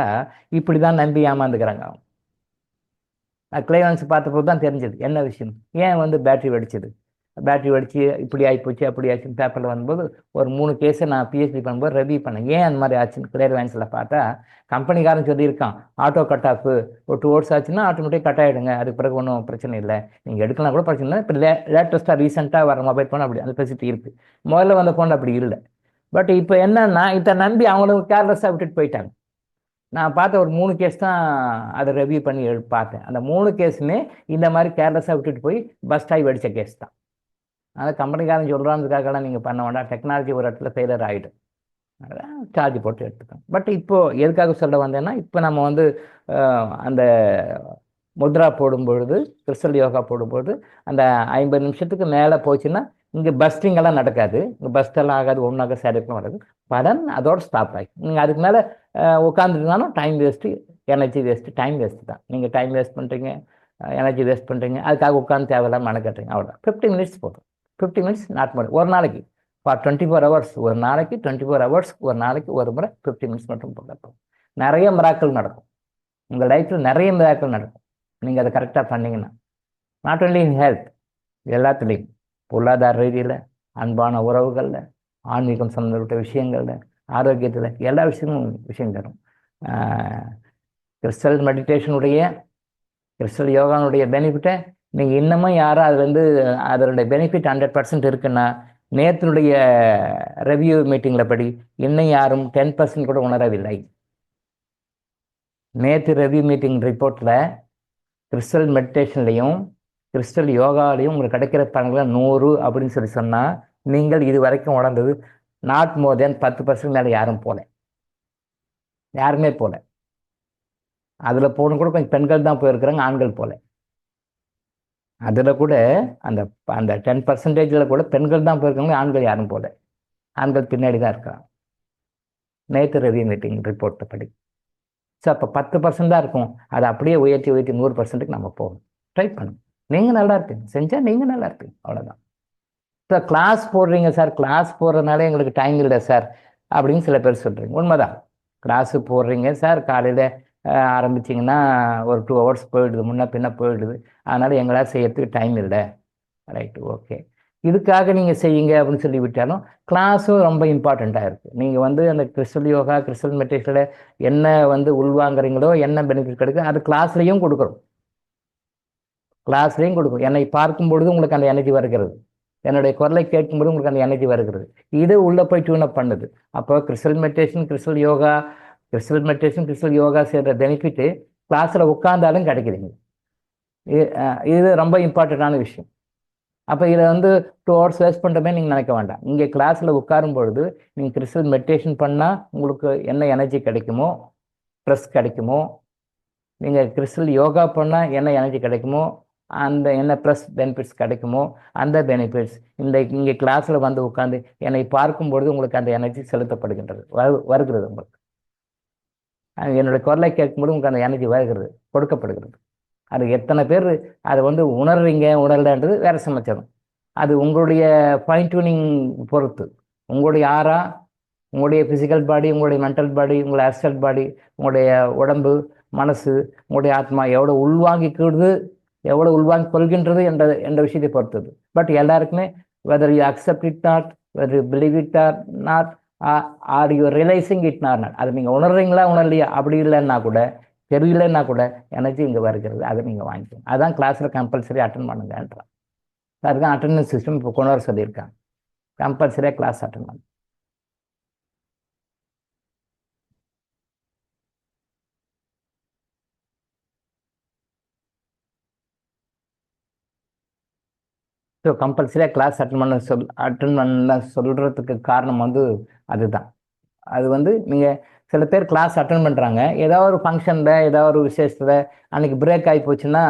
இப்படி தான் நம்பி ஏமாந்துக்கிறாங்க. கிளியர் வாயின்ஸ் பார்த்தபோது தான் தெரிஞ்சது என்ன விஷயம், ஏன் வந்து பேட்ரி வெடிச்சது, இப்படி ஆகிப்போச்சு அப்படி ஆச்சுன்னு பேப்பரில் வரும்போது ஒரு 3 கேஸை நான் பிஹெச்டி பண்ணும்போது ரெவியூ பண்ணேன், ஏன் அந்த மாதிரி ஆச்சுன்னு. கிளியர் வாயின்ஸில் பார்த்தா கம்பெனிக்காரன் சொல்லியிருக்கான், ஆட்டோ கட் ஆஃப் ஒரு 2 hours ஆச்சுன்னா ஆட்டோமேட்டிக் கட் ஆகிடுங்க, அதுக்கு பிறகு ஒன்றும் பிரச்சனை இல்லை, நீங்கள் எடுக்கலாம் கூட பிரச்சனை இல்லை. இப்போ லேட்டஸ்ட்டாக ரீசெண்டாக வர மொபைல் ஃபோன் அப்படி அந்த ஃபெசிலிட்டி இருக்குது, முதல்ல வந்த ஃபோன் அப்படி இல்லை. பட் இப்போ என்னன்னா இதை நம்பி அவங்களுக்கு கேர்லெஸ்ஸாக விட்டுட்டு போயிட்டாங்க. நான் பார்த்த ஒரு 3 கேஸ் தான் அதை ரெவ்யூ பண்ணி பார்த்தேன். அந்த 3 கேஸுமே இந்த மாதிரி கேர்லெஸ்ஸாக விட்டுட்டு போய் பஸ் டாய் வெடித்த கேஸ் தான். அதனால் கம்பெனிக்காரன் சொல்கிறான்றதுக்காகலாம் நீங்கள் பண்ண வேண்டாம், டெக்னாலஜி ஒரு இடத்துல ஃபெயிலியர் ஆகிடும், சார்ஜ் போட்டு எடுத்துக்கோங்க. பட் இப்போது எதுக்காக சொல்ல வந்தேன்னா, இப்போ நம்ம வந்து அந்த முத்ரா போடும்பொழுது, கிறிஸ்டல் யோகா போடும்பொழுது அந்த 50 நிமிஷத்துக்கு மேலே போச்சுன்னா இங்கே பஸ்டிங்கெல்லாம் நடக்காது, இங்கே பஸ்டெல்லாம் ஆகாது, ஒன்றாக சேரக்கும் வராது, படன் அதோட ஸ்டாப் ஆகி நீங்கள் அதுக்கு மேலே உட்காந்துருந்தாலும் time waste, energy waste, time waste தான். நீங்கள் டைம் வேஸ்ட் பண்ணுறீங்க, எனர்ஜி வேஸ்ட் பண்ணுறீங்க, அதுக்காக உட்காந்து தேவையில்லாமல் மெனக்கட்டுறீங்க, அவ்வளோ. 50 மினிட்ஸ் போதும், 50 மினிட்ஸ் நாட் மோர். ஒரு நாளைக்கு ஃபார் 24 ஹவர்ஸ், ஒரு நாளைக்கு 24 ஹவர்ஸ், ஒரு நாளைக்கு ஒரு முறை 50 மினிட்ஸ் மட்டும் போட்டோம். நிறைய மிராக்கள் நடக்கும் உங்கள் லைஃப்பில், நிறைய மிராக்கள் நடக்கும் நீங்கள் அதை கரெக்டாக பண்ணிங்கன்னா. நாட் ஒன்லி இன் ஹெல்த், எல்லாத்துலேயும், பொருளாதார ரீதியில், அன்பான உறவுகளில், ஆன்மீகம் சம்மந்தப்பட்ட விஷயங்களில், ஆரோக்கியத்தில், எல்லா விஷயமும் விஷயம் தரும். கிறிஸ்டல் மெடிடேஷனுடைய, கிறிஸ்டல் யோகானுடைய பெனிஃபிட்டை நீங்கள் இன்னமும் யாரும் அதுலேருந்து அதனுடைய பெனிஃபிட் 100% இருக்குன்னா, நேத்தினுடைய ரெவ்யூ மீட்டிங்கில் படி இன்னும் யாரும் 10% கூட உணரவில்லை. நேற்று ரெவ்யூ மீட்டிங் ரிப்போர்ட்டில் கிறிஸ்டல் மெடிடேஷன்லையும் கிறிஸ்டல் யோகாலையும் உங்களுக்கு கிடைக்கிற பலன்களை 100 அப்படின்னு சொல்லி சொன்னால், நீங்கள் இது வரைக்கும் உணர்ந்தது நாட் மோர் தென் 10% மேலே யாரும் போல, யாருமே போல. அதில் போகணும் கூட கொஞ்சம் பெண்கள் தான் போயிருக்கிறாங்க, ஆண்கள் போல. அதில் கூட அந்த அந்த 10%ல் கூட பெண்கள் தான் போயிருக்காங்க, ஆண்கள் யாரும் போல, ஆண்கள் பின்னாடி தான் இருக்காங்க நேற்று ரெவ்யூ மீட்டிங் ரிப்போர்ட்டை படி. ஸோ அப்போ 10% தான் இருக்கும், அதை அப்படியே உயர்த்தி 100%க்கு நம்ம போகணும். ட்ரை பண்ணுங்க, நீங்கள் நல்லா இருப்பீங்க, செஞ்சால் நீங்கள் நல்லா இருப்பீங்க, அவ்வளோதான். ஸோ கிளாஸ் போடுறீங்க சார், கிளாஸ் போடுறதுனால எங்களுக்கு டைம் இல்லை சார் அப்படின்னு சில பேர் சொல்கிறீங்க. உண்மைதான், கிளாஸு போடுறீங்க சார், காலையில் ஆரம்பிச்சிங்கன்னா ஒரு 2 ஹவர்ஸ் போயிடுது, முன்ன பின்ன போயிடுது, அதனால் எங்களால் செய்யறதுக்கு டைம் இல்லை, ரைட்டு, ஓகே. இதுக்காக நீங்கள் செய்யுங்க அப்படின்னு சொல்லி விட்டாலும் கிளாஸும் ரொம்ப இம்பார்ட்டண்ட்டாக இருக்குது. நீங்கள் வந்து அந்த கிறிஸ்டல் யோகா, கிறிஸ்டல் மெடிடேஷனில் என்ன வந்து உள்வாங்குறீங்களோ, என்ன பெனிஃபிட் கிடைக்கும், அது கிளாஸ்லேயும் கொடுக்குறோம், கிளாஸ்லேயும் கொடுக்கும். என்னை பார்க்கும் பொழுது உங்களுக்கு அந்த எனர்ஜி வருகிறது, என்னுடைய குரலை கேட்கும்போது உங்களுக்கு அந்த எனர்ஜி வருகிறது, இது உள்ளே போய் டியூனப் பண்ணுது. அப்போ crystal meditation, crystal yoga, crystal meditation, crystal yoga செய்கிற பெனிஃபிட்டு கிளாஸில் உட்காந்தாலும் கிடைக்குதுங்க. இது ரொம்ப இம்பார்ட்டண்ட்டான விஷயம். அப்போ இதில் வந்து 2 ஹவர்ஸ் வேஸ்ட் பண்ணுறமே நீங்கள் நினைக்க வேண்டாம். இங்கே கிளாஸில் உட்காரும் பொழுது நீங்கள் கிறிஸ்டல் மெடிடேஷன் பண்ணால் உங்களுக்கு என்ன எனர்ஜி கிடைக்குமோ, ஸ்ட்ரெஸ் கிடைக்குமோ, நீங்கள் கிறிஸ்டல் யோகா பண்ணால் என்ன எனர்ஜி கிடைக்குமோ, அந்த என்ன ப்ளஸ் பெனிஃபிட்ஸ் கிடைக்குமோ, அந்த பெனிஃபிட்ஸ் இங்கே கிளாஸில் வந்து உட்காந்து என்னை பார்க்கும்பொழுது உங்களுக்கு அந்த எனர்ஜி செலுத்தப்படுகின்றது, வருகிறது. உங்களுக்கு என்னுடைய குரலை கேட்கும்போது உங்களுக்கு அந்த எனர்ஜி வருகிறது, கொடுக்கப்படுகிறது. அது எத்தனை பேர் அதை வந்து உணர்றீங்க உணரலன்றது வேறு சமாச்சாரம். அது உங்களுடைய ஃபைன் டியூனிங் பொறுத்து, உங்களுடைய ஆறா, உங்களுடைய ஃபிசிக்கல் பாடி, உங்களுடைய மென்டல் பாடி, உங்களுடைய ஆஸ்ட்ரல் பாடி, உங்களுடைய உடம்பு, மனசு, உங்களுடைய ஆத்மா எவ்வளோ உள்வாங்கிக்கிறது, எவ்வளோ உள்வாங்கி கொள்கின்றது என்ற விஷயத்தை பொறுத்தது. பட் எல்லாருக்குமே whether you accept it not, whether you believe it or not, or you realising it not, அதை நீங்கள் உணர்றீங்களா உணரலையா, அப்படி இல்லைன்னா கூட, தெரியலன்னா கூட எனர்ஜி இங்கே வருகிறது, அதை நீங்கள் வாங்கிக்கணும். அதுதான் கிளாஸில் கம்பல்சரி அட்டன் பண்ணுங்கன்றான். அதுதான் அட்டண்டன்ஸ் சிஸ்டம் இப்போ கொண்டு வர சொல்லியிருக்காங்க, கம்பல்சரியாக கிளாஸ் அட்டன் பண்ணு. ஸோ கம்பல்சரியாக கிளாஸ் அட்டன் பண்ண சொல்கிறதுக்கு காரணம் வந்து அதுதான். அது வந்து நீங்கள் சில பேர் கிளாஸ் அட்டன் பண்ணுறாங்க, ஏதாவது ஒரு ஃபங்க்ஷனில், ஏதாவது ஒரு விசேஷத்தில் அன்றைக்கி பிரேக் ஆகி போச்சுன்னா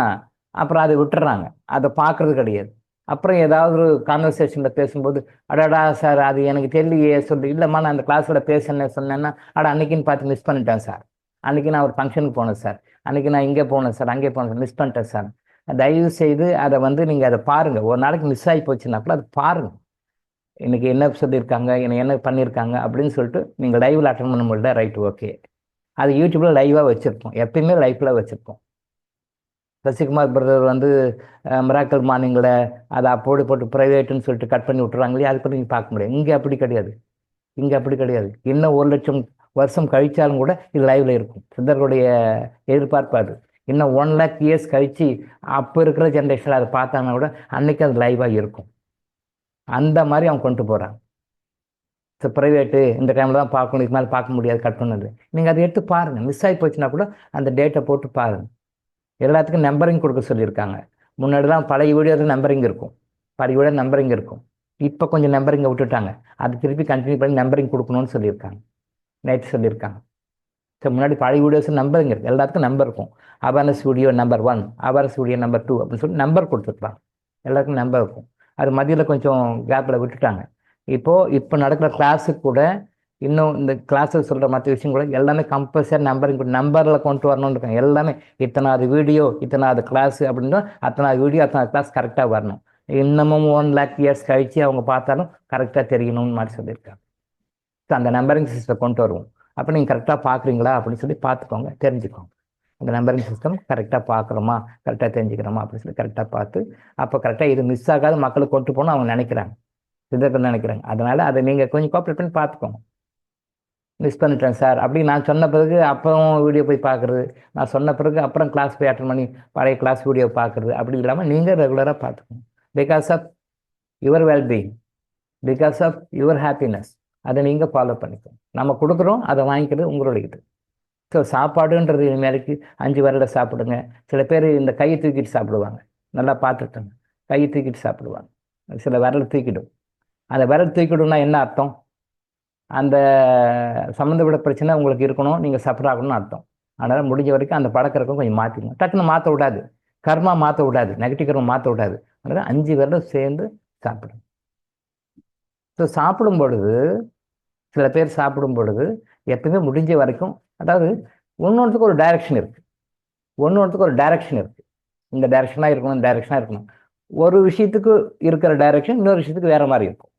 அப்புறம் அதை விட்டுறாங்க, அதை பார்க்குறது கிடையாது. அப்புறம் ஏதாவது ஒரு கான்வர்சேஷனில் பேசும்போது, அடாடா சார் அது எனக்கு தெரியலையே சொல்லி, இல்லைம்மா நான் அந்த கிளாஸில் பேசுனேன் சொன்னேன்னா, அன்றைக்கின்னு பார்த்து மிஸ் பண்ணிட்டேன் சார், அன்றைக்கி நான் ஒரு ஃபங்க்ஷனுக்கு போனேன் சார், அன்றைக்கி நான் இங்கே போனேன் சார், அங்கே போனேன் சார், மிஸ் பண்ணிட்டேன் சார். தயவு செய்து அதை வந்து நீங்கள் அதை பாருங்கள். ஒரு நாளைக்கு மிஸ் ஆகி போச்சுன்னாக்குள்ள அதை பாருங்கள், இன்றைக்கி என்ன சொல்லியிருக்காங்க, என்ன பண்ணியிருக்காங்க அப்படின்னு சொல்லிட்டு நீங்கள் லைவில் அட்டன் பண்ண முடியல, ரைட்டு, ஓகே. அது யூடியூப்பில் லைவாக வச்சுருப்போம், எப்பயுமே லைஃப்பில் வச்சுருப்போம். சசிகுமார் பிரதர் வந்து மிராக்கல் மார்னிங்கில் அதை அப்போடு போட்டு ப்ரைவேட்டுன்னு சொல்லிட்டு கட் பண்ணி விட்டுறாங்களே, அது கூட நீங்கள் பார்க்க முடியாது. இங்கே அப்படி கிடையாது, இங்கே அப்படி கிடையாது. இன்னும் 1,00,000 வருஷம் கழித்தாலும் கூட இது லைவில் இருக்கும். சித்தர்களுடைய எதிர்பார்ப்பாது. இன்னும் 1,00,000 இயர்ஸ் கழித்து அப்போ இருக்கிற ஜென்ரேஷனில் அதை பார்த்தாங்கன்னா கூட அன்றைக்கி அது லைவாக இருக்கும். அந்த மாதிரி அவங்க கொண்டு போகிறாங்க. ஸோ ப்ரைவேட்டு இந்த டைமில் தான் பார்க்கணும், இதுக்கு மேலே பார்க்க முடியாது, கட் பண்ணது. நீங்கள் அதை எடுத்து பாருங்கள். மிஸ் ஆகி போச்சுன்னா கூட அந்த டேட்டை போட்டு பாருங்கள். எல்லாத்துக்கும் நம்பரிங் கொடுக்க சொல்லியிருக்காங்க. முன்னாடி தான் பழைய வீடியோவில் நம்பரிங் இருக்கும், பழைய வீடியோ நம்பரிங் இருக்கும். இப்போ கொஞ்சம் நம்பரிங்கை விட்டுட்டாங்க. அது திருப்பி கண்டினியூ பண்ணி நம்பரிங் கொடுக்கணும்னு சொல்லியிருக்காங்க, நைட்டு சொல்லியிருக்காங்க. ஸோ முன்னாடி பழைய வீடியோஸ் நம்பரிங் இருக்குது, எல்லாத்துக்கும் நம்பர் இருக்கும். Awareness video number 1, awareness video number 2 அப்படின்னு சொல்லி நம்பர் கொடுத்துருப்பாங்க. எல்லாத்துக்கும் நம்பர் இருக்கும். அது மதியில் கொஞ்சம் கேப்பில் விட்டுட்டாங்க. இப்போ நடக்கிற கிளாஸுக்கு கூட இன்னும் இந்த கிளாஸில் சொல்கிற மற்ற விஷயம் கூட எல்லாமே கம்பல்சரி நம்பரில் கொண்டு வரணும்னு இருக்காங்க. எல்லாமே இத்தனாவது வீடியோ, இத்தனாவது கிளாஸு அப்படின்னா அத்தனாவது வீடியோ, அத்தனாவது கிளாஸ் கரெக்டாக வரணும். இன்னமும் 1 lakh years கழித்து அவங்க பார்த்தாலும் கரெக்டாக தெரியணும்னு மாதிரி சொல்லியிருக்காங்க. ஸோ அந்த நம்பரிங் சிஸ்டம் கொண்டு வருவோம். அப்போ நீங்கள் கரெக்டாக பார்க்குறீங்களா அப்படின்னு சொல்லி பார்த்துக்கோங்க, தெரிஞ்சுக்கோங்க. அந்த நம்பரிங் சிஸ்டம் கரெக்டாக பார்க்குறோமா, கரெக்டாக தெரிஞ்சுக்கிறோமா அப்படின்னு சொல்லி கரெக்டாக பார்த்து அப்போ கரெக்டாக இது மிஸ் ஆகாத மக்களுக்கு கொண்டு போகணும் அவங்க நினைக்கிறாங்க, சித்தர்கள் நினைக்கிறாங்க. அதனால் அதை நீங்கள் கொஞ்சம் கோஆப்ரேட் பண்ணி பார்த்துக்கோங்க. மிஸ் பண்ணிட்டேன் சார் அப்படி நான் சொன்ன பிறகு அப்புறம் வீடியோ போய் பார்க்குறது, நான் சொன்ன பிறகு அப்புறம் கிளாஸ் போய் அட்டன் பண்ணி பழைய கிளாஸ் வீடியோ பார்க்குறது அப்படி இல்லாமல் நீங்கள் ரெகுலராக பார்த்துக்கோங்க. Because of your wellbeing, because of your happiness, அதை நீங்கள் ஃபாலோ பண்ணிக்கோங்க. நம்ம கொடுக்குறோம், அதை வாங்கிக்கிறது உங்களுடைய இது. ஸோ சாப்பாடுன்றது இனிமேலுக்கு 5 விரலை சாப்பிடுங்க. சில பேர் இந்த கையை தூக்கிட்டு சாப்பிடுவாங்க, நல்லா பார்த்துட்டோங்க. கையை தூக்கிட்டு சாப்பிடுவாங்க, சில விரல் தூக்கிடும். அந்த விரல் தூக்கிடும்னா என்ன அர்த்தம்? அந்த சம்மந்தப்பட்ட பிரச்சனை உங்களுக்கு இருக்கணும், நீங்கள் சஃபர் ஆகணும்னு அர்த்தம். அதனால் முடிஞ்ச வரைக்கும் அந்த பழக்கம் இருக்கும் கொஞ்சம் மாற்றிக்கணும். டக்குன்னு மாற்ற விடாது, கர்மா மாற்ற விடாது, நெகட்டிவ் கர்மா மாற்ற விடாது. அதனால் 5 விரலும் சேர்ந்து சாப்பிடும். ஸோ சாப்பிடும் பொழுது சில பேர் சாப்பிடும் பொழுது எப்பவுமே முடிஞ்ச வரைக்கும், அதாவது ஒன்னொன்றுக்கு ஒரு டைரக்ஷன் இருக்குது, ஒன்னொன்றுக்கு ஒரு டைரக்ஷன் இருக்குது. இந்த டைரக்ஷனாக இருக்கணும், இந்த டைரக்ஷனாக இருக்கணும். ஒரு விஷயத்துக்கு இருக்கிற டைரக்ஷன் இன்னொரு விஷயத்துக்கு வேறு மாதிரி இருக்கும்.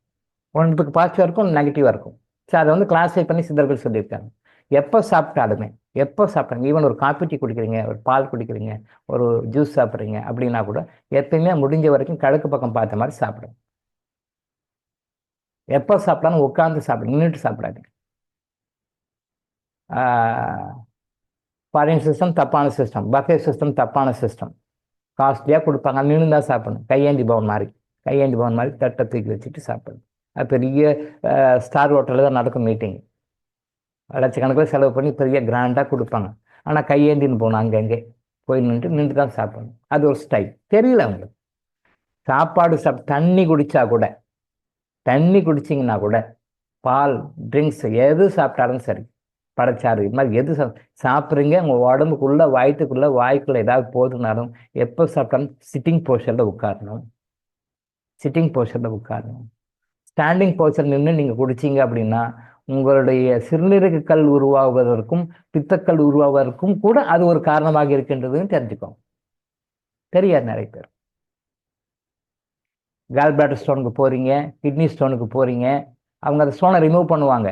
ஒன்றுக்கு பாசிட்டிவாக இருக்கும், நெகட்டிவாக இருக்கும். ஸோ அதை வந்து கிளாஸிஃபை பண்ணி சித்தர்கள் சொல்லியிருக்காங்க. எப்போ சாப்பிட்டாலுமே, எப்போ சாப்பிட்டாங்க, ஈவன் ஒரு காப்பி டீ குடிக்கிறீங்க, ஒரு பால் குடிக்கிறீங்க, ஒரு ஜூஸ் சாப்பிட்றீங்க அப்படின்னா கூட எப்பயுமே முடிஞ்ச வரைக்கும் கிழக்கு பக்கம் பார்த்த மாதிரி சாப்பிடுங்க. எப்போ சாப்பிட்டாலும் உட்காந்து சாப்பிடுங்க, நின்றுட்டு சாப்பிடாதீங்க. ஃபாரின் சிஸ்டம் தப்பான சிஸ்டம், பஃபே சிஸ்டம் தப்பான சிஸ்டம். காஸ்ட்லியாக கொடுப்பாங்க, நின்று தான் சாப்பிடணும். கையேந்தி பவன் மாதிரி தட்டை தூக்கி வச்சுட்டு சாப்பிடணும். அது பெரிய ஸ்டார் ஹோட்டலில் தான் நடக்கும் மீட்டிங், லட்சக்கணக்கில் செலவு பண்ணி பெரிய கிராண்டாக கொடுப்பாங்க. ஆனால் கையேந்தின்னு போகணும், அங்கங்கே போய் நின்று தான் சாப்பிடணும். அது ஒரு ஸ்டைல் தெரியல அவங்களுக்கு. சாப்பாடு தண்ணி குடித்தா கூட, தண்ணி குடிச்சிங்கன்னா கூட, பால் ட்ரிங்க்ஸ் எது சாப்பிட்டாலும் சரி, பழச்சாறு இது மாதிரி எது சாப்பிட்றீங்க, உங்கள் உடம்புக்குள்ளே வயிற்றுக்குள்ளே வாய்க்குள்ளே ஏதாவது போதுனாலும் எப்போ சாப்பிட்டாலும் சிட்டிங் போஸ்டரில் உட்காரணும், சிட்டிங் போஸ்டரில் உட்காரணும். ஸ்டாண்டிங் போஸ்டர் நின்று நீங்கள் குடிச்சிங்க அப்படின்னா உங்களுடைய சிறுநீரக கல் உருவாகுவதற்கும் பித்தக்கல் உருவாவதற்கும் கூட அது ஒரு காரணமாக இருக்கின்றதுன்னு தெரிஞ்சுக்கோங்க. தெரியாது நிறைய பேர். கால் பிளாடர் ஸ்டோனுக்கு போகிறீங்க, கிட்னி ஸ்டோனுக்கு போகிறீங்க, அவங்க அந்த ஸ்டோனை ரிமூவ் பண்ணுவாங்க.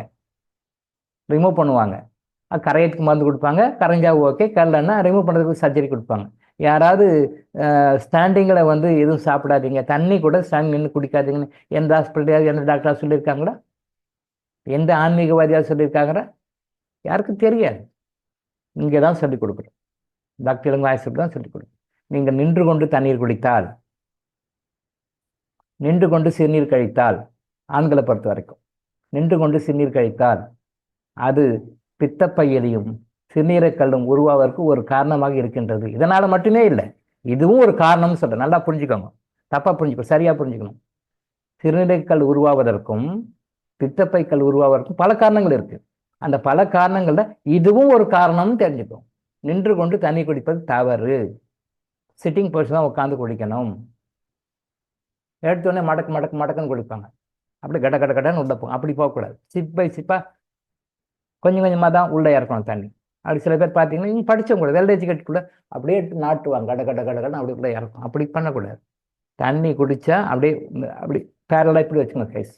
அது கரையத்துக்கு மருந்து கொடுப்பாங்க, கரைஞ்சா ஓகே, கரலன்னா ரிமூவ் பண்ணுறதுக்கு சர்ஜரி கொடுப்பாங்க. யாராவது ஸ்டாண்டிங்கில் வந்து எதுவும் சாப்பிடாதீங்க, தண்ணி கூட ஸ்டாண்டிங் நின்று குடிக்காதீங்கன்னு எந்த ஹாஸ்பிட்டலையாவது எந்த டாக்டராக சொல்லியிருக்காங்களா? எந்த ஆன்மீகவாதியாக சொல்லியிருக்காங்களா? யாருக்கும் தெரியாது. இங்கே தான் சொல்லிக் கொடுக்குறோம், டாக்டர் இளங்காயசுக்கு தான் சொல்லிக் கொடுக்குறோம். நீங்கள் நின்று கொண்டு தண்ணீர் குடித்தால், நின்று கொண்டு சிறுநீர் கழித்தால், ஆண்களை பொறுத்த வரைக்கும் நின்று கொண்டு சிறுநீர் கழித்தால் அது பித்தப்பையிலையும் சிறுநீரக்கல்லும் உருவாவதற்கு ஒரு காரணமாக இருக்கின்றது. இதனால் மட்டுமே இல்லை, இதுவும் ஒரு காரணம்னு சொல்கிறேன். நல்லா புரிஞ்சுக்கோங்க, தப்பாக புரிஞ்சுக்கணும், சரியாக புரிஞ்சுக்கணும். சிறுநீரக்கல் உருவாவதற்கும் பித்தப்பைக்கல் உருவாவதற்கும் பல காரணங்கள் இருக்குது. அந்த பல காரணங்களில் இதுவும் ஒரு காரணம்னு தெரிஞ்சுக்கணும். நின்று கொண்டு தண்ணி குடிப்பது தவறு. சிட்டிங் பொசிஷன் தான் உட்காந்து குடிக்கணும். எடுத்தோடனே மடக்குன்னு குடிப்பாங்க, அப்படி கடன்னு உள்ள போகும். அப்படி போகக்கூடாது. சிப் பை சிப்பாக கொஞ்சம் கொஞ்சமாக தான் உள்ளே இறக்கணும் தண்ணி. அப்படி சில பேர் பார்த்தீங்கன்னா நீங்கள் படித்தவங்க கூட வெல் எஜுகேட் கூட அப்படியே எடுத்து நாட்டுவாங்க, கடன்னு அப்படி உள்ளே இறக்கும். அப்படி பண்ணக்கூடாது. தண்ணி குடித்தா அப்படி பேரலாக இப்படி வச்சுக்கணும், கைஸ்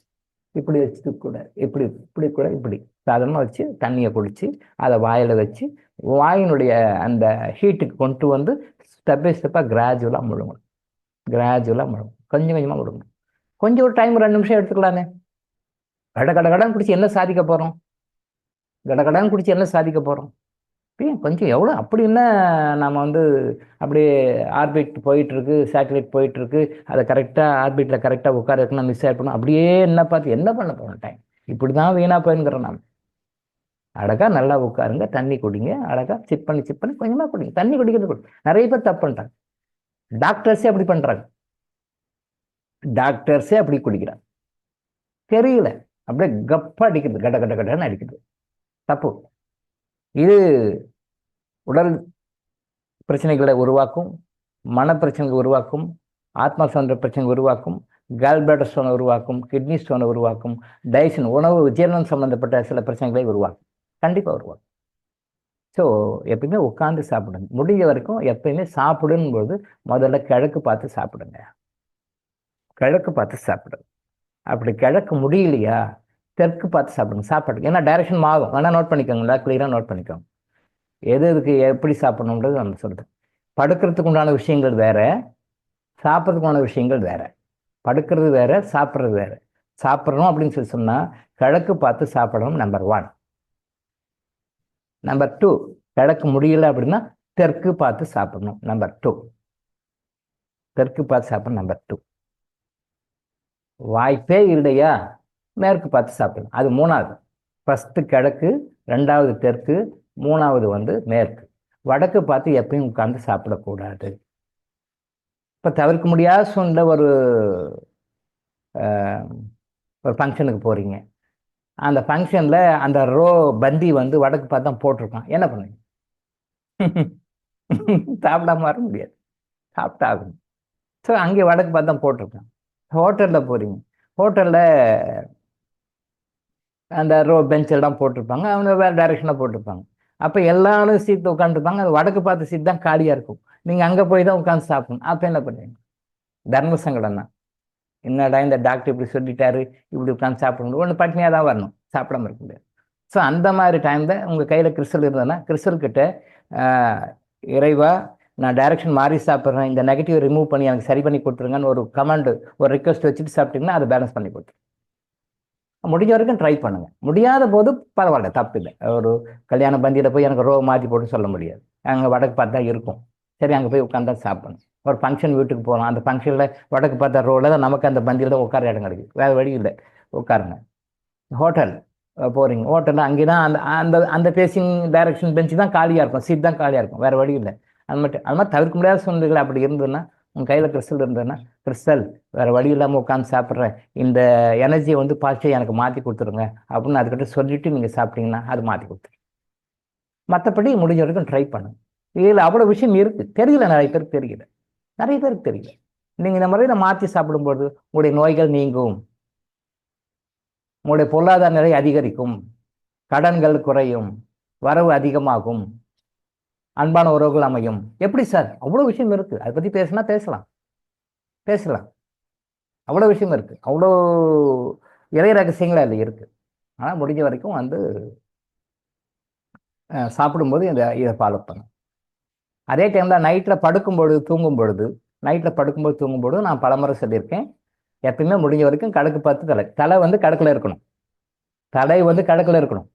இப்படி வச்சுட்டு கூட இப்படி சாதாரணமாக வச்சு தண்ணியை குடித்து அதை வாயில் வச்சு வாயினுடைய அந்த ஹீட்டுக்கு கொண்டு வந்து ஸ்டெப் பை ஸ்டெப்பாக கிராஜுவலாக முழுங்கணும். கொஞ்சம் கொஞ்சமாக முழுங்கணும். கொஞ்சம் ஒரு டைம் 2 நிமிஷம் எடுத்துக்கலானே. கடன்னு குடிச்சு என்ன சாதிக்க போகிறோம்? கொஞ்சம் எவ்வளோ அப்படின்னா நம்ம வந்து அப்படியே ஆர்பிட் போயிட்டுருக்கு, சேட்டலைட் போயிட்டுருக்கு, அதை கரெக்டாக ஆர்பிட்டில் கரெக்டாக உட்கார இருக்குன்னா மிஸ் ஆகிடணும். அப்படியே என்ன பார்த்து என்ன பண்ண போகிறோம்? டைம் இப்படி தான் வீணாக போயிருங்கிறோம் நாம். அழகா நல்லா உட்காருங்க, தண்ணி குடிங்க, அழகா சிப் பண்ணி கொஞ்சமாக குடிங்க. தண்ணி குடிக்கிறது கூட நிறைய பேர் தப்பு பண்ணுறாங்க. டாக்டர்ஸே அப்படி பண்ணுறாங்க. டாக்டர்ஸே அப்படி குடிக்கிறாங்க. தெரியல, அப்படியே கப்பா அடிக்கிறது, கட கட கடன்னு அடிக்கிறது. தப்பு. இது உடல் பிரச்சனைகளை உருவாக்கும், மன பிரச்சனைகளை உருவாக்கும், ஆத்மா சார்ந்த பிரச்சனை உருவாக்கும், கால்பிளாடர் ஸ்டோனை உருவாக்கும், கிட்னி ஸ்டோனை உருவாக்கும், டைஜஷன் உணவு ஜீரணம் சம்பந்தப்பட்ட சில பிரச்சனைகளை உருவாக்கும். கண்டிப்பாக உருவாக்கும். ஸோ எப்பயுமே உட்காந்து சாப்பிடுங்க. முடிஞ்ச வரைக்கும் எப்பயுமே சாப்பிடுன்னு போது முதல்ல கிழக்கு பார்த்து சாப்பிடுங்க. கிழக்கு பார்த்து சாப்பிடுங்க. அப்படி கிழக்கு முடியலையா தெற்கு பார்த்து சாப்பிடுங்க. சாப்பாடு ஏன்னா டைரக்ஷன் மாறும். வேணா நோட் பண்ணிக்கோங்களா, கிளியராக நோட் பண்ணிக்கோங்க. எதுக்கு எப்படி சாப்பிடணுன்றது நம்ம சொல்கிறேன். படுக்கிறதுக்கு உண்டான விஷயங்கள் வேற, சாப்பிட்றதுக்கான விஷயங்கள் வேற. படுக்கிறது வேற, சாப்பிட்றது வேற. சாப்பிட்றோம் அப்படின்னு சொல்லி சொன்னால் கிழக்கு பார்த்து சாப்பிடணும், நம்பர் 1. நம்பர் 2, கிழக்கு முடியல அப்படின்னா தெற்கு பார்த்து சாப்பிடணும், நம்பர் 2. தெற்கு பார்த்து சாப்பிடணும், நம்பர் 2. வாய்ப்பே இல்லையா மேற்கு பார்த்து சாப்பிடணும், அது 3வது. ஃபர்ஸ்ட் கிழக்கு, 2வது தெற்கு, 3வது மேற்கு. வடக்கு பார்த்து எப்பயும் உட்கார்ந்து சாப்பிடக்கூடாது. இப்போ தவிர்க்க முடியாத சூழ்நிலை ஒரு ஃபங்க்ஷனுக்கு போகிறீங்க. அந்த ஃபங்க்ஷனில் அந்த ரோ பந்தி வடக்கு பார்த்து தான் போட்டிருக்கான். என்ன பண்ணுங்க? சாப்பிடாம வர முடியாது, சாப்பிட்டாகணும். ஸோ அங்கே வடக்கு பார்த்து தான் போட்டிருக்கான். ஹோட்டலில் போகிறீங்க, ஹோட்டலில் அந்த ரோ பெஞ்செல்லாம் போட்டிருப்பாங்க, அவங்க வேறு டைரெக்ஷனில் போட்டிருப்பாங்க. அப்போ எல்லாரும் சீட்டு உட்காந்துருப்பாங்க, அது வடக்கு பார்த்து சீட் தான் காலியாக இருக்கும். நீங்கள் அங்கே போய் தான் உட்காந்து சாப்பிடணும். அப்போ என்ன பண்ணுவீங்க? தர்ம சங்கடம் தான். என்னடா இந்த டாக்டர் இப்படி சொல்லிட்டாரு, இப்படி உட்காந்து சாப்பிடணும், ஒன்று பட்னியாக தான் வரணும், சாப்பிடாம இருக்க முடியாது. ஸோ அந்த மாதிரி டைமில் உங்கள் கையில் கிறிஸ்டல் இருந்ததுன்னா கிறிஸ்டல்கிட்ட இறைவா நான் டைரக்ஷன் மாறி சாப்பிட்றேன், இந்த நெகட்டிவ் ரிமூவ் பண்ணி எனக்கு சரி பண்ணி கொடுத்துருங்கன்னு ஒரு கமாண்டு, ஒரு ரிக்வஸ்ட் வச்சுட்டு சாப்பிட்டீங்கன்னா அது பேலன்ஸ் பண்ணி கொடுத்துரு. முடிஞ்ச வரைக்கும் ட்ரை பண்ணுங்க. முடியாத போது பரவாயில்ல, தப்பு இல்லை. ஒரு கல்யாண பந்தியில் போய் எனக்கு ரோ மாற்றி போட்டு சொல்ல முடியாது, அங்கே வடக்கு பார்த்தா இருக்கும், சரி அங்கே போய் உட்காந்தா சாப்பிடணும். ஒரு ஃபங்க்ஷன் வீட்டுக்கு போகலாம், அந்த ஃபங்க்ஷனில் வடக்கு பார்த்தா ரோவில் தான் நமக்கு அந்த பந்தியில் தான் உட்கார இடம் கிடைக்குது, வேறு வழி இல்லை, உட்காருங்க. ஹோட்டல் போகிறீங்க, ஹோட்டலில் அங்கே தான் அந்த அந்த அந்த ஃபேஸிங் டைரக்ஷன் பெஞ்சு தான் காலியாக இருக்கும், சீட் தான் காலியாக இருக்கும், வேறு வழி இல்லை. அது மாதிரி தவிர்க்க முடியாத சூழ்நிலைகள் அப்படி இருந்ததுன்னா உங்கள் கையில் கிறிஸ்டல் இருந்ததுன்னா கிறிஸ்டல் வேறு வழி இல்லாமல் உட்காந்து சாப்பிட்றேன், இந்த எனர்ஜியை பாசிட்டிவ் எனக்கு மாற்றி கொடுத்துருங்க அப்படின்னு அதுக்கிட்ட சொல்லிவிட்டு நீங்கள் சாப்பிட்டீங்கன்னா அது மாற்றி கொடுத்துரு. மற்றபடி முடிஞ்ச வரைக்கும் ட்ரை பண்ணுங்க. இதில் அவ்வளோ விஷயம் இருக்குது, தெரியல, நிறைய பேருக்கு தெரியல, நிறைய பேருக்கு தெரியல. நீங்கள் இந்த முறையில் மாற்றி சாப்பிடும்போது உங்களுடைய நோய்கள் நீங்கும், உங்களுடைய பொருளாதார நிலை அதிகரிக்கும், கடன்கள் குறையும், வரவு அதிகமாகும், அன்பான உறவுகள் அமையும். எப்படி சார்? அவ்வளோ விஷயம் இருக்குது, அதை பற்றி பேசலாம். அவ்வளோ விஷயம் இருக்குது, அவ்வளோ இறை ரகசியங்கள் அதில் இருக்குது. ஆனால் முடிஞ்ச வரைக்கும் சாப்பிடும்போது இதை ஃபாலோ பண்ணும். அதே டைமில் நைட்டில் தூங்கும்பொழுது நான் பலமுறை சொல்லியிருக்கேன், எப்பயுமே முடிஞ்ச வரைக்கும் கணக்கு பார்த்து தலை கணக்கில் இருக்கணும். தலை கணக்கில் இருக்கணும்.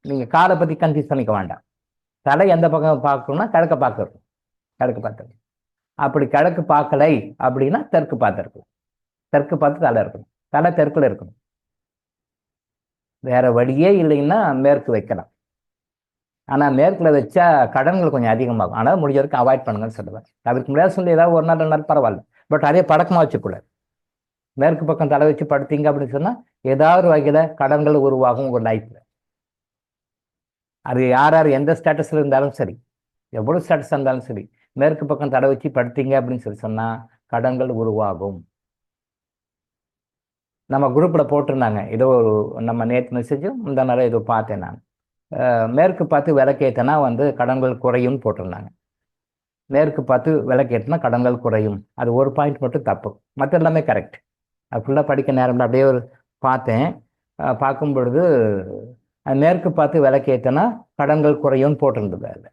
நீங்கள் காலை பற்றி கன்ஃபியூஸ் பண்ணிக்க வேண்டாம். தலை எந்த பக்கம் பார்க்கணும்னா கிழக்க பார்க்கணும், கிழக்கு பார்த்துருக்கணும். அப்படி கிழக்கு பார்க்கலை அப்படின்னா தெற்கு பார்த்துருக்கணும். தெற்கு பார்த்து தலை இருக்கணும், தலை தெற்குல இருக்கணும். வேற வழியே இல்லைன்னா மேற்கு வைக்கலாம். ஆனால் மேற்கில் வச்சா கடன்கள் கொஞ்சம் அதிகமாகும். ஆனால் முடிஞ்ச வரைக்கும் அவாய்ட் பண்ணுங்கன்னு சொல்லுவேன். தவிர்க்க முடியாத சொல்லி ஏதாவது ஒரு நாள் 2 நாள் பரவாயில்ல, பட் அதே பழக்கமாக வச்சுக்கூடாது. மேற்கு பக்கம் தலை வச்சு படுத்தீங்க அப்படின்னு சொன்னால் ஏதாவது வகையில் கடன்கள் உருவாகும் உங்கள் லைஃப்பில். அது யார் எந்த ஸ்டேட்டஸில் இருந்தாலும் சரி, எவ்வளோ ஸ்டேட்டஸ் இருந்தாலும் சரி, மேற்கு பக்கம் தலை வச்சு படுத்தீங்க அப்படின்னு சொன்னால் கடன்கள் உருவாகும். நம்ம குரூப்பில் போட்டிருந்தாங்க, ஏதோ நம்ம நேற்று மெசேஜும் இந்த நேரம் ஏதோ பார்த்தேன் நான். மேற்கு பார்த்து விளக்கேற்றினா கடன்கள் குறையும்னு போட்டிருந்தாங்க. மேற்கு பார்த்து விளக்கேற்றினா கடன்கள் குறையும், அது ஒரு பாயிண்ட் மட்டும் தப்பு, மற்ற எல்லாமே கரெக்ட். அது ஃபுல்லாக படிக்க நேரம் அப்படியே பார்த்தேன். பார்க்கும் பொழுது மேற்கு பார்த்து விளக்கேற்றினா கடன்கள் குறையும்னு போட்டிருந்தது. அதில்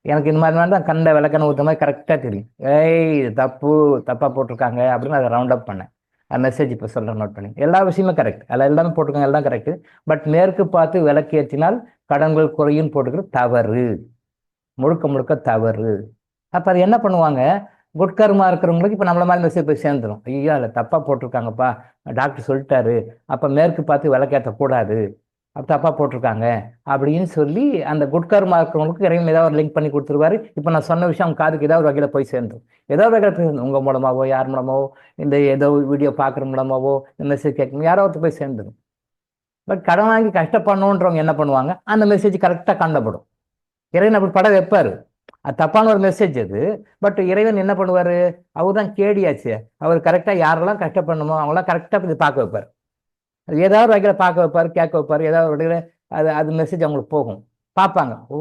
எனக்கு இந்த மாதிரி தான் கண்ட விளக்கணை ஊற்ற மாதிரி கரெக்டாக தெரியும். தப்பாக போட்டிருக்காங்க அப்படின்னு அதை ரவுண்ட் அப் பண்ணேன். மெசேஜ் இப்போ சொல்கிறேன், நோட் பண்ணி. எல்லா விஷயமும் கரெக்ட், அதில் எல்லாமே போட்டிருக்காங்க, எல்லாம் கரெக்டு. பட் மேற்கு பார்த்து விளக்கேற்றினால் கடன்கள் குறையும் போட்டுக்கிறது தவறு, முழுக்க தவறு. அப்போ அது என்ன பண்ணுவாங்க, குட் கர்மா இருக்கிறவங்களுக்கு இப்போ நம்மள மாதிரி மெசேஜ் போய் சேர்ந்துடும். ஐயோ அதில் தப்பாக போட்டிருக்காங்கப்பா, டாக்டர் சொல்லிட்டாரு, அப்போ மேற்கு பார்த்து விளக்கேற்றக்கூடாது, அப்போ தப்பாக போட்டிருக்காங்க அப்படின்னு சொல்லி அந்த குட் கர்மா இருக்கிறவங்களுக்கு இறைவன் ஏதாவது ஒரு லிங்க் பண்ணி கொடுத்துருவாரு. இப்போ நான் சொன்ன விஷயம் அவங்க காதுக்கு ஏதாவது வகையில் போய் சேர்ந்துடும். ஏதோ வகையில் போய் சேர்ந்து உங்கள் மூலமாவோ யார் மூலமாவோ இந்த ஏதோ வீடியோ பார்க்குற மூலமாவோ இந்த மெசேஜ் கேட்கணும் யாரோ ஒருத்தர் போய் சேர்ந்துடும். பட் கடன் வாங்கி கஷ்டப்படணுன்றவங்க என்ன பண்ணுவாங்க, அந்த மெசேஜ் கரெக்டாக கண்டப்படும். இறைவன் அப்படி படம் வைப்பார். அது தப்பான ஒரு மெசேஜ் அது. பட் இறைவன் என்ன பண்ணுவார், அவர் தான் கேடியாச்சு, அவர் கரெக்டாக யாரெல்லாம் கஷ்டப்படணுமோ அவங்களாம் கரெக்டாக இது பார்க்க வைப்பார். அது ஏதாவது வகையில் பார்க்க வைப்பார், கேட்க வைப்பார், ஏதாவது வகையில் அது மெசேஜ் அவங்களுக்கு போகும். பார்ப்பாங்க, ஓ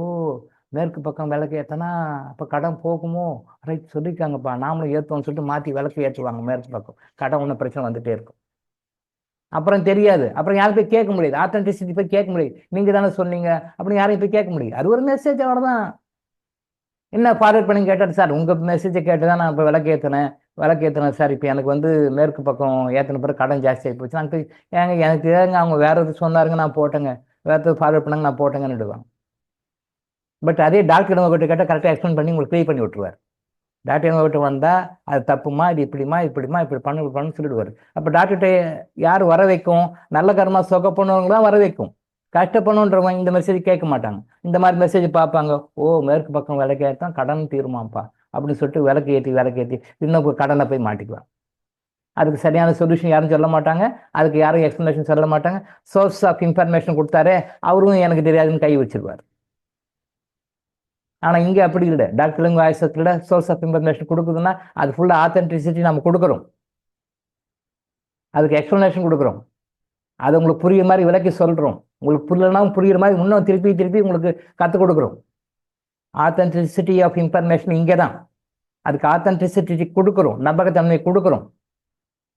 மேற்கு பக்கம் விளக்கு ஏற்றினா அப்போ கடன் போகுமோ, ரைட் சொல்லியிருக்காங்கப்பா நாமளும் ஏற்றுவோம்னு சொல்லிட்டு மாற்றி விளக்கு ஏற்றுவாங்க. மேற்கு பக்கம் கடன் ஒன்றும் பிரச்சனை வந்துகிட்டே இருக்கும். அப்புறம் தெரியாது, அப்புறம் யாரும் போய் கேட்க முடியாது, ஆத்தென்டிசிட்டி போய் கேட்க முடியாது, நீங்கள் தானே சொன்னீங்க அப்படின்னு யாரையும் போய் கேட்க முடியாது. அது ஒரு மெசேஜ் அவ்வளோதான். என்ன ஃபார்வர்ட் பண்ணி கேட்டார், சார் உங்கள் மெசேஜை கேட்டு தான் நான் இப்போ விளக்கு ஏற்றினேன் சார், இப்போ எனக்கு மேற்கு பக்கம் ஏற்றின பிறகு கடன் ஜாஸ்தி ஆகி போச்சு. நான் எனக்கு அவங்க வேற எது சொன்னாருங்க நான் போட்டேங்க, வேற எதாவது ஃபார்வர்ட் பண்ணாங்க நான் போட்டேங்கன்னு விடுவாங்க. பட் அதே டாக்டர் உங்ககிட்ட கேட்டால் கரெக்டாக எக்ஸ்பிளைன் பண்ணி உங்களுக்கு க்ளியர் பண்ணி விட்டுருவார். டாக்டர் உங்ககிட்ட வந்தால் அது தப்புமா, இது இப்படி பண்ணு சொல்லிடுவார். அப்போ டாக்டர்கிட்ட யார் வர வைக்கும், நல்ல கர்மா சொக பண்ணுறவங்களாம் வர வைக்கும். கஷ்டப்படணுன்றவங்க இந்த மெசேஜ் கேட்க மாட்டாங்க. இந்த மாதிரி மெசேஜ் பார்ப்பாங்க, ஓ மேற்கு பக்கம் விளக்கு ஏற்றான் கடன் தீருமாப்பா அப்படின்னு சொல்லிட்டு விளக்கு ஏற்றி இன்னும் கடனை போய் மாட்டிக்குவாங்க. அதுக்கு சரியான சொல்யூஷன் யாரும் சொல்ல மாட்டாங்க, அதுக்கு யாரும் எக்ஸ்பிளனேஷன் சொல்ல மாட்டாங்க. சோர்ஸ் ஆஃப் இன்ஃபர்மேஷன் கொடுத்தாரு, அவரும் எனக்கு தெரியாதுன்னு கை வச்சிருவார். ஆனால் இங்கே அப்படி இல்லை. டாக்டருங்க ஆயுசத்தில் சோர்ஸ் ஆஃப் இன்ஃபர்மேஷன் கொடுக்குதுன்னா அது ஃபுல்லாக ஆத்தென்டிசிட்டி நம்ம கொடுக்குறோம், அதுக்கு எக்ஸ்பிளனேஷன் கொடுக்குறோம், அது உங்களுக்கு புரியுற மாதிரி விளக்கி சொல்கிறோம். உங்களுக்கு புரியலனா புரியுற மாதிரி இன்னும் திருப்பி உங்களுக்கு கற்றுக் கொடுக்குறோம். ஆத்தென்டிசிட்டி ஆஃப் இன்ஃபர்மேஷன் இங்கே தான். அதுக்கு ஆத்தென்டிசிட்டி கொடுக்குறோம், நம்பகத்தன்மை கொடுக்குறோம்,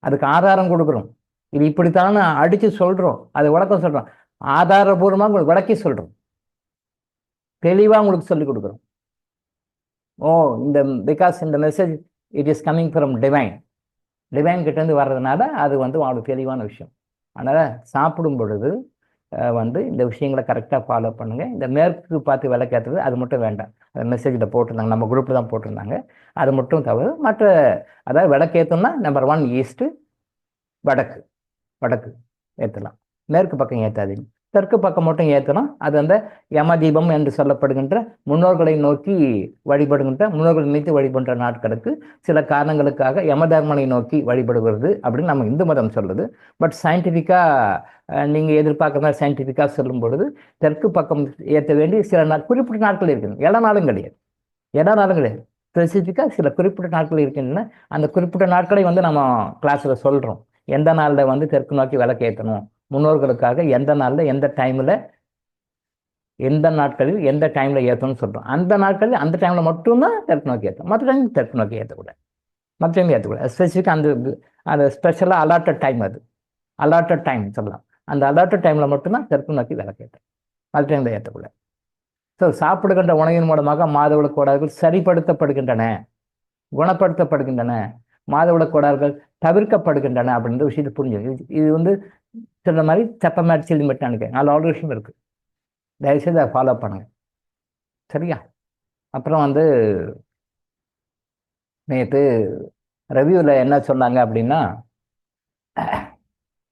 அதுக்கு ஆதாரம் கொடுக்குறோம். இது இப்படித்தான் அடித்து சொல்கிறோம், அது விளக்கம் சொல்கிறோம், ஆதாரபூர்வமாக உங்களுக்கு விளக்கி சொல்கிறோம், தெளிவாக உங்களுக்கு சொல்லிக் கொடுக்குறோம். ஓ பிகாஸ் இந்த message it is coming from divine கிட்டேருந்து வர்றதுனால அது அவங்களுக்கு தெளிவான விஷயம். அதனால் சாப்பிடும் பொழுது இந்த விஷயங்களை கரெக்டாக ஃபாலோ பண்ணுங்கள். இந்த மேற்கு பார்த்து விளக்கேற்றுறது அது மட்டும் வேண்டாம். அந்த மெசேஜில் போட்டிருந்தாங்க, நம்ம குரூப்பில் தான் போட்டிருந்தாங்க. அது மட்டும் தவிர மற்ற அதாவது விளக்கேற்றோம்னா நம்பர் 1 ஈஸ்ட்டு, வடக்கு ஏற்றலாம். மேற்கு பக்கம் ஏற்றாதீங்க, தெற்கு பக்கம் மட்டும் ஏற்றலாம். அது யமதீபம் என்று சொல்லப்படுகின்ற முன்னோர்களை நோக்கி வழிபடுகின்ற நாட்களுக்கு சில காரணங்களுக்காக யமதர்மனை நோக்கி வழிபடுகிறது அப்படின்னு நம்ம இந்து மதம் சொல்லுது. பட் சயின்டிஃபிக்காக நீங்கள் எதிர்பார்க்குற மாதிரி சயின்டிஃபிக்காக சொல்லும் பொழுது தெற்கு பக்கம் ஏற்ற வேண்டிய சில குறிப்பிட்ட நாட்கள் இருக்குது. எல்லா நாளும் கிடையாது. ஸ்பெசிஃபிக்காக சில குறிப்பிட்ட நாட்கள் இருக்கின்றன. அந்த குறிப்பிட்ட நாட்களை நம்ம கிளாஸில் சொல்கிறோம். எந்த நாளில் தெற்கு நோக்கி விளக்கு ஏற்றணும், முன்னோர்களுக்காக எந்த நாளில் எந்த டைமில் எந்த நாட்களில் எந்த டைமில் ஏற்றணும்னு சொல்கிறோம். அந்த நாட்களில் அந்த டைமில் மட்டும்தான் தெற்கு நோக்கி ஏற்றணும், மற்ற டைம் தெற்கு நோக்கி ஏற்றக்கூடாது. ஸ்பெசிஃபிக்காக அந்த ஸ்பெஷலாக அலாட்டட் டைம் சொல்லலாம். அந்த அலாட்டட் டைமில் மட்டும்தான் தெற்கு நோக்கி விளக்கு ஏற்றணும், மற்ற டைமில் ஏற்றக்கூடாது. ஸோ சாப்பிடுகின்ற உணவின் மூலமாக மாதவிலக்கு கோளாறுகள் சரிப்படுத்தப்படுகின்றன, குணப்படுத்தப்படுகின்றன, மாதவிலக்கு கோளாறுகள் தவிர்க்கப்படுகின்றன அப்படின்ற விஷயத்தை புரிஞ்சு. இது சொல்ற மாதிரி செப்பமேட் சிலிமெட் நினைக்கிறேன் 4 விஷயம் இருக்குது. தயவுசெய்து அதை ஃபாலோ பண்ணுங்க, சரியா? அப்புறம் நேற்று ரிவ்யூவில் என்ன சொன்னாங்க அப்படின்னா,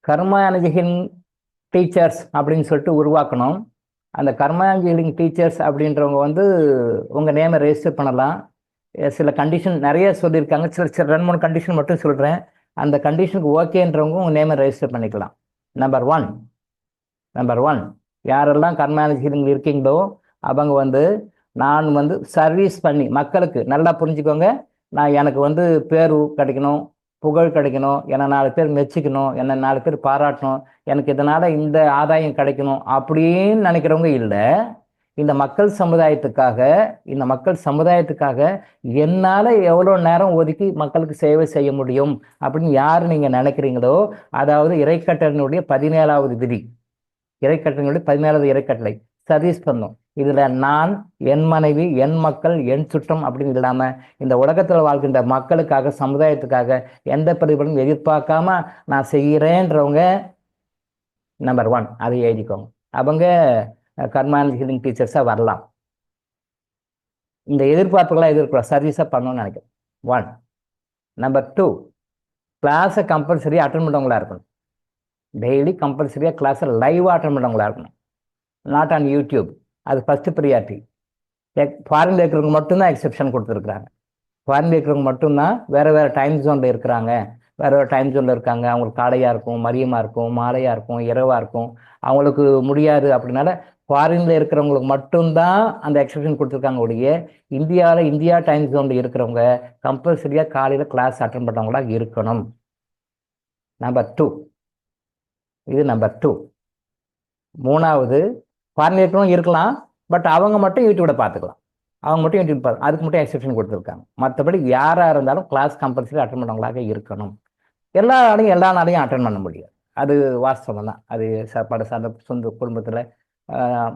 கர்மானுஜிகின் டீச்சர்ஸ் அப்படின்னு சொல்லிட்டு உருவாக்கணும். அந்த கர்மானுஜிகின் டீச்சர்ஸ் அப்படின்றவங்க உங்கள் நேமை ரெஜிஸ்டர் பண்ணலாம். சில கண்டிஷன் நிறைய சொல்லியிருக்காங்க, சில 2-3 கண்டிஷன் மட்டும் சொல்கிறேன். அந்த கண்டிஷனுக்கு ஓகேன்றவங்க உங்கள் நேமை ரெஜிஸ்டர் பண்ணிக்கலாம். நம்பர் ஒன் யாரெல்லாம் கர்மானுஜிகின் இருக்கீங்களோ அவங்க நான் சர்வீஸ் பண்ணி மக்களுக்கு நல்லா புரிஞ்சுக்கோங்க. நான் எனக்கு பேர் கிடைக்கணும், புகழ் கிடைக்கணும், என்னை 4 பேர் மெச்சிக்கணும், என்னை 4 பேர் பாராட்டணும், எனக்கு இதனால் இந்த ஆதாயம் கிடைக்கணும் அப்படின்னு நினைக்கிறவங்க இல்லை. இந்த மக்கள் சமுதாயத்துக்காக என்னால் எவ்வளோ நேரம் ஒதுக்கி மக்களுக்கு சேவை செய்ய முடியும் அப்படின்னு யார் நீங்கள் நினைக்கிறீங்களோ, அதாவது இறைக்கட்டளையினுடைய 17வது விதி, இறைக்கட்டளையினுடைய 17வது இறைக்கட்டளை சர்வீஸ் பண்ணும். இதில் நான், என் மனைவி, என் மக்கள், என் சுற்றம் அப்படின்னு இல்லாமல் இந்த உலகத்தில் வாழ்கின்ற மக்களுக்காக, சமுதாயத்துக்காக எந்த பிரதிபலனும் எதிர்பார்க்காம நான் செய்கிறேன்றவங்க நம்பர் 1 அதை எழுதிக்கோங்க. அவங்க கர்மானுஜிகின் டீச்சர்ஸாக வரலாம். இந்த எதிர்பார்ப்புகளாக சர்வீஸாக பண்ணணும்னு நினைக்கிறேன். 1. நம்பர் 2, கிளாஸை கம்பல்சரியாக அட்டன் பண்ணுறவங்களா இருக்கணும். டெய்லி கம்பல்சரியாக கிளாஸை லைவாக அட்டன் பண்ணுறவங்களா இருக்கணும், நாட் ஆன் யூடியூப். அது ஃபஸ்ட்டு ப்ரியாரிட்டி. ஃபாரின்ல இருக்கிறவங்க மட்டும்தான் எக்ஸெப்ஷன் கொடுத்துருக்குறாங்க. ஃபாரின்ல இருக்கிறவங்க மட்டும்தான் வேறு வேறு டைம் ஜோனில் இருக்கிறாங்க, வேறு வேறு டைம் ஜோனில் இருக்காங்க. அவங்களுக்கு காலையாக இருக்கும், மதியமாக இருக்கும், மாலையாக இருக்கும், இரவாக இருக்கும். அவங்களுக்கு முடியாது அப்படின்னால ஃபாரின்ல இருக்கிறவங்களுக்கு மட்டும்தான் அந்த எக்ஸெப்ஷன் கொடுத்துருக்காங்க. ஒழிய இந்தியாவில் இந்தியா டைம் ஜோனில் இருக்கிறவங்க கம்பல்சரியாக காலையில் கிளாஸ் அட்டன் பண்ணுறவங்களா இருக்கணும். நம்பர் 2. இது நம்பர் 2. 3வது, ஃபாரின்ல இருக்கிறவங்க இருக்கலாம், பட் அவங்க மட்டும் யூடியூப்ல பார்த்துக்கலாம். அவங்க மட்டும் யூடியூப் பார்த்து அதுக்கு மட்டும் எக்ஸெப்ஷன் கொடுத்துருக்காங்க. மற்றபடி யாராக இருந்தாலும் கிளாஸ் கம்பல்சரி அட்டன் பண்ணுறவங்களாக இருக்கணும். எல்லா நாளையும் அட்டன் பண்ண முடியாது, அது வாஸ்தவம் தான். அது பட சந்தர்ப்ப சொந்த குடும்பத்தில்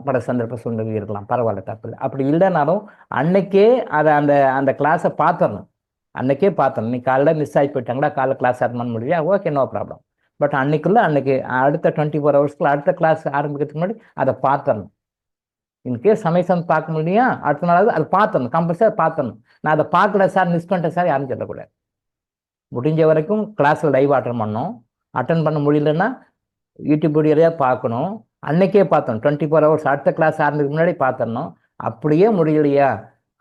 பட சந்தர்ப்ப சூழ்நிலை இருக்கலாம், பரவாயில்ல, தப்பு இல்லை. அப்படி இல்லைனாலும் அன்னைக்கே அதை அந்த கிளாஸை பார்த்துடணும். அன்னைக்கே பார்த்துடணும். இன்னைக்கு காலையில் மிஸ் ஆகி போயிட்டாங்களா, காலைல கிளாஸ் அட்டன் பண்ண முடியா, ஓகே, நோ ப்ராப்ளம். பட் அன்னைக்கு அடுத்த 24 ஹவர்ஸ்க்குள்ள அடுத்த கிளாஸ் ஆரம்பிக்கிறதுக்கு முன்னாடி அதை பார்த்துடணும். இன்கேஸ் சமயம் பார்க்க முடியும், அடுத்த நாளாவது அதை பார்த்துடணும், கம்பல்சரி பார்த்துடணும். நான் அதை பார்க்கல சார், மிஸ் பண்ணிட்டேன் சார், யாரும் சொல்லக்கூடாது. முடிஞ்ச வரைக்கும் கிளாஸில் லைவ் அட்டன் பண்ணணும். அட்டன் பண்ண முடியலன்னா யூடியூப் வீடியோலையாக பார்க்கணும். அன்னைக்கே பார்த்தோம், 24 ஹவர்ஸ் அடுத்த கிளாஸ் ஆரம்பிக்கு முன்னாடி பார்த்துடணும். அப்படியே முடியலையா,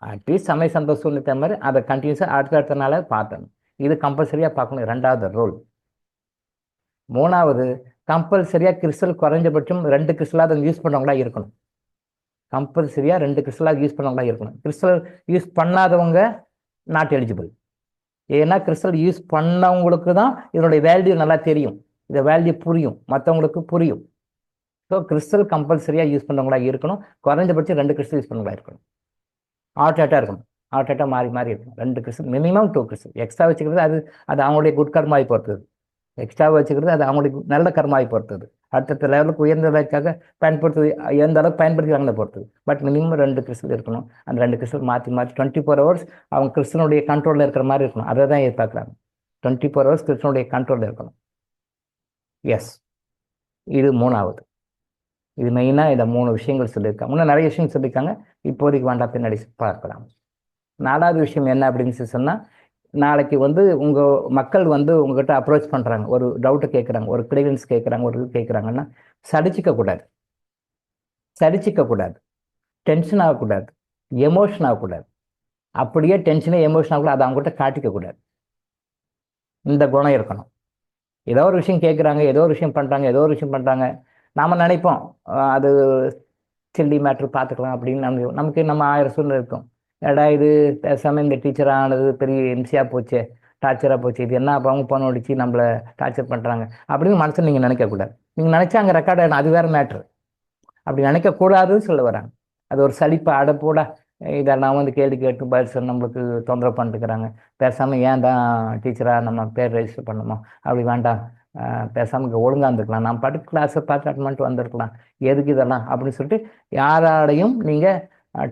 அட்லீஸ்ட் சமய சந்தோஷம் இருக்கிற மாதிரி அதை கண்டினியூஸாக அடுத்த நாளே பார்த்தணும். இது கம்பல்சரியாக பார்க்கணும், 2வது ரூல். 3வது, கம்பல்சரியாக கிறிஸ்டல் குறைஞ்சபட்சம் 2 கிறிஸ்டலாக அதை யூஸ் பண்ணுறவங்களா இருக்கணும். கம்பல்சரியாக 2 கிறிஸ்டலாக யூஸ் பண்ணவங்களா இருக்கணும். கிறிஸ்டல் யூஸ் பண்ணாதவங்க நாட் எலிஜிபிள். ஏன்னா கிறிஸ்டல் யூஸ் பண்ணவங்களுக்கு தான் இதனுடைய வேல்யூ நல்லா தெரியும், இந்த வேல்யூ புரியும், மற்றவங்களுக்கு புரியும். ஸோ கிறிஸ்டல் கம்பல்சரியாக யூஸ் பண்ணுறவங்களா இருக்கணும். குறைஞ்சபட்சம் 2 கிறிஸ்டல் யூஸ் பண்ணுறவங்களா இருக்கணும். ஆல்டர்னேட்டாக இருக்கணும், ஆல்டர்னேட்டாக மாறி இருக்கணும். 2 கிறிஸ்டல், மினிமம் 2 கிறிஸ்டல். எக்ஸ்ட்ரா வச்சுக்கிறது அது அவங்களுடைய குட் கர்மாவை பொறுத்தது. எக்ஸ்ட்ரா வச்சுக்கிறது அது அவங்களுடைய நல்ல கர்மாவை பொறுத்தது. அடுத்த லெவலுக்கு உயர்ந்த நிலைக்காக எந்த அளவுக்கு பயன்படுத்திக்கிறாங்களே பொறுத்தது. பட் மினிமம் 2 கிறிஸ்டல் இருக்கணும். அந்த 2 கிறிஸ்டல் மாற்றி 24 ஹவர்ஸ் அவங்க கிறிஸ்டனுடைய கண்ட்ரோலில் இருக்கிற மாதிரி இருக்கணும். அதை தான் எதிர்பார்க்குறாங்க. 24 ஹவர்ஸ் கிறிஸ்டனுடைய கண்ட்ரோலில் இருக்கணும். எஸ், இது 3வது. இது மெயினாக இந்த 3 விஷயங்கள் சொல்லியிருக்காங்க. இன்னும் நிறைய விஷயங்கள் சொல்லியிருக்காங்க, இப்போதைக்கு வேண்டாம், பின்னாடி பார்க்கலாம். 4வது விஷயம் என்ன அப்படின்னு சொன்னால், நாளைக்கு உங்கள் மக்கள் உங்ககிட்ட அப்ரோச் பண்ணுறாங்க, ஒரு டவுட்டை கேட்குறாங்க, ஒரு கிளியரன்ஸ் கேட்குறாங்க, ஒரு இது கேட்குறாங்கன்னா சடிச்சிக்கக்கூடாது, டென்ஷன் ஆகக்கூடாது, எமோஷன் ஆகக்கூடாது. அப்படியே டென்ஷனே எமோஷன் ஆகக்கூடாது, அதை அவங்ககிட்ட காட்டிக்கக்கூடாது. இந்த குணம் இருக்கணும். ஏதோ ஒரு விஷயம் கேட்குறாங்க, ஏதோ ஒரு விஷயம் பண்ணுறாங்க, நாம் நினைப்போம் அது சில்லி மேட்ரு பார்த்துக்கலாம் அப்படின்னு. நமக்கு நம்ம 1000 சூழ்நிலை இருக்கும். ஏடா இது பேசாமல் இந்த டீச்சர் ஆனது பெரிய எம்சியாக போச்சு, டார்ச்சராக போச்சு, இது என்ன அவங்க பணம் அடித்து நம்மளை டார்ச்சர் பண்ணுறாங்க அப்படின்னு மனசில் நீங்கள் நினைக்கக்கூடாது. நீங்கள் நினச்சா அங்கே ரெக்கார்ட் ஆகிடும், அது வேறு மேட்ரு. அப்படி நினைக்கக்கூடாதுன்னு சொல்ல வராங்க. அது ஒரு சலிப்பு, அடப்போட இதெல்லாம் கேள்வி கேட்டு பதில் சொல்லி நம்மளுக்கு தொந்தரவு பண்ணிட்டுருக்குறாங்க. பேசாமல் ஏன் தான் டீச்சராக நம்ம பேர் ரெஜிஸ்டர் பண்ணணுமோ, அப்படி வேண்டாம், பேசாமல் ஒழுங்காக இருந்துக்கலாம், நம்ம பாட்டு கிளாஸை பார்த்து அட்டன் பண்ணிட்டு வந்திருக்கலாம், எதுக்கு இதெல்லாம் அப்படின்னு சொல்லிட்டு யாராலையும் நீங்கள்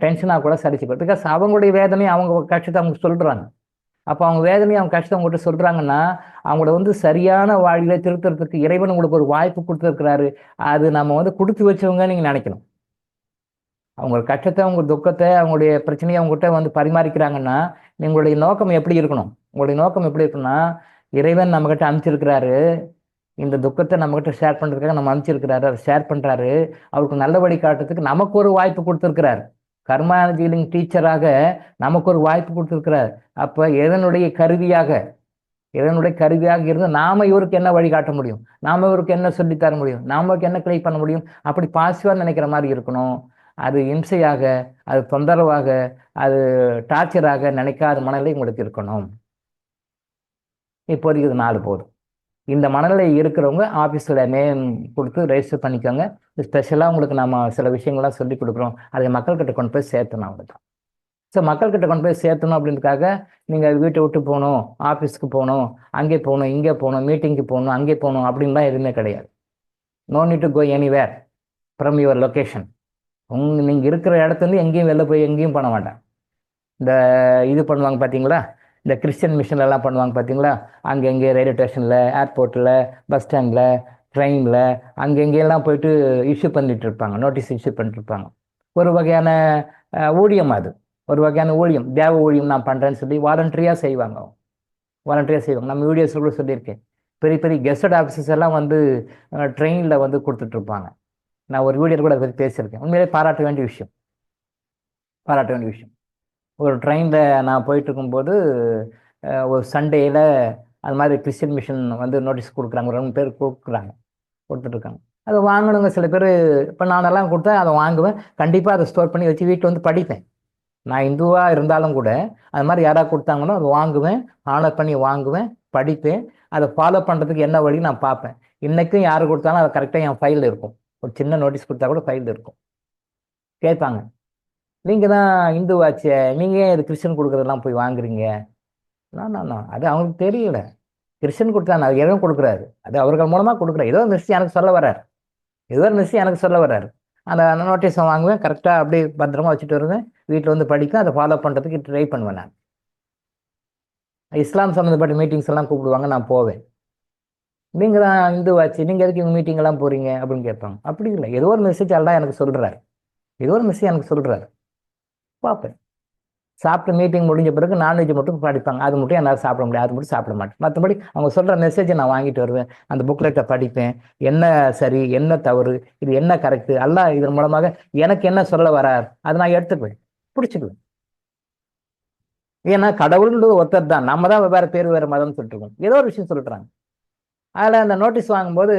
டென்ஷனாக கூட சரிச்சுக்கோ. பிகாஸ் அவங்களுடைய வேதனையை அவங்க கஷ்டத்தை அவங்க சொல்கிறாங்க. அப்போ அவங்க வேதனையை அவங்க கஷ்டத்தை அவங்ககிட்ட சொல்கிறாங்கன்னா அவங்கள சரியான வாழ்வில திருத்துறதுக்கு இறைவன் உங்களுக்கு ஒரு வாய்ப்பு கொடுத்துருக்கிறாரு. அது நம்ம கொடுத்து வச்சவங்க நீங்கள் நினைக்கணும். அவங்க கஷ்டத்தை, அவங்க துக்கத்தை, அவங்களுடைய பிரச்சனையை அவங்ககிட்ட பரிமாறிக்கிறாங்கன்னா உங்களுடைய நோக்கம் எப்படி இருக்கணும்? உங்களுடைய நோக்கம் எப்படி இருக்குன்னா, இறைவன் நம்மகிட்ட அனுப்பிச்சிருக்கிறாரு, இந்த துக்கத்தை நம்மகிட்ட ஷேர் பண்ணுறதுக்காக நம்ம அனுப்பிச்சிருக்கிறாரு, அதை ஷேர் பண்ணுறாரு, அவருக்கு நல்ல வழி காட்டுறதுக்கு நமக்கு ஒரு வாய்ப்பு கொடுத்துருக்கிறாரு. கர்மா ஹீலிங் டீச்சராக நமக்கு ஒரு வாய்ப்பு கொடுத்துருக்கிறார். அப்போ இதனுடைய கருவியாக இருந்து நாம இவருக்கு என்ன வழிகாட்ட முடியும், நாம இவருக்கு என்ன சொல்லித்தர முடியும், நாமக்கு என்ன கிளை பண்ண முடியும், அப்படி பாசிட்டிவாக நினைக்கிற மாதிரி இருக்கணும். அது இம்சையாக, அது தொந்தரவாக, அது டார்ச்சராக நினைக்காத மனநிலை உங்களுக்கு இருக்கணும். இப்போதைக்கு இது 4 போதும். இந்த மனநிலை இருக்கிறவங்க ஆஃபீஸில் நேம் கொடுத்து ரெஜிஸ்டர் பண்ணிக்கோங்க. ஸ்பெஷலாக உங்களுக்கு நம்ம சில விஷயங்கள்லாம் சொல்லி கொடுக்குறோம், அதை மக்கள்கிட்ட கொண்டு போய் சேர்த்தணும். அவங்களுக்கு ஸோ மக்கள்கிட்ட கொண்டு போய் சேர்த்தணும் அப்படின்றதுக்காக நீங்கள் வீட்டை விட்டு போகணும், ஆஃபீஸ்க்கு போகணும், அங்கே போகணும், இங்கே போகணும், மீட்டிங்க்கு போகணும், அங்கே போகணும் அப்படின்லாம் எதுவுமே கிடையாது. No need to go anywhere from your location. நீங்கள் இருக்கிற இடத்துலேருந்து எங்கேயும் வெளில போய் எங்கேயும் பண்ண வேண்டாம். இந்த இது பண்ணுவாங்க பார்த்தீங்களா, இந்த கிறிஸ்டியன் மிஷன்லாம் பண்ணுவாங்க பார்த்தீங்களா, அங்கங்கே ரயில்வே ஸ்டேஷனில், ஏர்போர்ட்டில், பஸ் ஸ்டாண்டில், ட்ரெயினில், அங்கெங்கெல்லாம் போயிட்டு இஷ்யூ பண்ணிட்டு இருப்பாங்க, நோட்டீஸ் இஷ்யூ பண்ணிட்டு இருப்பாங்க. ஒரு வகையான ஊழியம் அது. ஒரு வகையான ஊழியம், தேவ ஊழியம் நான் பண்ணுறேன்னு சொல்லி வாலண்டரியாக செய்வாங்க. வாலண்டரியாக செய்வாங்க. நம்ம வீடியோஸில் கூட சொல்லியிருக்கேன். பெரிய பெரிய கெஸ்டட் ஆஃபீஸர்ஸ் எல்லாம் வந்து ட்ரெயினில் வந்து கொடுத்துட்ருப்பாங்க. நான் ஒரு வீடியோ கூட அதை பற்றி பேசியிருக்கேன். உண்மையிலே பாராட்ட வேண்டிய விஷயம், பாராட்ட வேண்டிய விஷயம். ஒரு ட்ரெயினில் நான் போயிட்டு இருக்கும்போது ஒரு சண்டேயில் அது மாதிரி கிறிஸ்டியன் மிஷன் வந்து நோட்டீஸ் கொடுக்குறாங்க, ஒரு 2 பேர் கொடுத்துட்ருக்காங்க. அதை வாங்கணுங்க சில பேர். இப்போ நானெல்லாம் கொடுத்தா அதை வாங்குவேன், கண்டிப்பாக அதை ஸ்டோர் பண்ணி வச்சு வீட்டில் வந்து படிப்பேன். நான் இந்துவாக இருந்தாலும் கூட அது மாதிரி யாராவது கொடுத்தாங்கன்னா அதை வாங்குவேன், ஆனர் பண்ணி வாங்குவேன், படிப்பேன். அதை ஃபாலோ பண்ணுறதுக்கு என்ன வழி நான் பார்ப்பேன். இன்றைக்கும் யார் கொடுத்தாலும் அதை கரெக்டாக என் ஃபைலில் இருக்கும். ஒரு சின்ன நோட்டீஸ் கொடுத்தா கூட ஃபைலில் இருக்கும். கேட்பாங்க, நீங்கள் தான் இந்துவாச்சே, நீங்கள் ஏன் இது கிறிஸ்டின் கொடுக்குறதெல்லாம் போய் வாங்குறீங்க? நான் அது அவங்களுக்கு தெரியல. கிறிஸ்டின் கொடுத்தா நான் இறைவன் கொடுக்குறாரு, அது அவர்கள் மூலமாக கொடுக்குறேன். ஏதோ ஒரு விஷயம் எனக்கு சொல்ல வர்றாரு, ஏதோ ஒரு விஷயம் எனக்கு சொல்ல வர்றாரு. அந்த நோட்டீஸை வாங்குவேன், கரெக்டாக அப்படியே பத்திரமா வச்சுட்டு வருவேன், வீட்டில் வந்து படிக்க அதை ஃபாலோ பண்ணுறதுக்கு ட்ரை பண்ணுவேன். நான் இஸ்லாம் சம்மந்தப்பட்ட மீட்டிங்ஸ் எல்லாம் கூப்பிடுவாங்க, நான் போவேன். நீங்கள் தான் இந்துவாச்சு, நீங்கள் எதுக்கு இவங்க மீட்டிங் எல்லாம் போகிறீங்க அப்படின்னு கேட்பாங்க. அப்படி இல்லை, ஏதோ ஒரு மெசேஜ் எல்லாம் எனக்கு சொல்கிறாரு, ஏதோ ஒரு மெசேஜ் எனக்கு சொல்கிறாரு, பார்ப்பேன். சாப்பிட்டு மீட்டிங் முடிஞ்ச பிறகு நான்வெஜ் மட்டும் படிப்பாங்க, அது மட்டும் என்னால் சாப்பிட முடியாது, அது மட்டும் சாப்பிட மாட்டேன். மற்றபடி அவங்க சொல்கிற மெசேஜை நான் வாங்கிட்டு வருவேன், அந்த புக்லெட்டை படிப்பேன். என்ன சரி, என்ன தவறு, இது என்ன கரெக்டு, அல்லாஹ் இதன் மூலமாக எனக்கு என்ன சொல்ல வரார், அதை நான் எடுத்துக்குவேன், பிடிச்சிக்குவேன். ஏன்னா கடவுள்ன்றது ஒருத்தர் தான், நம்ம தான் வேறு பேர் வேறு மதம்னு சொல்லிட்டு இருக்கோம். ஏதோ ஒரு விஷயம் சொல்லிட்டுறாங்க. அதில் அந்த நோட்டீஸ் வாங்கும்போது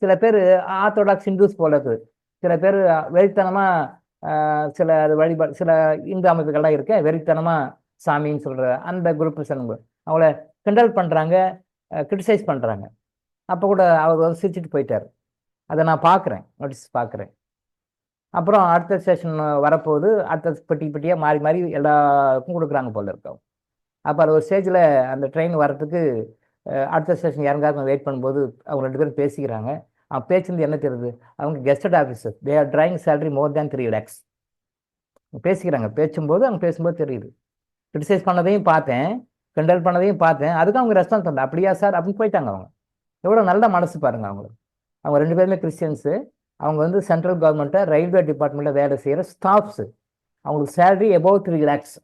சில பேர் ஆர்த்தோடாக்ஸ் ஹிந்துஸ் போல இருக்குது, சில பேர் வெறித்தனமாக சில வழிபாடு, சில இந்து அமைப்புகள்லாம் இருக்க வெறித்தனமாக சாமின்னு சொல்கிற அந்த குரூப் அவங்கள கிண்டல் பண்ணுறாங்க, கிரிட்டிசைஸ் பண்ணுறாங்க. அப்போ கூட அவர் வந்து சிரிச்சிட்டு போயிட்டார். அதை நான் பார்க்குறேன், நோட்டீஸ் பார்க்குறேன். அப்புறம் அடுத்த செஷன் வரப்போகுது, அடுத்த பெட்டியாக மாறி மாறி எல்லாருக்கும் கொடுக்குறாங்க போல இருக்கோம். அப்போ அது ஒரு ஸ்டேஜில் அந்த ட்ரெயின் வர்றதுக்கு அடுத்த ஸ்டேஷன் இறங்காம வெயிட் பண்ணும்போது அவங்க 2 பேரும் பேசிக்கிறாங்க. பேச்சுலேருந்து என்ன தெரியுது, அவங்க gazetted officer, they are drawing salary more than 3 lakhs பேசிக்கிறாங்க. அவங்க பேசும்போது தெரியுது. கிரிட்டிசைஸ் பண்ணதையும் பார்த்தேன், கிண்டல் பண்ணதையும் பார்த்தேன். அதுக்கு அவங்க ரெஸ்பான்ஸ் பண்ணல, அப்படியா சார் அப்படின்னு போயிட்டாங்க. அவங்க எவ்வளோ நல்ல மனசு பாருங்க அவங்களுக்கு. அவங்க 2 பேருமே கிறிஸ்டியன்ஸு. அவங்க வந்து சென்ட்ரல் கவர்மெண்ட்டை ரயில்வே டிபார்ட்மெண்ட்டில் வேலை செய்கிற ஸ்டாஃப்ஸு. அவங்களுக்கு salary above 3 lakhs,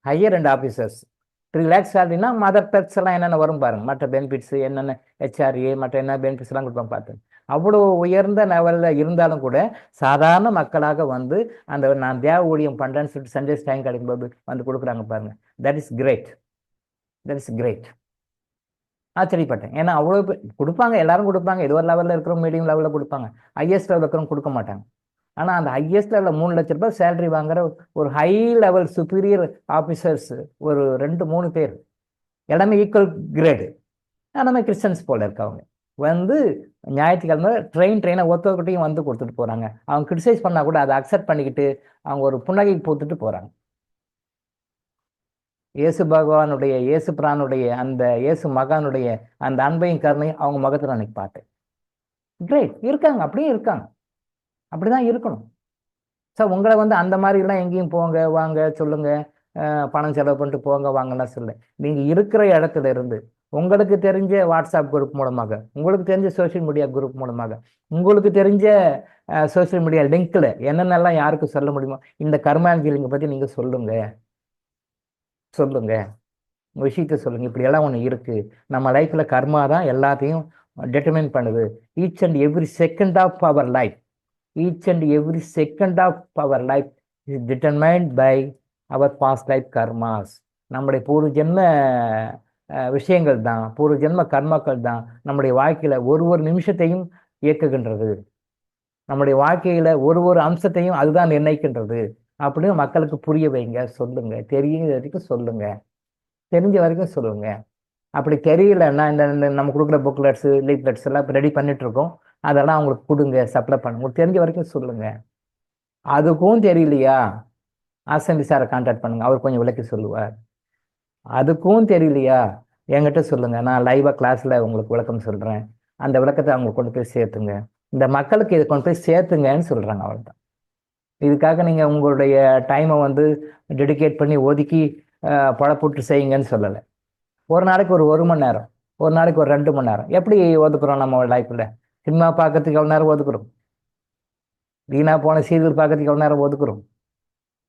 higher and officers. 3 lakhs சேலரினா மதர் பெர்க்ஸ் எல்லாம் என்னென்ன வரும் பாருங்க, மற்ற பெனிஃபிட்ஸு என்னென்ன, HRA மற்ற என்ன பெனிஃபிட்ஸ் எல்லாம் கொடுப்பாங்க பார்த்தேன். அவ்வளோ உயர்ந்த லெவலில் இருந்தாலும் கூட சாதாரண மக்களாக வந்து அந்த நான் தேவ ஊழியம் பண்ணுறேன்னு சொல்லிட்டு சண்டேஸ் டைம் கிடைக்கும்போது வந்து கொடுக்குறாங்க பாருங்க. That is great, that is great. ஆச்சரியப்பட்டேன். ஏன்னா அவ்வளோ கொடுப்பாங்க, எல்லாரும் கொடுப்பாங்க. ஏதோ ஒரு லெவலில் இருக்கிறவங்க மீடியம் லெவலில் கொடுப்பாங்க, ஹையஸ்ட் லெவலில் இருக்கிறவங்க கொடுக்க மாட்டாங்க. ஆனால் அந்த ஹையஸ்ட் லெவலில் 3 லட்ச ரூபாய் சேலரி வாங்குற ஒரு ஹை லெவல் சுப்பீரியர் ஆஃபீஸர்ஸ் ஒரு 2-3 பேர், எல்லாமே ஈக்குவல் கிரேடு, எல்லாமே கிறிஸ்டியன்ஸ் போல இருக்கவங்க வந்து ஞாயிற்றுக்கிழமை ட்ரெயினை ஒருத்தவர்கிட்டையும் வந்து கொடுத்துட்டு போகிறாங்க. அவங்க கிரிட்டிசைஸ் பண்ணால் கூட அதை அக்செப்ட் பண்ணிக்கிட்டு அவங்க ஒரு புன்னகை போட்டுட்டு போகிறாங்க. இயேசு பகவானுடைய, இயேசு பிரானுடைய, அந்த இயேசு மகானுடைய அந்த அன்பையும் கருணையும் அவங்க முகத்தில் அன்னைக்கு பார்த்தேன். கிரேட் இருக்காங்க, அப்படியே இருக்காங்க, அப்படிதான் இருக்கணும். சார் உங்களை வந்து அந்த மாதிரிலாம் எங்கேயும் போங்க வாங்க சொல்லுங்க, பணம் செலவு பண்ணிட்டு போங்க வாங்கலாம் சொல்ல. நீங்கள் இருக்கிற இடத்துல இருந்து உங்களுக்கு தெரிஞ்ச வாட்ஸ்அப் குரூப் மூலமாக, உங்களுக்கு தெரிஞ்ச சோஷியல் மீடியா குரூப் மூலமாக, உங்களுக்கு தெரிஞ்ச சோஷியல் மீடியா லிங்க்ல என்னென்னலாம் யாருக்கு சொல்ல முடியுமோ இந்த கர்மாஞ்சலிங்க பற்றி நீங்கள் சொல்லுங்க, விஷயத்த சொல்லுங்க. இப்படி எல்லாம் ஒன்று இருக்கு. நம்ம லைஃப்ல கர்மா தான் எல்லாத்தையும் டிட்டர்மைன் பண்ணுது. Each and every second of our life, each and every second of our life is determined by our past life karmas. நம்முடைய பூர்வ ஜென்ம விஷயங்கள் தான், பூர்வ ஜென்ம கர்மாக்கள் தான் நம்முடைய வாழ்க்கையில ஒரு நிமிஷத்தையும் இயக்குகின்றது. நம்முடைய வாழ்க்கையில ஒரு அம்சத்தையும் அதுதான் நிர்ணயிக்கின்றது அப்படின்னு மக்களுக்கு புரிய வைங்க, சொல்லுங்க. தெரியுற வரைக்கும் சொல்லுங்க, தெரிஞ்ச வரைக்கும் சொல்லுங்க. அப்படி தெரியலன்னா இந்த நம்ம கொடுக்குற புக்லெட்ஸு லீப்லெட்ஸ் எல்லாம் இப்போ ரெடி பண்ணிட்டு இருக்கோம், அதெல்லாம் அவங்களுக்கு கொடுங்க, சப்ளை பண்ணுங்க. உங்களுக்கு தெரிஞ்ச வரைக்கும் சொல்லுங்க. அதுக்கும் தெரியலையா, ஆசம்பி சாரை கான்டாக்ட் பண்ணுங்க, அவர் கொஞ்சம் விளக்கி சொல்லுவார். அதுக்கும் தெரியலையா, என்கிட்ட சொல்லுங்க, நான் லைவாக கிளாஸில் உங்களுக்கு விளக்கம் சொல்கிறேன். அந்த விளக்கத்தை அவங்களுக்கு கொண்டு போய் சேர்த்துங்க. இந்த மக்களுக்கு இதை கொண்டு போய் சேர்த்துங்கன்னு சொல்கிறாங்க. அவ்வளோதான். இதுக்காக நீங்கள் உங்களுடைய டைமை வந்து டெடிகேட் பண்ணி ஒதுக்கி பழப்போட்டு செய்யுங்கன்னு சொல்லலை. ஒரு நாளைக்கு ஒரு மணி நேரம், ஒரு நாளைக்கு ஒரு 2 மணி நேரம் எப்படி ஒதுக்குறோம் நம்ம லைஃப்பில்? சினிமா பார்க்கறதுக்கு எவ்வளோ நேரம் ஒதுக்குறோம்? வீணா போன சீரியல் பார்க்கறதுக்கு எவ்வளோ நேரம் ஒதுக்குறோம்?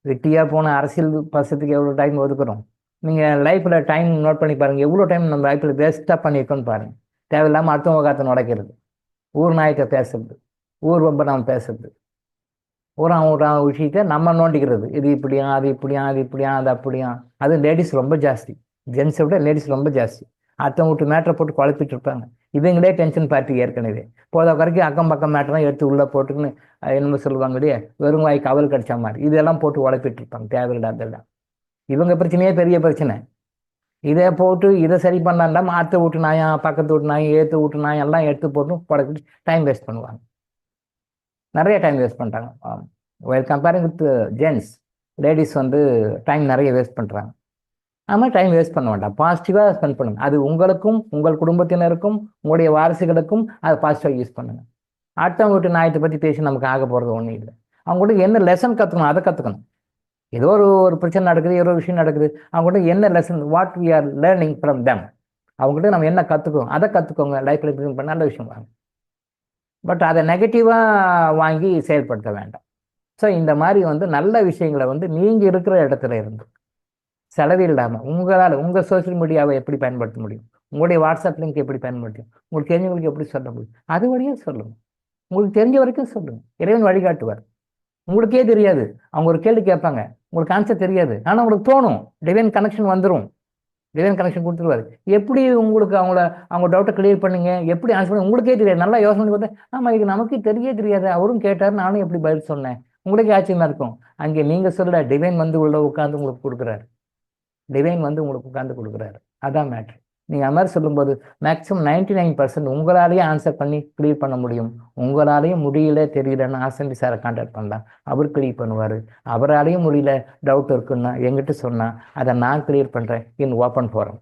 வெட்டியாக போன அரசியல் பசத்துக்கு எவ்வளோ டைம் ஒதுக்குறோம்? நீங்கள் லைஃப்பில் டைம் நோட் பண்ணி பாருங்கள், எவ்வளோ டைம் நம்ம லைஃப்பில் வேஸ்ட்டாக பண்ணியிருக்கோன்னு பாருங்கள். தேவையில்லாமல் அடுத்தவங்க காற்று நடக்கிறது, ஊர் நாயத்தை பேசுறது, ஊர் ரொம்ப நாம் பேசுறது, ஒரு விஷயத்தை நம்ம நோண்டிக்கிறது. இது இப்படியா, அது இப்படியா, அது இப்படியா, அது அப்படியா. அது லேடிஸ் ரொம்ப ஜாஸ்தி, ஜென்ஸை விட லேடிஸ் ரொம்ப ஜாஸ்தி. அடுத்தவங்க விட்டு மேட்டரை போட்டு குழப்பிட்டு இருப்பாங்க. இவங்களே டென்ஷன் பார்ட்டி ஏற்கனவே போத வரைக்கும் அக்கம் பக்கம் மேட்டர்லாம் எடுத்து உள்ளே போட்டுக்குன்னு என்னமோ சொல்லுவாங்க இல்லையா, வெறும் வாய் கவல் கடிச்ச மாதிரி இதெல்லாம் போட்டு உழப்பிட்டு இருப்பாங்க தேவையில்லாதெல்லாம். இவங்க பிரச்சனையே பெரிய பிரச்சனை. இதை போட்டு இதை சரி பண்ணாண்டா அடுத்த வீட்டு நாயம், பக்கத்து வீட்டு நாயம், ஏற்று வீட்டு நாயம் எல்லாம் எடுத்து போட்டு படக்கிட்டு டைம் வேஸ்ட் பண்ணுவாங்க. நிறைய டைம் வேஸ்ட் பண்ணுறாங்க. கம்பேரிங் வித் ஜென்ஸ், லேடிஸ் வந்து டைம் நிறைய வேஸ்ட் பண்ணுறாங்க. ஆமாம், டைம் வேஸ்ட் பண்ண வேண்டாம், பாசிட்டிவாக ஸ்பெண்ட் பண்ணுங்க. அது உங்களுக்கும் உங்கள் குடும்பத்தினருக்கும் உங்களுடைய வாரிசுகளுக்கும் அதை பாசிட்டிவாக யூஸ் பண்ணுங்க. அடுத்தவங்க வீட்டு நாயத்தை பற்றி பேசி நமக்கு ஆக போகிறது ஒன்றும் இல்லை. அவங்கள்ட்ட என்ன லெசன் கற்றுக்கணும் அதை கற்றுக்கணும். ஏதோ ஒரு பிரச்சனை நடக்குது, ஏதோ ஒரு விஷயம் நடக்குது, அவங்கள்ட்ட என்ன lesson, what we are learning from them, அவங்கள்ட்ட நம்ம என்ன கற்றுக்கோங்க அதை கற்றுக்கோங்க. லைஃப்பில் இம்ப்ரூவ் பண்ண நல்ல விஷயம் வாங்க. பட் அதை நெகட்டிவாக வாங்கி செயல்படுத்த வேண்டாம். ஸோ இந்த மாதிரி வந்து நல்ல விஷயங்களை வந்து நீங்கள் இருக்கிற இடத்துல இருந்து செலவு இல்லாமல் உங்களால் உங்கள் சோஷியல் மீடியாவை எப்படி பயன்படுத்த முடியும், உங்களுடைய வாட்ஸ்அப் லிங்க் எப்படி பயன்படுத்த முடியும், உங்களுக்கு தெரிஞ்சவங்களுக்கு எப்படி சொல்ல முடியும், அது வழியாக சொல்லுங்கள். உங்களுக்கு தெரிஞ்ச வரைக்கும் சொல்லுங்கள். இறைவன் வழிகாட்டுவார். உங்களுக்கே தெரியாது, அவங்க ஒரு கேள்வி கேட்பாங்க, உங்களுக்கு ஆன்சர் தெரியாது, ஆனால் உங்களுக்கு தோணும், டிவைன் கனெக்ஷன் வந்துடும், டிவைன் கனெக்ஷன் கொடுத்துருவாரு. எப்படி உங்களுக்கு அவங்க டவுட்டை கிளியர் பண்ணுங்க, எப்படி ஆன்சர் பண்ணி உங்களுக்கே தெரியாது. நல்லா யோசனை பண்ணி பார்த்தா ஆமாம் இது நமக்கு தெரியாது, அவரும் கேட்டார், நானும் எப்படி பதில் சொன்னேன், உங்களுக்கே ஆச்சரியமா இருக்கும். அங்கே நீங்கள் சொல்ல டிவைன் வந்து உள்ள உட்காந்து உங்களுக்கு கொடுக்குறாரு, டிவைன் வந்து உங்களுக்கு உட்காந்து கொடுக்குறாரு. அதான் மேட்ரு. நீங்கள் அது மாதிரி சொல்லும்போது மேக்ஸிமம் 99% உங்களாலேயே ஆன்சர் பண்ணி கிளியர் பண்ண முடியும். உங்களாலேயும் முடியல தெரியலன்னு ஆசந்தி சாரை கான்டாக்ட் பண்ணலாம், அவர் கிளியர் பண்ணுவார். அவராலேயும் முடியல, டவுட் இருக்குன்னா எங்கிட்ட சொன்னால் அதை நான் கிளியர் பண்ணுறேன். இன் ஓப்பன் ஃபோரம்,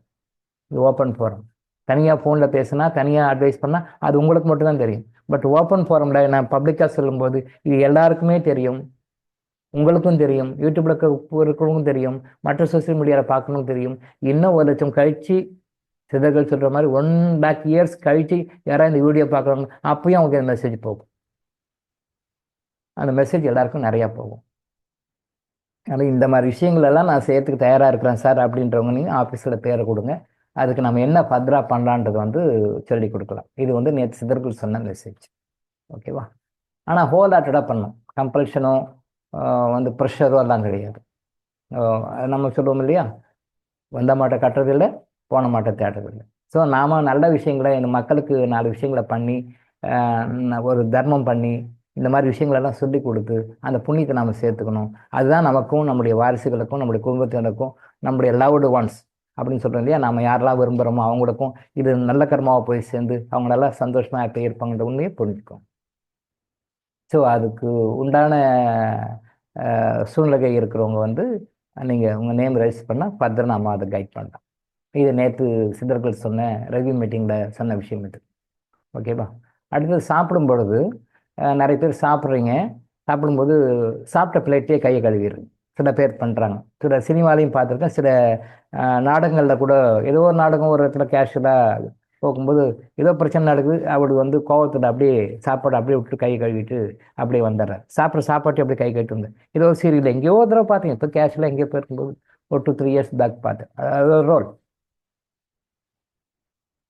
இது ஓப்பன் ஃபோரம். தனியாக ஃபோனில் பேசினா, தனியாக அட்வைஸ் பண்ணால் அது உங்களுக்கு மட்டும்தான் தெரியும். பட் ஓப்பன் ஃபோரமில் நான் பப்ளிக்காக சொல்லும்போது இது எல்லாருக்குமே தெரியும், உங்களுக்கும் தெரியும், யூடியூப்ல இருக்கிறவங்களுக்கும் தெரியும், மற்ற சோசியல் மீடியாவில் பார்க்கணும் தெரியும். இன்னும் 1 லட்சம் கழிச்சு சிதர்கள் சொல்கிற மாதிரி 1 lakh years கழிச்சு யாராவது இந்த வீடியோ பார்க்குறாங்க, அப்பயும் அவங்களுக்கு மெசேஜ் போகும். அந்த மெசேஜ் எல்லாருக்கும் நிறையா போகும். ஆனால் இந்த மாதிரி விஷயங்கள் எல்லாம் நான் செய்யறதுக்கு தயாராக இருக்கிறேன் சார் அப்படின்றவங்க நீங்கள் ஆஃபீஸில் பேரை கொடுங்க. அதுக்கு நம்ம என்ன பத்ரா பண்ணலான்றது வந்து சொல்லி கொடுக்கலாம். இது வந்து நேற்று சிதர்கள் சொன்ன மெசேஜ். ஓகேவா? ஆனால் ஹோல் ஹார்ட்டடாக பண்ணணும். கம்பல்ஷனோ வந்து ப்ரெஷரோ எல்லாம் கிடையாது. நம்ம சொல்லுவோம் இல்லையா, வந்த மாட்டை கட்டுறதில்லை, போன மாட்டை தேடுறதில்லை. ஸோ நாம் நல்ல விஷயங்களை இந்த மக்களுக்கு 4 விஷயங்களை பண்ணி ஒரு தர்மம் பண்ணி இந்த மாதிரி விஷயங்களெல்லாம் சொல்லி கொடுத்து அந்த புண்ணியத்தை நாம் சேர்த்துக்கணும். அதுதான் நமக்கும் நம்முடைய வாரிசுகளுக்கும் நம்முடைய குடும்பத்தினருக்கும் நம்முடைய லவ்டு ஒன்ஸ் அப்படின்னு சொல்கிறோம் இல்லையா, நம்ம யாரெல்லாம் விரும்புகிறோமோ அவங்களுக்கும் இது நல்ல கர்மாவை போய் சேர்ந்து அவங்க நல்லா சந்தோஷமாக ஹாப்பியாக இருப்பாங்கன்ற உண்மையை புரிஞ்சுக்கும். ஸோ அதுக்கு உண்டான சூழ்நிலை இருக்கிறவங்க வந்து நீங்கள் உங்கள் நேம் ரெஜிஸ்டர் பண்ணால் ஃபர்தர் நாம் அதை கைட் பண்ணலாம். இது நேற்று சித்தர்கள் சொன்ன ரெவ்யூ மீட்டிங்கில் சொன்ன விஷயம் இது. ஓகேவா? அடுத்தது சாப்பிடும் பொழுது நிறைய பேர் சாப்பிடும்போது சாப்பிட்ட பிளேட்டே கையை கழுவிடுறீங்க. சில பேர் பண்ணுறாங்க, சில சினிமாலையும் பார்த்துருக்கேன், சில நாடகங்களில் கூட ஏதோ ஒரு நாடகம் ஒரு இடத்துல கேஷுவலாக போகும்போது ஏதோ பிரச்சனை நடக்குது, அவரு வந்து கோவத்தில் அப்படியே சாப்பாடு அப்படியே விட்டு கை கழுவிட்டு அப்படியே வந்துடுறாரு. சாப்பாட்டு அப்படியே கை கழுவிட்டு வந்தேன். ஏதோ ஒரு சீரியல் எங்கேயோ ஒரு தடவை பார்த்தீங்க, இப்போ கேஷுவலாக எங்கேயோ போயிருக்கும்போது ஒரு 2-3 years பேக் பார்த்தேன். அது ஒரு ரோல்.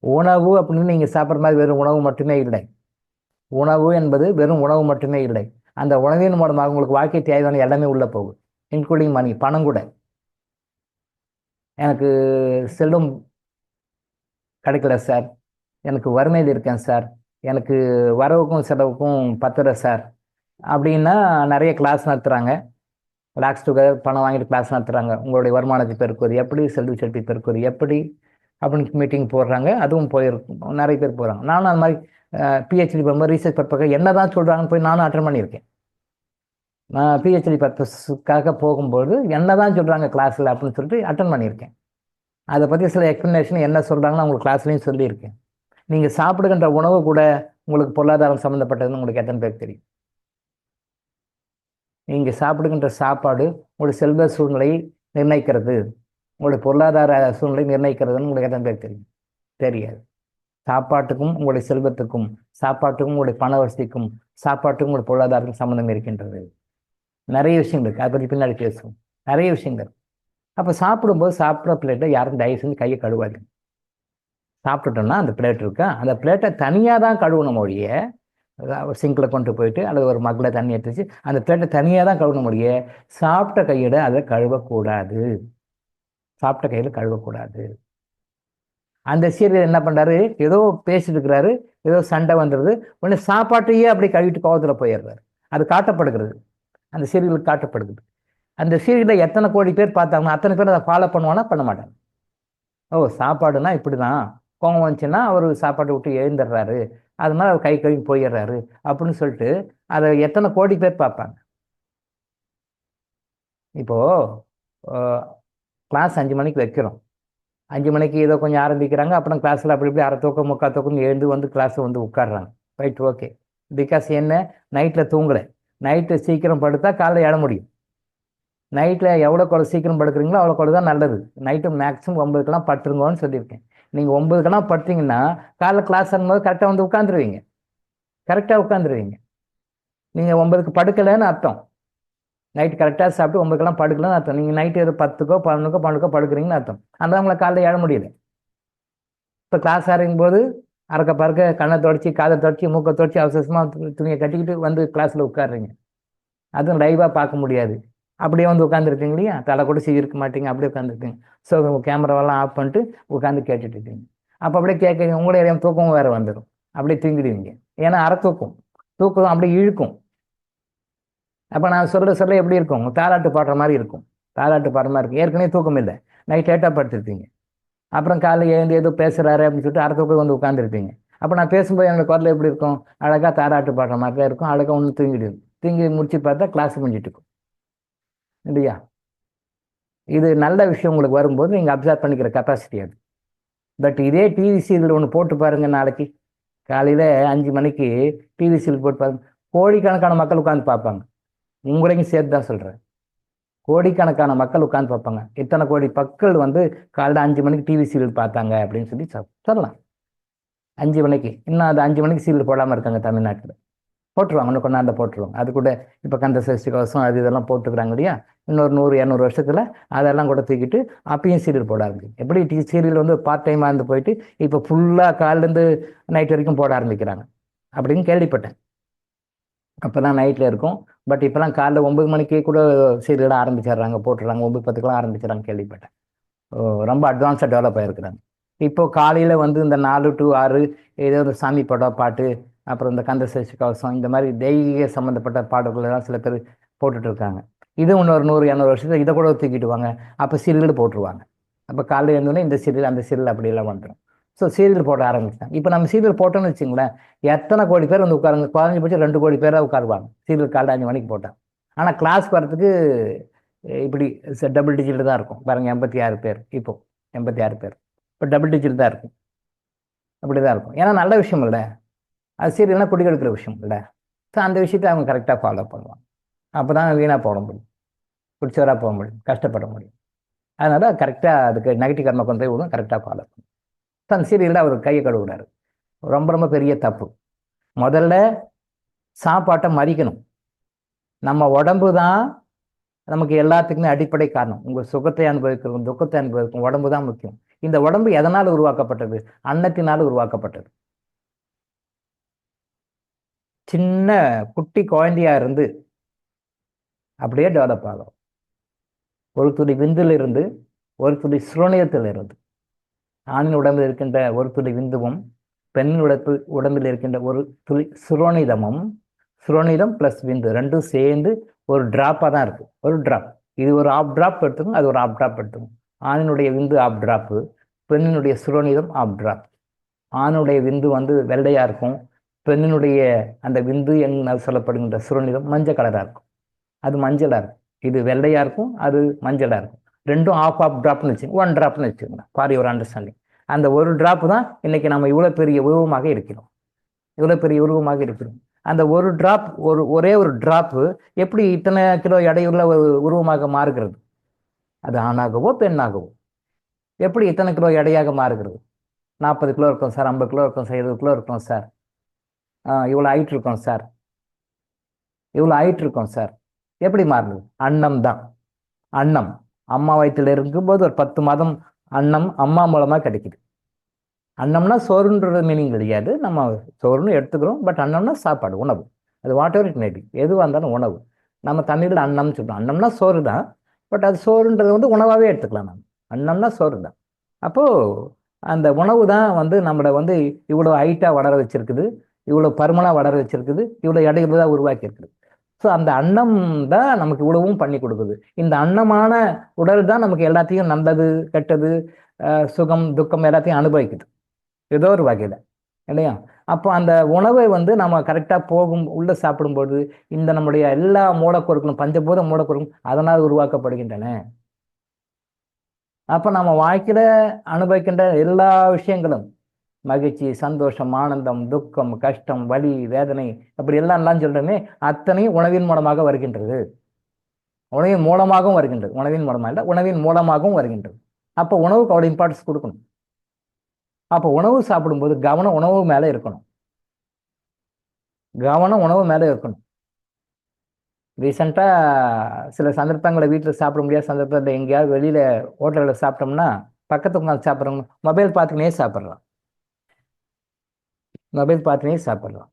உணவு அப்படின்னு நீங்கள் சாப்பிட்ற மாதிரி வெறும் உணவு மட்டுமே இல்லை. உணவு என்பது வெறும் உணவு மட்டுமே இல்லை. அந்த உணவின் மூலமாக உங்களுக்கு வாழ்க்கை தேவையான எல்லாமே உள்ளே போகும், இன்க்ளூடிங் மணி, பணம் கூட. எனக்கு செல்வம் கிடைக்கல சார், எனக்கு வறுமையில் இருக்கேன் சார், எனக்கு வரவுக்கும் செலவுக்கும் பத்தலை சார் அப்படின்னா நிறைய கிளாஸ் நடத்துகிறாங்க. லாக்ஸ் டுகெதர் பணம் வாங்கிட்டு கிளாஸ் நடத்துகிறாங்க. உங்களுடைய வருமானத்தை பெருக்குவது எப்படி, செல்வ செல்வி பெருக்குவது எப்படி அப்படின்னு மீட்டிங் போடுறாங்க. அதுவும் போயிருக்கும், நிறைய பேர் போகிறாங்க. நானும் அந்த மாதிரி பிஹெச்டி பண்ணும்போது ரிசர்ச் பர்பஸ்க்காக என்ன தான் சொல்கிறாங்கன்னு போய் நானும் அட்டன் பண்ணியிருக்கேன். நான் பிஹெச்டி பர்பஸ்க்காக போகும்போது என்ன தான் சொல்கிறாங்க கிளாஸில் அப்படின்னு சொல்லிட்டு அட்டன் பண்ணியிருக்கேன். அதை பற்றி சில எக்ஸ்ப்ளனேஷன் என்ன சொல்கிறாங்கன்னு உங்களுக்கு கிளாஸ்லேயும் சொல்லியிருக்கேன். நீங்கள் சாப்பிடுகின்ற உணவு கூட உங்களுக்கு பொருளாதாரம் சம்மந்தப்பட்டதுன்னு உங்களுக்கு எத்தனை பேருக்கு தெரியும்? நீங்கள் சாப்பிடுகின்ற சாப்பாடு உங்களுடைய செல்வ சூழ்நிலையை நிர்ணயிக்கிறது, உங்களுடைய பொருளாதார சூழ்நிலை நிர்ணயிக்கிறதுன்னு உங்களுக்கு எத்தனை பேருக்கு தெரியும்? தெரியாது. சாப்பாட்டுக்கும் உங்களுடைய செல்வத்துக்கும், சாப்பாட்டுக்கும் உங்களுடைய பண வசதிக்கும், சாப்பாட்டுக்கும் உங்களுடைய பொருளாதாரத்துக்கும் சம்மந்தம் இருக்கின்றது. நிறைய விஷயங்கள் இருக்குது, அதை பற்றி பின்னாடி பேசுவோம். நிறைய விஷயங்கள் இருக்கு. அப்போ சாப்பிடும்போது சாப்பிட்ற பிளேட்டை யாரும் தயவு செஞ்சு கையை கழுவாது. சாப்பிட்டுட்டோம்னா அந்த பிளேட் இருக்கா, அந்த பிளேட்டை தனியாக தான் கழுவணும் மொழிய, சிங்கில் கொண்டு போயிட்டு அல்லது ஒரு மக்களை தண்ணி எடுத்து வச்சு அந்த பிளேட்டை தனியாக தான் கழுவணும் மொழிய, சாப்பிட்ட கையோட அதை கழுவக்கூடாது. சாப்பிட்ட கையில் கழுவக்கூடாது. அந்த சீரியல் என்ன பண்ணுறாரு, ஏதோ பேசிட்டு இருக்கிறாரு, ஏதோ சண்டை வந்துடுது, உடனே சாப்பாட்டையே அப்படி கழுவிட்டு கோவத்தில் போயிடுறாரு. அது காட்டப்படுகிறது, அந்த சீரியலுக்கு காட்டப்படுகிறது. அந்த சீரியலில் எத்தனை கோடி பேர் பார்த்தாங்கன்னா அத்தனை பேர் அதை ஃபாலோ பண்ணுவானா, பண்ண மாட்டாங்க. ஓ, சாப்பாடுனா இப்படி தான், கோவம் வந்துச்சுன்னா அவர் சாப்பாட்டை விட்டு எழுந்துடுறாரு, அதனால அவர் கை கழுவி போயிடுறாரு அப்படின்னு சொல்லிட்டு அதை எத்தனை கோடி பேர் பார்ப்பாங்க. இப்போது கிளாஸ் 5 மணிக்கு வைக்கிறோம், 5 மணிக்கு ஏதோ கொஞ்சம் ஆரம்பிக்கிறாங்க, அப்புறம் கிளாஸில் அப்படி இப்படி அரை தூக்கம் முக்கால் தூக்கம் எழுந்து வந்து கிளாஸில் வந்து உட்காடுறாங்க. Right, okay. பிகாஸ் என்ன, நைட்டில் தூங்கலை, நைட்டு சீக்கிரம் படுத்தா காலைல எழ முடியும். நைட்டில் எவ்வளோ சீக்கிரம் படுக்கிறீங்களோ அவ்வளோ தான் நல்லது. நைட்டு மேக்ஸிமம் 9க்கெல்லாம் பட்டுருங்கன்னு சொல்லியிருக்கேன். நீங்கள் 9க்கெல்லாம் படுத்தீங்கன்னா காலைல கிளாஸ் ஆகும்போது கரெக்டாக வந்து உட்காந்துருவீங்க, கரெக்டாக உட்காந்துருவீங்க. நீங்கள் 9க்கு படுக்கலைன்னு அர்த்தம், நைட்டு கரெக்டாக சாப்பிட்டு 9க்கெல்லாம் படுக்கலன்னு அர்த்தம். நீங்கள் நைட்டு ஒரு 10க்கோ 11க்கோ 12க்கோ படுக்கிறீங்கன்னு அர்த்தம். அதனால் உங்களை காலைல எழ முடியல. இப்போ கிளாஸ் ஆரம்பிக்கும்போது அறக்க பறக்க கண்ணை தொடச்சி காதை தொடச்சி மூக்கை தொடச்சி அவசரமாக துணியை கட்டிக்கிட்டு வந்து கிளாஸில் உட்காடுறீங்க. அதுவும் லைவாக பார்க்க முடியாது, அப்படியே வந்து உட்காந்துருக்கீங்க இல்லையா, தலை கூட இருக்க மாட்டீங்க, அப்படியே உட்காந்துருக்கீங்க. ஸோ கேமராவெல்லாம் ஆஃப் பண்ணிட்டு உட்காந்து கேட்டுட்டு இருக்கீங்க. அப்போ அப்படியே கேட்குறீங்க, உங்களுடைய தூக்கமும் வேறு வந்துடும், அப்படியே தூங்கிடுவீங்க. ஏன்னா அரை தூக்கம் அப்படியே இழுக்கும். அப்போ நான் சொல்ல எப்படி இருக்கும், தாலாட்டு பாடுற மாதிரி இருக்கும், தாலாட்டு பாடுற மாதிரி இருக்கும். ஏற்கனவே தூக்கம் இல்லை, நைட் லேட்டாக படுத்துருப்பீங்க, அப்புறம் காலையில் எழுந்து ஏதோ பேசுகிறாரு அப்படின்னு சொல்லிட்டு அரை தூக்கம் வந்து உட்காந்துருப்பீங்க. அப்போ நான் பேசும்போது என்னோட குரல் எப்படி இருக்கும், அழகாக தாலாட்டு பாடுற மாதிரி தான் இருக்கும், அழகாக ஒன்று தூங்கிடுது. தூங்கி முடிச்சு பார்த்தா கிளாஸ் முடிஞ்சிட்டு இருக்கும் இல்லையா. இது நல்ல விஷயம் உங்களுக்கு வரும்போது நீங்கள் அப்சர்வ் பண்ணிக்கிற கெப்பாசிட்டி அது. பட் இதே டிவி சீரியல் ஒன்று போட்டு பாருங்கள், நாளைக்கு காலையில் 5 மணிக்கு டிவி சீரியல் போட்டு பாருங்க, கோடிக்கணக்கான மக்கள் உட்காந்து பார்ப்பாங்க. உங்களையும் சேர்த்து தான் சொல்கிறேன், கோடிக்கணக்கான மக்கள் உட்காந்து பார்ப்பாங்க. இத்தனை கோடி மக்கள் வந்து காலையில் 5 மணிக்கு டிவி சீரியல் பார்த்தாங்க அப்படின்னு சொல்லி சொல்லலாம். 5 மணிக்கு, இன்னும் அது 5 மணிக்கு சீரியல் போடாமல் இருக்காங்க தமிழ்நாட்டில், போட்டுருவாங்க, இன்னும் கொண்டாந்து போட்டுருவாங்க. அது கூட இப்போ கந்த சஷ்டி கவசம் அது இதெல்லாம் போட்டுக்கிறாங்க இல்லையா, இன்னொரு 100-200 வருஷத்தில் அதெல்லாம் கூட தூக்கிட்டு அப்பயும் சீரியல் போட ஆரம்பிக்கும். எப்படி சீரியல் வந்து பார்ட் டைமாக இருந்து போயிட்டு இப்போ ஃபுல்லாக காலிலேருந்து நைட் வரைக்கும் போட ஆரம்பிக்கிறாங்க அப்படின்னு கேள்விப்பட்டேன். அப்போ தான் நைட்டில் இருக்கும், பட் இப்போலாம் காலைல 9 மணிக்கே கூட சீரியலாக ஆரம்பிச்சிடுறாங்க, போட்டுடுறாங்க, 9-10க்கெல்லாம் ஆரம்பிச்சிடறாங்க கேள்விப்பட்டேன். ரொம்ப அட்வான்ஸாக டெவலப் ஆகிருக்கிறாங்க. இப்போது காலையில் வந்து இந்த 4 to 6 ஏதோ ஒரு சாமி படம் பாட்டு, அப்புறம் இந்த கந்த சஷ்டி கவசம், இந்த மாதிரி தெய்வீக சம்மந்தப்பட்ட பாடல்களெல்லாம் சில பேர் போட்டுட்டு இருக்காங்க. இது இன்னொரு 100-200 வருஷத்தில் இதை கூட தூக்கிடுவாங்க, அப்போ சீரியல் போட்டுருவாங்க. அப்போ காலையில் இருந்தோடனே இந்த சீரியல் அந்த சீரியல் அப்படியெல்லாம் வந்துடும். ஸோ சீரியல் போட ஆரம்பிச்சிட்டாங்க. இப்போ நம்ம சீரியல் போட்டோன்னு வச்சுங்களேன், எத்தனை கோடி பேர் வந்து உட்காருங்க, குறைஞ்சபட்சம் 2 கோடி பேராக உட்காருவாங்க சீரியல் காலையில் 5 மணிக்கு போட்டால். ஆனால் கிளாஸ் வரத்துக்கு இப்படி டபுள் டிஜிட் தான் இருக்கும் பாருங்கள், 86 பேர், இப்போது 86 பேர், இப்போ டபுள் டிஜிட் தான் இருக்கும், அப்படி தான் இருக்கும். ஏன்னா நல்ல விஷயம் இல்லை அது, சீரியல்னால் குடி கெடுக்கிற விஷயம் இல்லை. ஸோ அந்த விஷயத்தை அவங்க கரெக்டாக ஃபாலோ பண்ணுவாங்க. அப்போ தான் வீணாக போட முடியும், குடிச்சவராக போக முடியும், கஷ்டப்பட முடியும். அதனால் கரெக்டாக அதுக்கு நெகட்டிவ் கர்மா கொண்டு போய் விடும், கரெக்டாக ஃபாலோ பண்ணும். ஸோ அந்த சீரியலில் அவர் கையை கழுவுறாரு, ரொம்ப ரொம்ப பெரிய தப்பு. முதல்ல சாப்பாட்டை மதிக்கணும். நம்ம உடம்பு தான் நமக்கு எல்லாத்துக்குமே அடிப்படை காரணம். உங்கள் சுகத்தை அனுபவிக்கிறோம், துக்கத்தை அனுபவிக்கும் உடம்பு தான் முக்கியம். இந்த உடம்பு எதனால் உருவாக்கப்பட்டது, அன்னத்தினால் உருவாக்கப்பட்டது. சின்ன குட்டி குழந்தையா இருந்து அப்படியே டெவலப் ஆகும். ஒரு துளி விந்திலிருந்து, ஒரு துளி சுரோனியத்திலிருந்து. ஆணின் உடம்பில் இருக்கின்ற ஒரு துளி விந்துவும் பெண்ணின் உடம்பில் இருக்கின்ற ஒரு துளி சுரோனிதமும், சுரோனிதம் ப்ளஸ் விந்து ரெண்டும் சேர்ந்து ஒரு ட்ராப்பாக தான் இருக்குது. ஒரு ட்ராப், இது ஒரு ஆஃப் ட்ராப் எடுத்துக்கும், அது ஒரு ஆஃப் ட்ராப் எடுத்துக்கும். ஆணினுடைய விந்து ஆஃப் ட்ராப்பு, பெண்ணினுடைய சுரோனிதம் ஆஃப் ட்ராப். ஆணுடைய விந்து வந்து வெள்ளையாக இருக்கும், பெண்ணினுடைய அந்த விந்து என்ன சொல்லப்படுகின்ற சுரோனிதம் மஞ்சள் கலராக இருக்கும், அது மஞ்சளாக இருக்கும். இது வெள்ளையாக இருக்கும், அது மஞ்சளாக இருக்கும். ரெண்டும் ஆஃப் ட்ராப்னு வச்சுக்கோங்க, 1 ட்ராப்னு வச்சுக்கோங்க, ஃபார் யுவர் அண்டர்ஸ்டாண்டிங். அந்த ஒரு ட்ராப் தான் இன்னைக்கு நம்ம இவ்வளோ பெரிய உருவமாக இருக்கிறோம், இவ்வளோ பெரிய உருவமாக இருக்கிறோம். அந்த ஒரு ட்ராப், ஒரே ஒரு ட்ராப்பு எப்படி இத்தனை கிலோ எடையுள்ள ஒரு உருவமாக மாறுகிறது? அது ஆணாகவோ பெண்ணாகவோ எப்படி இத்தனை கிலோ எடையாக மாறுகிறது? 40 கிலோ இருக்கும் சார், 50 கிலோ இருக்கும் சார், 20 கிலோ இருக்கும் சார், இவ்வளோ ஹைட் இருக்கும் சார், இவ்வளோ ஹைட் இருக்கும் சார், எப்படி மாறுது? அன்னம் தான். அன்னம் அம்மா வயிற்றுல இருக்கும்போது ஒரு 10 மாதம் அன்னம் அம்மா மூலமா கிடைக்குது. அன்னம்னா சோறுன்ற மீனிங் கிடையாது. நம்ம சோறுன்னு எடுத்துக்கிறோம். பட் அன்னம்னா சாப்பாடு, உணவு. அது வாட் எவர் இட் மேபி, எதுவாக இருந்தாலும் உணவு. நம்ம தமிழில் அன்னம்னு சொல்றோம். அன்னம்னா சோறு தான். பட் அது சோறுன்றது வந்து உணவாகவே எடுத்துக்கலாம். நம்ம அன்னம்னா சோறு தான். அப்போ அந்த உணவு தான் வந்து நம்மளை வந்து இவ்வளோ ஹைட்டாக வளர வச்சிருக்குது, இவ்வளோ பருமனாக வளர வச்சிருக்குது, இவ்வளோ எடையுள்ளதாக உருவாக்கி இருக்குது. ஸோ அந்த அன்னம் தான் நமக்கு இவ்வளவும் பண்ணி கொடுக்குது. இந்த அன்னமான உடல் தான் நமக்கு எல்லாத்தையும் நல்லது கெட்டது சுகம் துக்கம் எல்லாத்தையும் அனுபவிக்குது ஏதோ ஒரு வகையில், இல்லையா? அப்போ அந்த உணவை வந்து நம்ம கரெக்டாக போகும் உள்ளே சாப்பிடும்போது இந்த நம்முடைய எல்லா மூலப்பொருட்களும் பஞ்சபூத மூலப்பொருட்களும் அதனால் உருவாக்கப்படுகின்றன. அப்போ நம்ம வாழ்க்கையில அனுபவிக்கின்ற எல்லா விஷயங்களும் மகிழ்ச்சி, சந்தோஷம், ஆனந்தம், துக்கம், கஷ்டம், வலி, வேதனை, அப்படி எல்லாம் சொல்றோமே, அத்தனையும் உணவின் மூலமாக வருகின்றது. உணவின் மூலமாகவும் வருகின்றது. உணவின் மூலமாக இல்லை, உணவின் மூலமாகவும் வருகின்றது. அப்போ உணவுக்கு அவ்வளோ இம்பார்ட்டன்ஸ் கொடுக்கணும். அப்போ உணவு சாப்பிடும்போது கவனம் உணவு மேலே இருக்கணும். கவனம் உணவு மேலே இருக்கணும். ரீசெண்டாக சில சந்தர்ப்பங்களை வீட்டில் சாப்பிட முடியாத சந்தர்ப்பத்தில் எங்கேயாவது வெளியில் ஹோட்டலில் சாப்பிட்டோம்னா பக்கத்து உட்காந்து சாப்பிட்றவங்க மொபைல் பார்த்துக்கினே சாப்பிட்றோம். மொபைல் பார்த்துனே சாப்பிட்றோம்.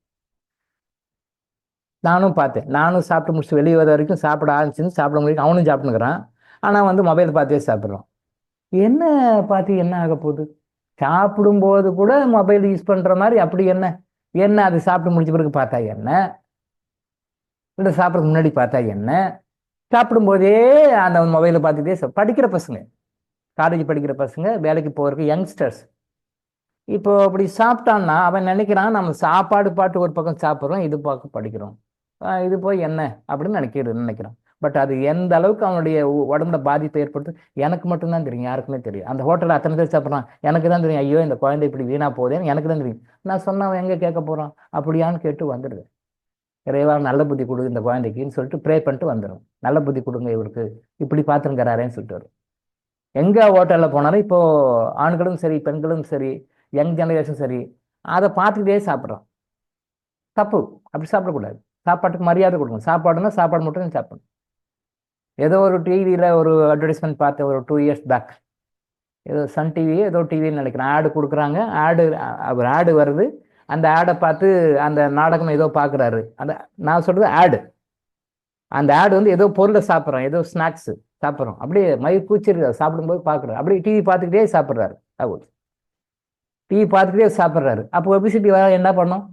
நானும் பார்த்தேன். நானும் சாப்பிட்டு முடிச்சு வெளியே வர வரைக்கும் சாப்பிட ஆரம்பிச்சுன்னு சாப்பிட முடியும். அவனும் சாப்பிட்டுக்கிறான். ஆனால் வந்து மொபைல் பார்த்தே சாப்பிட்றோம். என்ன பார்த்து என்ன ஆக போகுது? சாப்பிடும்போது கூட மொபைல் யூஸ் பண்ணுற மாதிரி அப்படி என்ன என்ன அது சாப்பிட்டு முடிச்ச பிறகு பார்த்தா என்ன, இல்லை சாப்பிட்றதுக்கு முன்னாடி பார்த்தா என்ன, சாப்பிடும்போதே அந்த மொபைலை பார்த்துட்டே படிக்கிற பசங்க, காலேஜ் படிக்கிற பசங்க, வேலைக்கு போகிறதுக்கு யங்ஸ்டர்ஸ் இப்போ அப்படி சாப்பிட்டான்னா அவன் நினைக்கிறான் நம்ம சாப்பாடு பாட்டு ஒரு பக்கம் சாப்பிட்றோம், இது பக்கம் படிக்கிறோம், இது போய் என்ன அப்படின்னு நினைக்கிறான். பட் அது எந்த அளவுக்கு அவனுடைய உடம்புல பாதிப்பை ஏற்படுத்தும் எனக்கு மட்டும்தான் தெரியும், யாருக்குமே தெரியும். அந்த ஹோட்டலில் அத்தனை பேர் சாப்பிட்றான், எனக்கு தான் தெரியும். ஐயோ இந்த குழந்தை இப்படி வீணா போகுதுன்னு எனக்கு தான் தெரியும். நான் சொன்ன அவன் எங்கே கேட்க போகிறான்? அப்படியான்னு கேட்டு வந்துடுது. இறைவா நல்ல புத்தி கொடு இந்த குழந்தைக்குன்னு சொல்லிட்டு ப்ரே பண்ணிட்டு வந்துடும். நல்ல புத்தி கொடுங்க இவருக்கு, இப்படி பார்த்துருக்கிறாரேன்னு சொல்லிட்டு வரும். எங்கே ஹோட்டலில் போனாலும் இப்போது ஆண்களும் சரி பெண்களும் சரி யங் ஜெனரேஷன் சரி அதை பார்த்துக்கிட்டே சாப்பிட்றோம். தப்பு, அப்படி சாப்பிடக்கூடாது. சாப்பாட்டுக்கு மரியாதை கொடுக்கணும். சாப்பாடுனா சாப்பாடு மட்டும் சாப்பிடணும். ஏதோ ஒரு டிவியில் ஒரு அட்வர்டைஸ்மெண்ட் பார்த்தேன் ஒரு 2 years பேக். ஏதோ சன் டிவி ஏதோ டிவின்னு நினைக்கிறேன். ஆடு கொடுக்குறாங்க. ஒரு ஆடு வருது. அந்த ஆடை பார்த்து அந்த நாடகம் ஏதோ பார்க்குறாரு. அந்த நான் சொல்கிறது ஆடு. அந்த ஆடு வந்து ஏதோ பொருளை சாப்பிட்றோம், ஏதோ ஸ்நாக்ஸு சாப்பிட்றோம். அப்படியே மயிர் கூச்சிருக்கு சாப்பிடும்போது பார்க்குறாரு. அப்படியே டிவி பார்த்துக்கிட்டே சாப்பிட்றாரு. டிவி பார்த்துக்கிட்டே சாப்பிட்றாரு. அப்போ ஒபிசிட்டி வர என்ன பண்ணும்?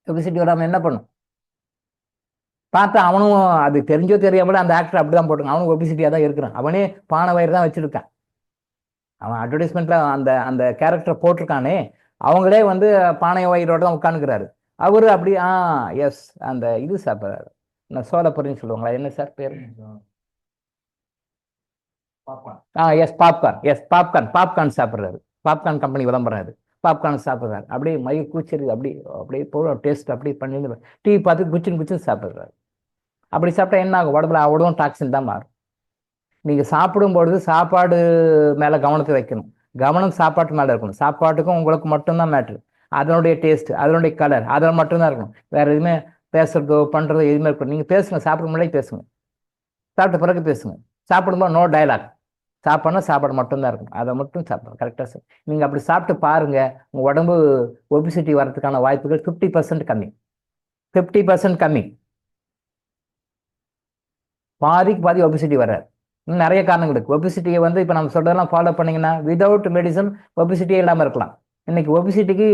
ஒபிசிட்டி வராமல் என்ன பண்ணும்? பார்த்தா அவனும் அது தெரிஞ்சோ தெரியாமல அந்த ஆக்டர் அப்படிதான் போட்டுருக்கான். அவனும் ஒபிசிட்டியாக தான் இருக்கிறான். அவனே பானை வயிறு தான் வச்சிருக்கான். அவன் அட்வர்டைஸ்மெண்ட்ல அந்த அந்த கேரக்டர் போட்டிருக்கானே, அவங்களே வந்து பானை வயிறோட தான் உட்காந்துக்கிறாரு. அவரு அப்படி எஸ் அந்த இது சாப்பிட்றாரு. சோளப்பொரின்னு சொல்லுவாங்களா, என்ன சார் பேர்? Yes popcorn. எஸ் பாப்கார்ன் சாப்பிட்றாரு. பாப்கார்ன் கம்பெனி விளம்பரம். பாப்கார்ன் சாப்பிட்றாரு. அப்படியே மயிர் கூச்சரி அப்படியே போகிற டேஸ்ட் அப்படியே பண்ணி டிவி பார்த்து குச்சின்னு சாப்பிட்றாரு. அப்படி சாப்பிட்டா என்ன ஆகும்? உடம்புல அவ்வளோவும் டாக்ஸின் தான் மாறும். நீங்கள் சாப்பிடும்பொழுது சாப்பாடு மேலே கவனத்தை வைக்கணும். கவனம் சாப்பாட்டு மேலே இருக்கணும். சாப்பாட்டுக்கும் உங்களுக்கு மட்டும்தான் மேட்ரு. அதனுடைய டேஸ்ட், அதனுடைய கலர், அதில் மட்டும்தான் இருக்கணும். வேறு எதுவுமே பேசுறதோ பண்ணுறதோ எதுவுமே இருக்கணும். நீங்கள் பேசுங்க, சாப்பிட முன்னாடி பேசுங்க, சாப்பிட்ட பிறகு பேசுங்க. சாப்பிடும்போது நோ டயலாக். சாப்பிட்னா சாப்பாடு மட்டும்தான் இருக்கும். அதை மட்டும் சாப்பிடணும் கரெக்டாக சார். நீங்கள் அப்படி சாப்பிட்டு பாருங்கள், உங்கள் உடம்பு ஒபிசிட்டி வர்றதுக்கான வாய்ப்புகள் 50% கம்மி. 50% கம்மி. பாதி ஒபிசிட்டி வர்றாரு. இன்னும் நிறைய காரணங்கள் இருக்குது. ஒபிசிட்டியை வந்து இப்போ நம்ம சொல்கிறதெல்லாம் ஃபாலோ பண்ணிங்கன்னா விதவுட் மெடிசன் ஒபிசிட்டியே இல்லாமல் இருக்கலாம். இன்னைக்கு ஒபிசிட்டிக்கு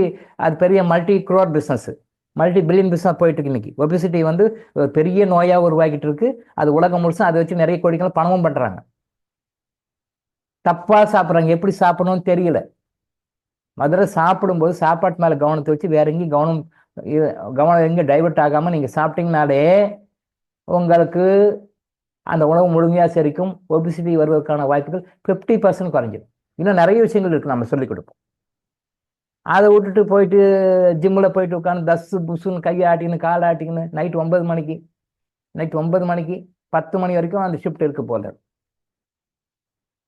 அது பெரிய multi crore business, multi billion business போயிட்டு இருக்கு. இன்னைக்கு ஒபிசிட்டி வந்து ஒரு பெரிய நோயாக உருவாக்கிட்டு இருக்கு. அது உலகம் முழுசும் அதை வச்சு நிறைய கோடிகள் பணமும் பண்ணுறாங்க. தப்பாக சாப்பிட்றாங்க. எப்படி சாப்பிடணும்னு தெரியல. முதல்ல சாப்பிடும்போது சாப்பாட்டு மேலே கவனத்தை வச்சு வேற எங்கேயும் கவனம் எங்கேயும் டைவெர்ட் ஆகாமல் நீங்கள் சாப்பிட்டீங்கனாலே உங்களுக்கு அந்த உணவு முழுமையாக செரிக்கும். ஒபிசிட்டி வருவதற்கான வாய்ப்புகள் 50% குறைஞ்சிடும். இன்னும் நிறைய விஷயங்கள் இருக்குது, நம்ம சொல்லிக் கொடுப்போம். அதை விட்டுட்டு போயிட்டு ஜிம்மில் போயிட்டு உட்காந்து தஸ்ஸு புஸ்ஸுன்னு கையை ஆட்டிக்கின்னு காலை ஆட்டிக்கின்னு நைட் 9 மணிக்கு 10 மணி வரைக்கும் அந்த ஷிஃப்ட் இருக்கு போல.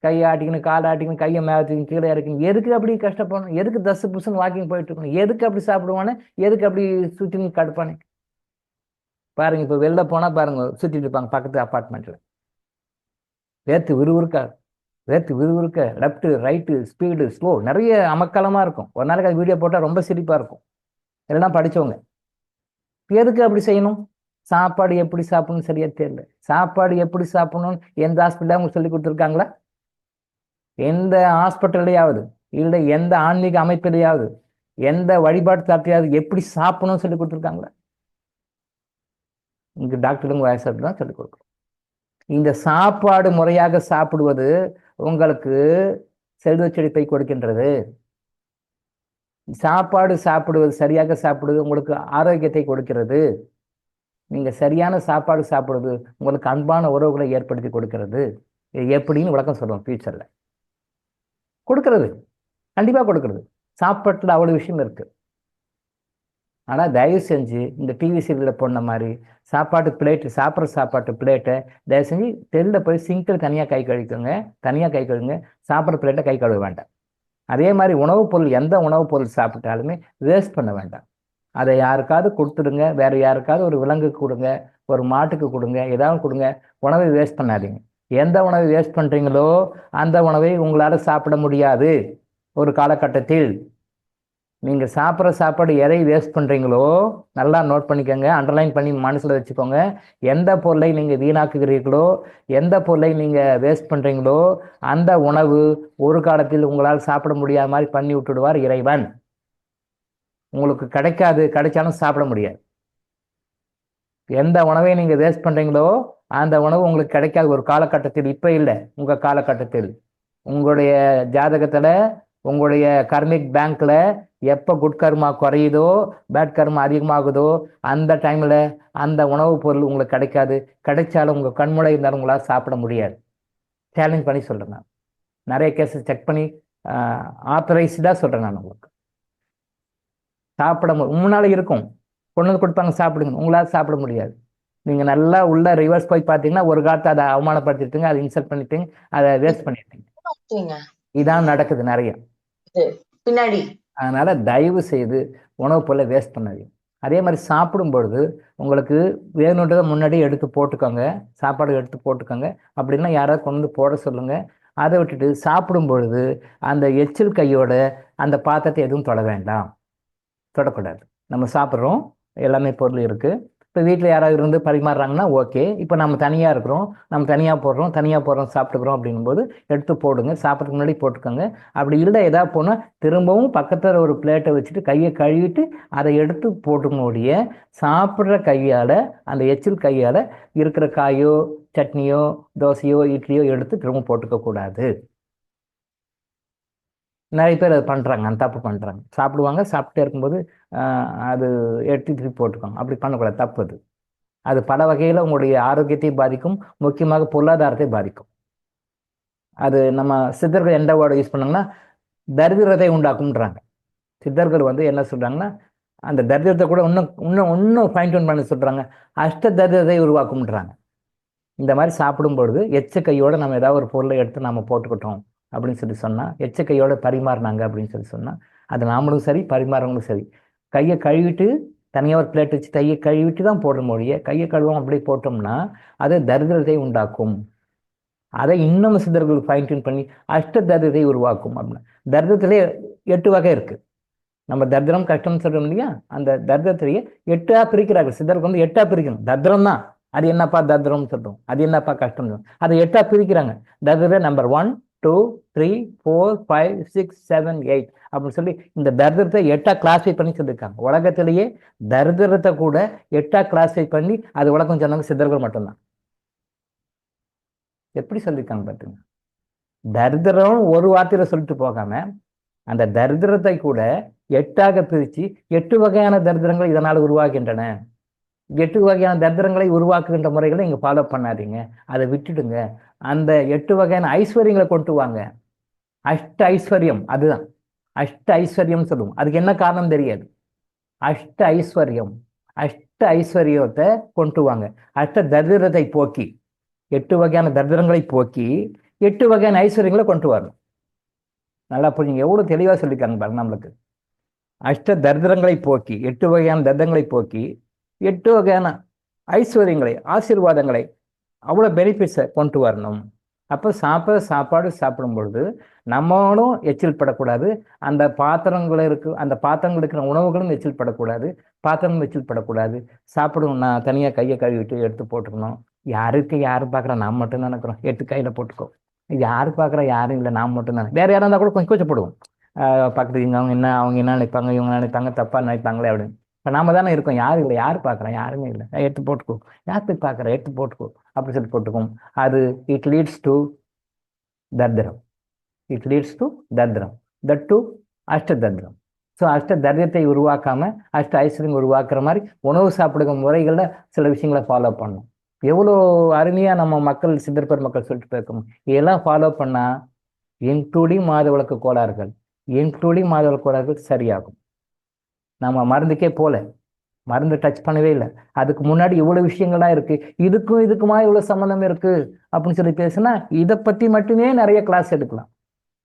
கையை ஆட்டிக்கணும், காலை ஆட்டிக்கணும், கையை மேலத்துக்கு கீழே இறக்கணும். எதுக்கு அப்படி கஷ்டப்படணும்? எதுக்கு தஸ்ஸு புஸ்ஸுன்னு வாக்கிங் போயிட்டு இருக்கணும்? எதுக்கு அப்படி சாப்பிடுவானே? எதுக்கு அப்படி சுற்றின்னு கடுப்பானே? பாருங்க, இப்போ வெளில போனால் பாருங்க சுற்றிட்டு இருப்பாங்க பக்கத்து அப்பார்ட்மெண்ட்டில். வேர்த்து விறுவிறுக்க லெஃப்ட்டு ரைட்டு ஸ்பீடு ஸ்லோ நிறைய அமக்கலமாக இருக்கும். ஒரு நாளைக்கு அது வீடியோ போட்டால் ரொம்ப சிரிப்பாக இருக்கும். எல்லாம் படித்தவங்க. எதுக்கு அப்படி செய்யணும்? சாப்பாடு எப்படி சாப்பிடணும் சரியா தெரியல. சாப்பாடு எப்படி சாப்பிடணும் எந்த ஹாஸ்பிட்டலாக உங்களுக்கு சொல்லி கொடுத்துருக்காங்களா? எந்த ஹாஸ்பிட்டல்லையாவது இல்லை எந்த ஆன்மீக அமைப்பிலையாவது எந்த வழிபாட்டு தரத்தையாவது எப்படி சாப்பிடணும்னு சொல்லி கொடுத்துருக்காங்களா? இங்கே டாக்டருங்க வயசாக தான் சொல்லிக் கொடுக்குறோம். இந்த சாப்பாடு முறையாக சாப்பிடுவது உங்களுக்கு செல்வ செழிப்பை கொடுக்கின்றது. சாப்பாடு சாப்பிடுவது சரியாக சாப்பிடுவது உங்களுக்கு ஆரோக்கியத்தை கொடுக்கிறது. நீங்கள் சரியான சாப்பாடு சாப்பிடுவது உங்களுக்கு அன்பான உறவுகளை ஏற்படுத்தி கொடுக்கிறது. இது எப்படின்னு விளக்கம் சொல்லுவோம் ஃபியூச்சரில். கொடுக்கறது கண்டிப்பாக கொடுக்கறது. சாப்பாட்டில் அவ்வளோ விஷயம் இருக்கு. ஆனால் தயவு செஞ்சு இந்த டிவி சீரியலில் போன மாதிரி சாப்பாட்டு பிளேட்டை தயவு செஞ்சு தெருவில் போய் சிங்கில் தனியாக கை கழுவுங்க. சாப்பிட்ற பிளேட்டை கை கழுவ வேண்டாம். அதே மாதிரி உணவுப் பொருள் எந்த உணவுப் பொருள் சாப்பிட்டாலுமே வேஸ்ட் பண்ண வேண்டாம். அதை யாருக்காவது கொடுத்துடுங்க. வேற யாருக்காவது ஒரு விலங்குக்கு கொடுங்க, ஒரு மாட்டுக்கு கொடுங்க, ஏதாவது கொடுங்க. உணவை வேஸ்ட் பண்ணாதீங்க. எந்த உணவை வேஸ்ட் பண்ணுறீங்களோ அந்த உணவை உங்களால் சாப்பிட முடியாது. ஒரு காலகட்டத்தில் நீங்கள் சாப்பிட்ற சாப்பாடு எதை வேஸ்ட் பண்ணுறீங்களோ நல்லா நோட் பண்ணிக்கோங்க, அண்டர்லைன் பண்ணி மனசில் வச்சுக்கோங்க. எந்த பொருளை நீங்கள் வீணாக்குகிறீர்களோ, எந்த பொருளை நீங்கள் வேஸ்ட் பண்ணுறீங்களோ அந்த உணவு ஒரு காலத்தில் உங்களால் சாப்பிட முடியாத மாதிரி பண்ணி விட்டுடுவார் இறைவன். உங்களுக்கு கிடைக்காது, கிடைச்சாலும் சாப்பிட முடியாது. எந்த உணவை நீங்கள் வேஸ்ட் பண்ணுறீங்களோ அந்த உணவு உங்களுக்கு கிடைக்காது ஒரு காலகட்டத்தில். இப்போ இல்லை, உங்கள் காலகட்டத்தில் உங்களுடைய ஜாதகத்தில் உங்களுடைய கர்மிக் பேங்க்ல எப்போ குட் கர்மா குறையுதோ பேட் கர்மா அதிகமாகுதோ அந்த டைமில் அந்த உணவுப் பொருள் உங்களுக்கு கிடைக்காது. கிடைச்சாலும் உங்கள் கண்முறை இருந்தாலும் உங்களால் சாப்பிட முடியாது. சேலஞ்ச் பண்ணி சொல்கிறேன். நான் நிறைய கேஸஸ் செக் பண்ணி ஆத்தரைஸ்டாக சொல்கிறேன். நான் உங்களுக்கு சாப்பிட முன்னால் இருக்கும், கொண்டு வந்து கொடுப்பாங்க சாப்பிடுங்க, உங்களால் சாப்பிட முடியாது. நீங்கள் நல்லா உள்ள ரிவர்ஸ் போய் பார்த்தீங்கன்னா ஒரு காலத்தை அதை அவமானப்படுத்திட்டீங்க, அதை இன்சல்ட் பண்ணிட்டீங்க, அதை வேஸ்ட் பண்ணிட்டீங்க. இதான் நடக்குது நிறைய பின்னாடி. அதனால தயவு செய்து உணவுப் பொருளை வேஸ்ட் பண்ணாதீங்க. அதே மாதிரி சாப்பிடும் பொழுது உங்களுக்கு வேணுன்றதை முன்னாடியே எடுத்து போட்டுக்கோங்க, சாப்பாடு எடுத்து போட்டுக்கோங்க. அப்படின்னா யாராவது கொண்டு வந்து போட சொல்லுங்க. அதை விட்டுட்டு சாப்பிடும் பொழுது அந்த எச்சில் கையோட அந்த பாத்திரத்தை எதுவும் தொட வேண்டாம், தொடக்கூடாது. நம்ம சாப்பிட்றோம், எல்லாமே பொருள் இருக்குது. இப்போ வீட்டில் யாராவது இருந்து பரிமாறுறாங்கன்னா ஓகே. இப்போ நம்ம தனியாக இருக்கிறோம், நம்ம தனியாக போடுறோம் சாப்பிட்டுக்கிறோம் அப்படிங்கும்போது எடுத்து போடுங்க. சாப்பிட்றதுக்கு முன்னாடி போட்டுக்கோங்க. அப்படி இல்லை ஏதாவது போனால் திரும்பவும் பக்கத்தில் ஒரு பிளேட்டை வச்சுட்டு கையை கழுவிட்டு அதை எடுத்து போட்டுக்கூடிய சாப்பிட்ற கையால் அந்த எச்சில் கையால் இருக்கிற காயோ சட்னியோ தோசையோ இட்லியோ எடுத்து திரும்ப போட்டுக்கக்கூடாது. நிறைய பேர் அது பண்ணுறாங்க, அந்த தப்பு பண்ணுறாங்க. சாப்பிடுவாங்க, சாப்பிட்டே இருக்கும்போது அது எடுத்து திருப்பி போட்டுக்கோங்க. அப்படி பண்ணக்கூடாது, தப்பு அது. அது பல வகையில் உங்களுடைய ஆரோக்கியத்தை பாதிக்கும், முக்கியமாக பொருளாதாரத்தை பாதிக்கும். அது நம்ம சித்தர்கள் எந்த வேர்டை யூஸ் பண்ணாங்கன்னா தரித்திரத்தை உண்டாக்கும்ன்றாங்க. சித்தர்கள் என்ன சொல்கிறாங்கன்னா அந்த தரித்திரத்தை கூட இன்னும் ஃபைன் டியூன் பண்ணி சொல்கிறாங்க, அஷ்ட தரித்திரத்தை உருவாக்கும்ன்றாங்க. இந்த மாதிரி சாப்பிடும் பொழுது எச்ச கையோடு நம்ம ஏதாவது ஒரு பொருளை எடுத்து நம்ம போட்டுக்கிட்டோம் அப்படின்னு சொல்லி சொன்னால், எச்ச கையோட பரிமாறினாங்க அப்படின்னு சொல்லி சொன்னால் அது நாமளும் சரி பரிமாறவங்களும் சரி கையை கழுவிட்டு தனியாக ஒரு பிளேட் வச்சு கையை கழுவிட்டு தான் போட முடியும். கையை கழுவோம் அப்படி போட்டோம்னா அது தரித்திரத்தை உண்டாக்கும். அதை இன்னும் சித்தர்கள் ஃபைன் டியூன் பண்ணி அஷ்ட தரித்திரத்தை உருவாக்கும் அப்படின்னா. தரித்திரத்திலே 8 வகை இருக்கு. நம்ம தரித்திரம் கஷ்டம்னு சொல்றோம் இல்லையா, அந்த தரித்திரத்திலேயே 8ஆ பிரிக்கிறார்கள். சித்தர்கள் 8ஆ பிரிக்கணும். தரித்திரம் தான் அது என்னப்பா தரித்திரம்னு சொல்றோம், அது என்னப்பா கஷ்டம், அதை 8ஆ பிரிக்கிறாங்க. தரித்திரம் நம்பர் 1 2 3 4 5 6 7 8 அப்படின்னு சொல்லி இந்த தரித்திரத்தை 8ஆ கிளாஸிஃபை பண்ணி சொல்லியிருக்காங்க. உலகத்திலேயே தரித்திரத்தை கூட 8ஆ கிளாஸிஃபை பண்ணி அது உலகம் சொன்னாங்க சித்தர்கள் மட்டும்தான். எப்படி சொல்லியிருக்காங்க பார்த்துங்க. தரித்திரம் ஒரு வார்த்தையில சொல்லிட்டு போகாம அந்த தரித்திரத்தை கூட 8ஆக பிரித்து 8 வகையான தரித்திரங்கள் இதனால் உருவாகின்றன. 8 வகையான தரித்திரங்களை உருவாக்குகின்ற முறைகளை இங்கே ஃபாலோ பண்ணாதீங்க, அதை விட்டுடுங்க. அந்த 8 வகையான ஐஸ்வர்யங்களை கொண்டு வாங்க. அஷ்ட ஐஸ்வர்யம், அதுதான் அஷ்ட ஐஸ்வர்யம் சொல்லுவோம். அதுக்கு என்ன காரணம் தெரியாது. அஷ்ட ஐஸ்வர்யத்தை கொண்டு வாங்க. அஷ்ட தரித்திரத்தை போக்கி 8 வகையான தரித்திரங்களை போக்கி 8 வகையான ஐஸ்வர்யங்களை கொண்டு வரணும். நல்லா புரிஞ்சுங்க, எவ்வளோ தெளிவாக சொல்லியிருக்காங்க பாருங்க. நம்மளுக்கு அஷ்ட தரித்திரங்களை போக்கி 8 வகையான தரித்திரங்களை போக்கி 8 வகையான ஐஸ்வர்யங்களை, ஆசீர்வாதங்களை, அவ்வளோ பெனிஃபிட்ஸை கொண்டு வரணும். அப்போ சாப்பாடு சாப்பிடும் பொழுது நம்மளும் எச்சில் படக்கூடாது, அந்த பாத்திரங்கள் அந்த பாத்திரங்கள் இருக்கிற உணவுகளும் எச்சில் படக்கூடாது, பாத்திரங்களும் எச்சில் படக்கூடாது. சாப்பிடணும்னா தனியாக கையை கழுவிட்டு எடுத்து போட்டுக்கணும். யாரும் பார்க்குறா, நாம் மட்டும் நினைக்கிறோம், எடுத்து கையில் போட்டுக்கோ. யாரு பார்க்குறா, யாரும் இல்லை, நாம் மட்டும் தானே. வேறு யாராக இருந்தால் கூட கொஞ்சம் கூச்சப்படுவோம். பக்கத்து அவங்க என்ன நினைப்பாங்க, இவங்க நினைப்பாங்க, தப்பாக நினைப்பாங்களே அப்படின்னு. இப்போ நாம தானே இருக்கோம், யாரும் இல்லை, யார் பார்க்குறா, யாருமே இல்லை, எடுத்து போட்டுக்கோ, யாருக்கு பார்க்குற, எடுத்து போட்டுக்கோ அப்படி சொல்லி போட்டுக்கோம். அது இட் லீட்ஸ் டு தர்திரம். இட் லீட்ஸ் டு தர்திரம், தட் டு அஷ்ட தர்திரம். ஸோ அஷ்ட தர்திரத்தை உருவாக்காம அஷ்ட ஐஸ்வர்யம் உருவாக்குற மாதிரி உணவு சாப்பிடுகிற முறைகளில் சில விஷயங்களை ஃபாலோ பண்ணணும். எவ்வளோ அருமையாக நம்ம மக்கள், சித்தர் பெருமக்கள் சொல்லிட்டு போயிருக்கோம். இதெல்லாம் ஃபாலோ பண்ணால் இன்க்ளூடிங் மாதவிளக்கு கோளாறுகள் சரியாகும். நம்ம மருந்துக்கே போல, மருந்து டச் பண்ணவே இல்லை. அதுக்கு முன்னாடி இவ்வளோ விஷயங்கள்லாம் இருக்கு, இதுக்குமா இவ்வளோ சம்மந்தம் இருக்கு அப்படின்னு சொல்லி பேசுனா இதை பற்றி மட்டுமே நிறைய கிளாஸ் எடுக்கலாம்.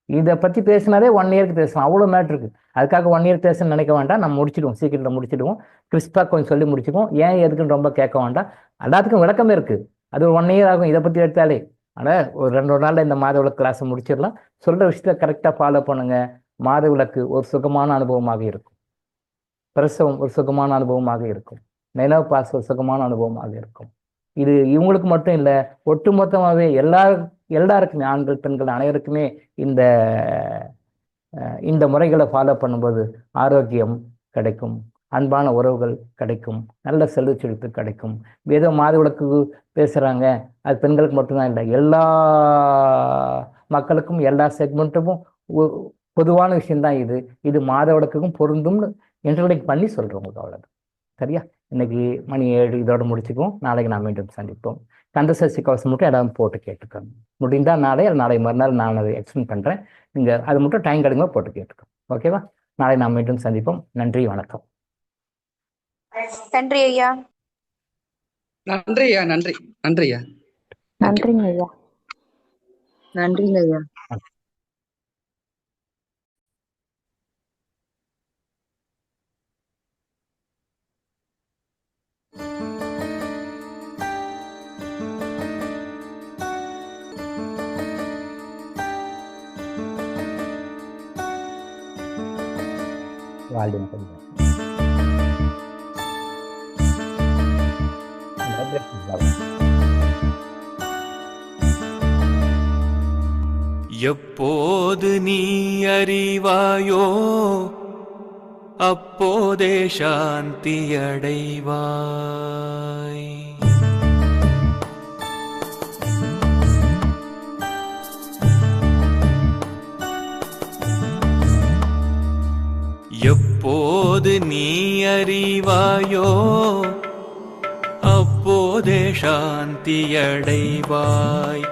இதை பற்றி பேசினாலே 1 இயருக்கு பேசலாம், அவ்வளோ மேட்ரு இருக்கு. அதுக்காக 1 இயர் பேசணும்னு நினைக்க வேண்டாம், நம்ம முடிச்சிடுவோம், சீக்கிரத்தில் முடிச்சிடுவோம். கிறிஸ்பாக கொஞ்சம் சொல்லி முடிச்சுக்குவோம். ஏன் எதுக்குன்னு ரொம்ப கேட்க வேண்டாம், எல்லாத்துக்கும் விளக்கமே இருக்குது. அது ஒரு 1 இயர் ஆகும் இதை பற்றி எடுத்தாலே. ஆனால் ஒரு 2 நாளில் இந்த மாதவிளக்கு கிளாஸை முடிச்சிடலாம். சொல்கிற விஷயத்த கரெக்டாக ஃபாலோ பண்ணுங்க. மாதவிளக்கு ஒரு சுகமான அனுபவமாக இருக்கும், பிரசவம் ஒரு சுகமான அனுபவமாக இருக்கும், நினைவு பாஸ் ஒரு சுகமான அனுபவமாக இருக்கும். இது இவங்களுக்கு மட்டும் இல்லை, ஒட்டுமொத்தமாகவே எல்லாருக்குமே, ஆண்கள் பெண்கள் அனைவருக்குமே இந்த முறைகளை ஃபாலோ பண்ணும்போது ஆரோக்கியம் கிடைக்கும், அன்பான உறவுகள் கிடைக்கும், நல்ல செல்வ செழிப்பு கிடைக்கும். ஏதோ மாதவிளக்கு பேசுகிறாங்க, அது பெண்களுக்கு மட்டும்தான் இல்லை, எல்லா மக்களுக்கும், எல்லா செக்மெண்ட்டுக்கும் பொதுவான விஷயம்தான் இது. இது மாதவிளக்குக்கும் பொருந்தும்னு இன்ட்ரோடக்ட் பண்ணி சொல்கிறவங்களுக்கு அவ்வளோதான். சரியா? இன்னைக்கு மணி 7 இதோட முடிச்சுக்குவோம். நாளைக்கு நான் மீண்டும் சந்திப்போம். கந்தசஷ்டி கவசம் மட்டும் இடம் போட்டு கேட்டுக்கோங்க. முடிந்தால் நாளை மறுநாள் நான் அதை எக்ஸ்பிளைன் பண்ணுறேன். நீங்கள் அது மட்டும் டைம் கிடைக்கும்போது போட்டு கேட்டுக்கோங்க. ஓகேவா? நாளை நாம் மீண்டும் சந்திப்போம். நன்றி, வணக்கம். நன்றி ஐயா. நன்றியா, நன்றியா. நன்றிங்க ஐயா. நன்றிங்க ஐயா. எப்போது நீ அறிவாயோ அப்போதே சாந்தி அடைவாய். எப்போது நீ அறிவாயோ அப்போதே சாந்தி அடைவாய்.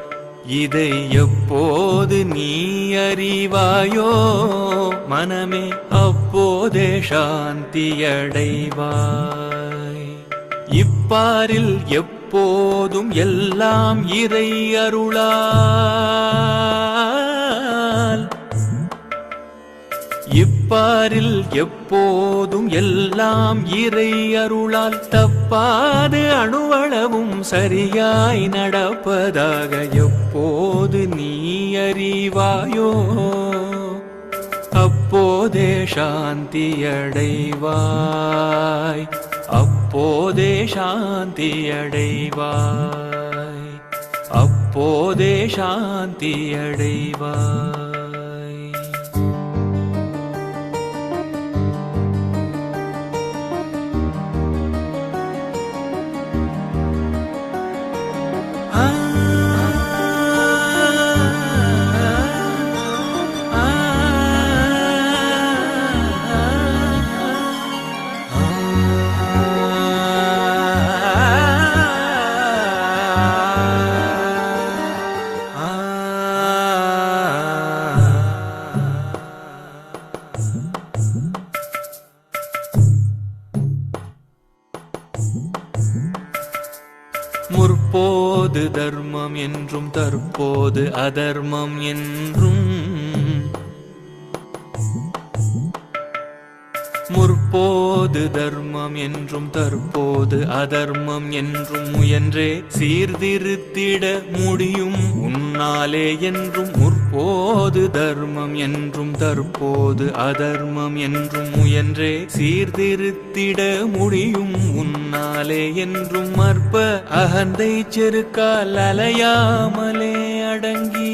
இதை எப்போது நீ அறிவாயோ மனமே அப்போதே சாந்தி அடைவாய். இப்பாரில் எப்போதும் எல்லாம் இறை அருளால், இப்பாரில் எப்போதும் எல்லாம் இறை அருளால் தப்பாது அணுவளவும் சரியாய் நடப்பதாக எப்போது நீ அறிவாயோ அப்போதே சாந்தி அடைவாய். அப்போதே சாந்தி அடைவாய். அப்போதே சாந்தி அடைவாய். முற்போது தர்மம் என்றும் தற்போது அதர்மம் என்றும், அப்போது தர்மம் என்றும் தற்போது அதர்மம் என்றும் முயன்றே சீர்திருத்திட முடியும் உன்னாலே என்றும். முற்போது தர்மம் என்றும் தற்போது அதர்மம் என்றும் முயன்றே சீர்திருத்திட முடியும் உன்னாலே என்றும். அற்ப அகந்தை செருக்கால் அலையாமலே அடங்கி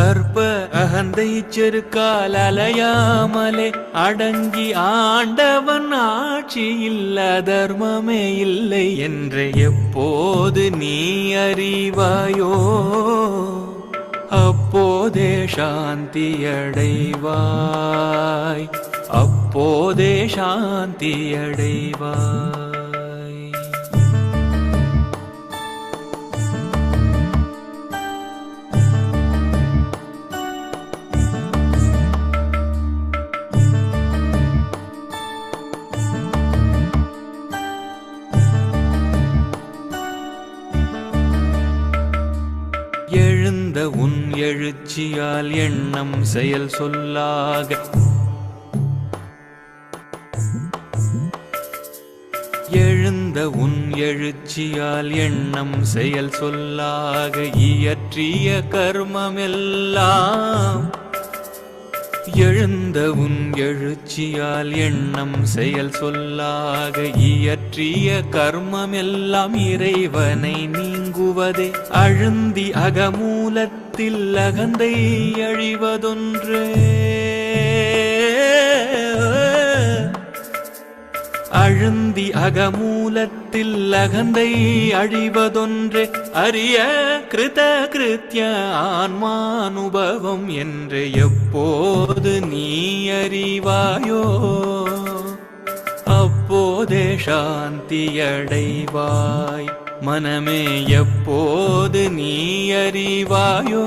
அற்ப அகந்தை செருக்கால் அலையாமலே அடங்கி ஆண்டவன் ஆட்சியில் அதர்மமே இல்லை என்று எப்போது நீ அறிவாயோ அப்போதே சாந்தி அடைவாய், அப்போதே சாந்தி அடைவாய். எழுந்த உன் எழுச்சியால் எண்ணம் செயல் சொல்லாக எழுந்த உன் எழுச்சியால் எண்ணம் செயல் சொல்லாக இயற்றிய கர்மமெல்லாம் எழுந்த உன் எழுச்சியால் எண்ணம் செயல் சொல்லாக இயற்றிய கர்மமெல்லாம் இறைவனை நீங்குவதே அழுந்தி அகமூலத்தில் அகந்தை அழிவதொன்றே அழுந்தி அகமூலத்தில் அகந்தை அழிவதொன்றே அரிய கிருத கிருத்திய ஆன்மானுபவம் என்று எப்போது நீ அறிவாயோ அப்போதே சாந்தி அடைவாய். மனமே எப்போது நீ அறிவாயோ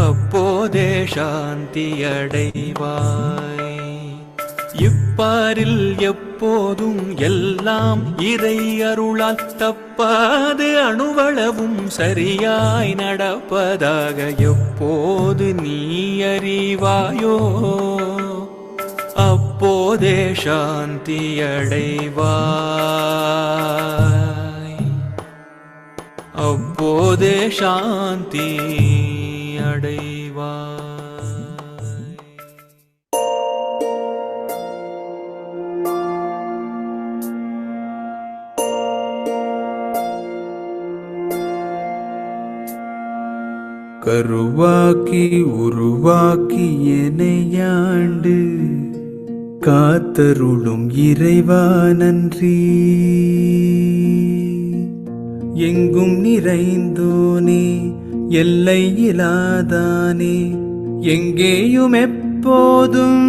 அப்போதே சாந்தி அடைவாய். இப்பாரில் எப்போதும் எல்லாம் இறை அருளால் தப்பாது அணுவளவும் சரியாய் நடப்பதாக எப்போது நீ அறிவாயோ அப்போதே சாந்தி அடைவாய், அப்போதே சாந்தி அடைவாய். கருவாக்கி உருவாக்கி எனையாண்டு காத்தருளும் இறைவா நன்றி. எங்கும் நிறைந்தோனே எல்லையிலாதானே எங்கேயும் எப்போதும்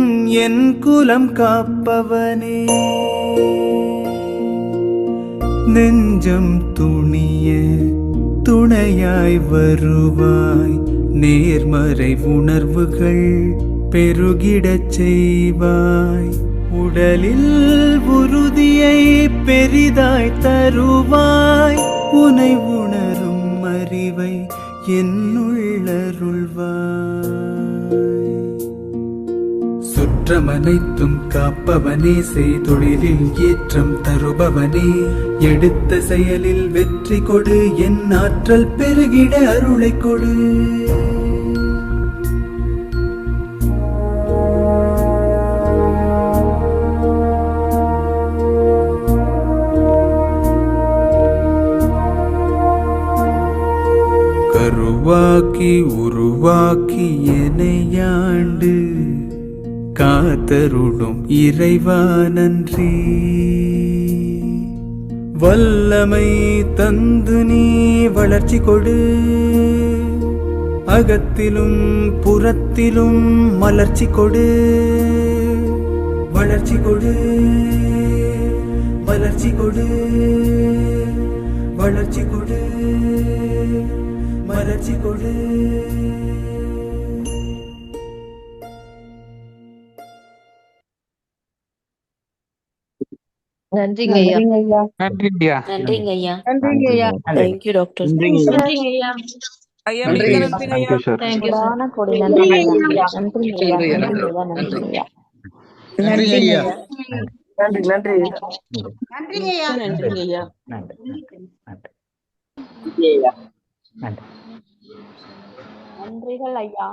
என் குலம் காப்பவனே. நெஞ்சம் துணிய துணையாய் வருவாய், நேர்மறை உணர்வுகள் பெருகிடச் செய்வாய். உடலில் உறுதியை பெரிதாய் தருவாய், உனை உணரும் அறிவை என்னுள்ளருள்வாய். சுற்றமனைத்தும் காப்பவனே, செய்தொழிலில் ஏற்றம் தருபவனே, எடுத்த செயலில் வெற்றி கொடு, என் ஆற்றல் பெருகிட அருளை கொடு. கருவாக்கி உருவாக்கி எனையாண்டு காத்தருளும் இறைவா நன்றி. வல்லமை தந்து நீ வளர்ச்சி கொடு, அகத்திலும் புறத்திலும் மலர்ச்சி கொடு. வளர்ச்சி கொடு, வளர்ச்சி கொடு, வளர்ச்சி கொடு, மலர்ச்சி கொடு. நன்றிங்க ஐயா. நன்றிங்கய்யா. நன்றிங்க ஐயா. நன்றிங்க ஐயா. Thank you doctor. நன்றிங்க ஐயா. நன்றிங்க ஐயா. ஐயா நன்றி மிக்க ஐயா. நன்றிங்க ஐயா. கோடான கோடி நன்றி நன்றிங்க ஐயா. ஐயா. நன்றிங்க ஐயா. நன்றி ஐயா. நன்றிங்க நன்றி ஐயா. நன்றி நன்றிங்க ஐயா. நன்றிங்க ஐயா. நன்றி நன்றி நன்றி நன்றிங்க ஐயா. மிக்க நன்றிங்க ஐயா. நன்றி நன்றி ஐயா. நன்றி. நன்றிகள் ஐயா.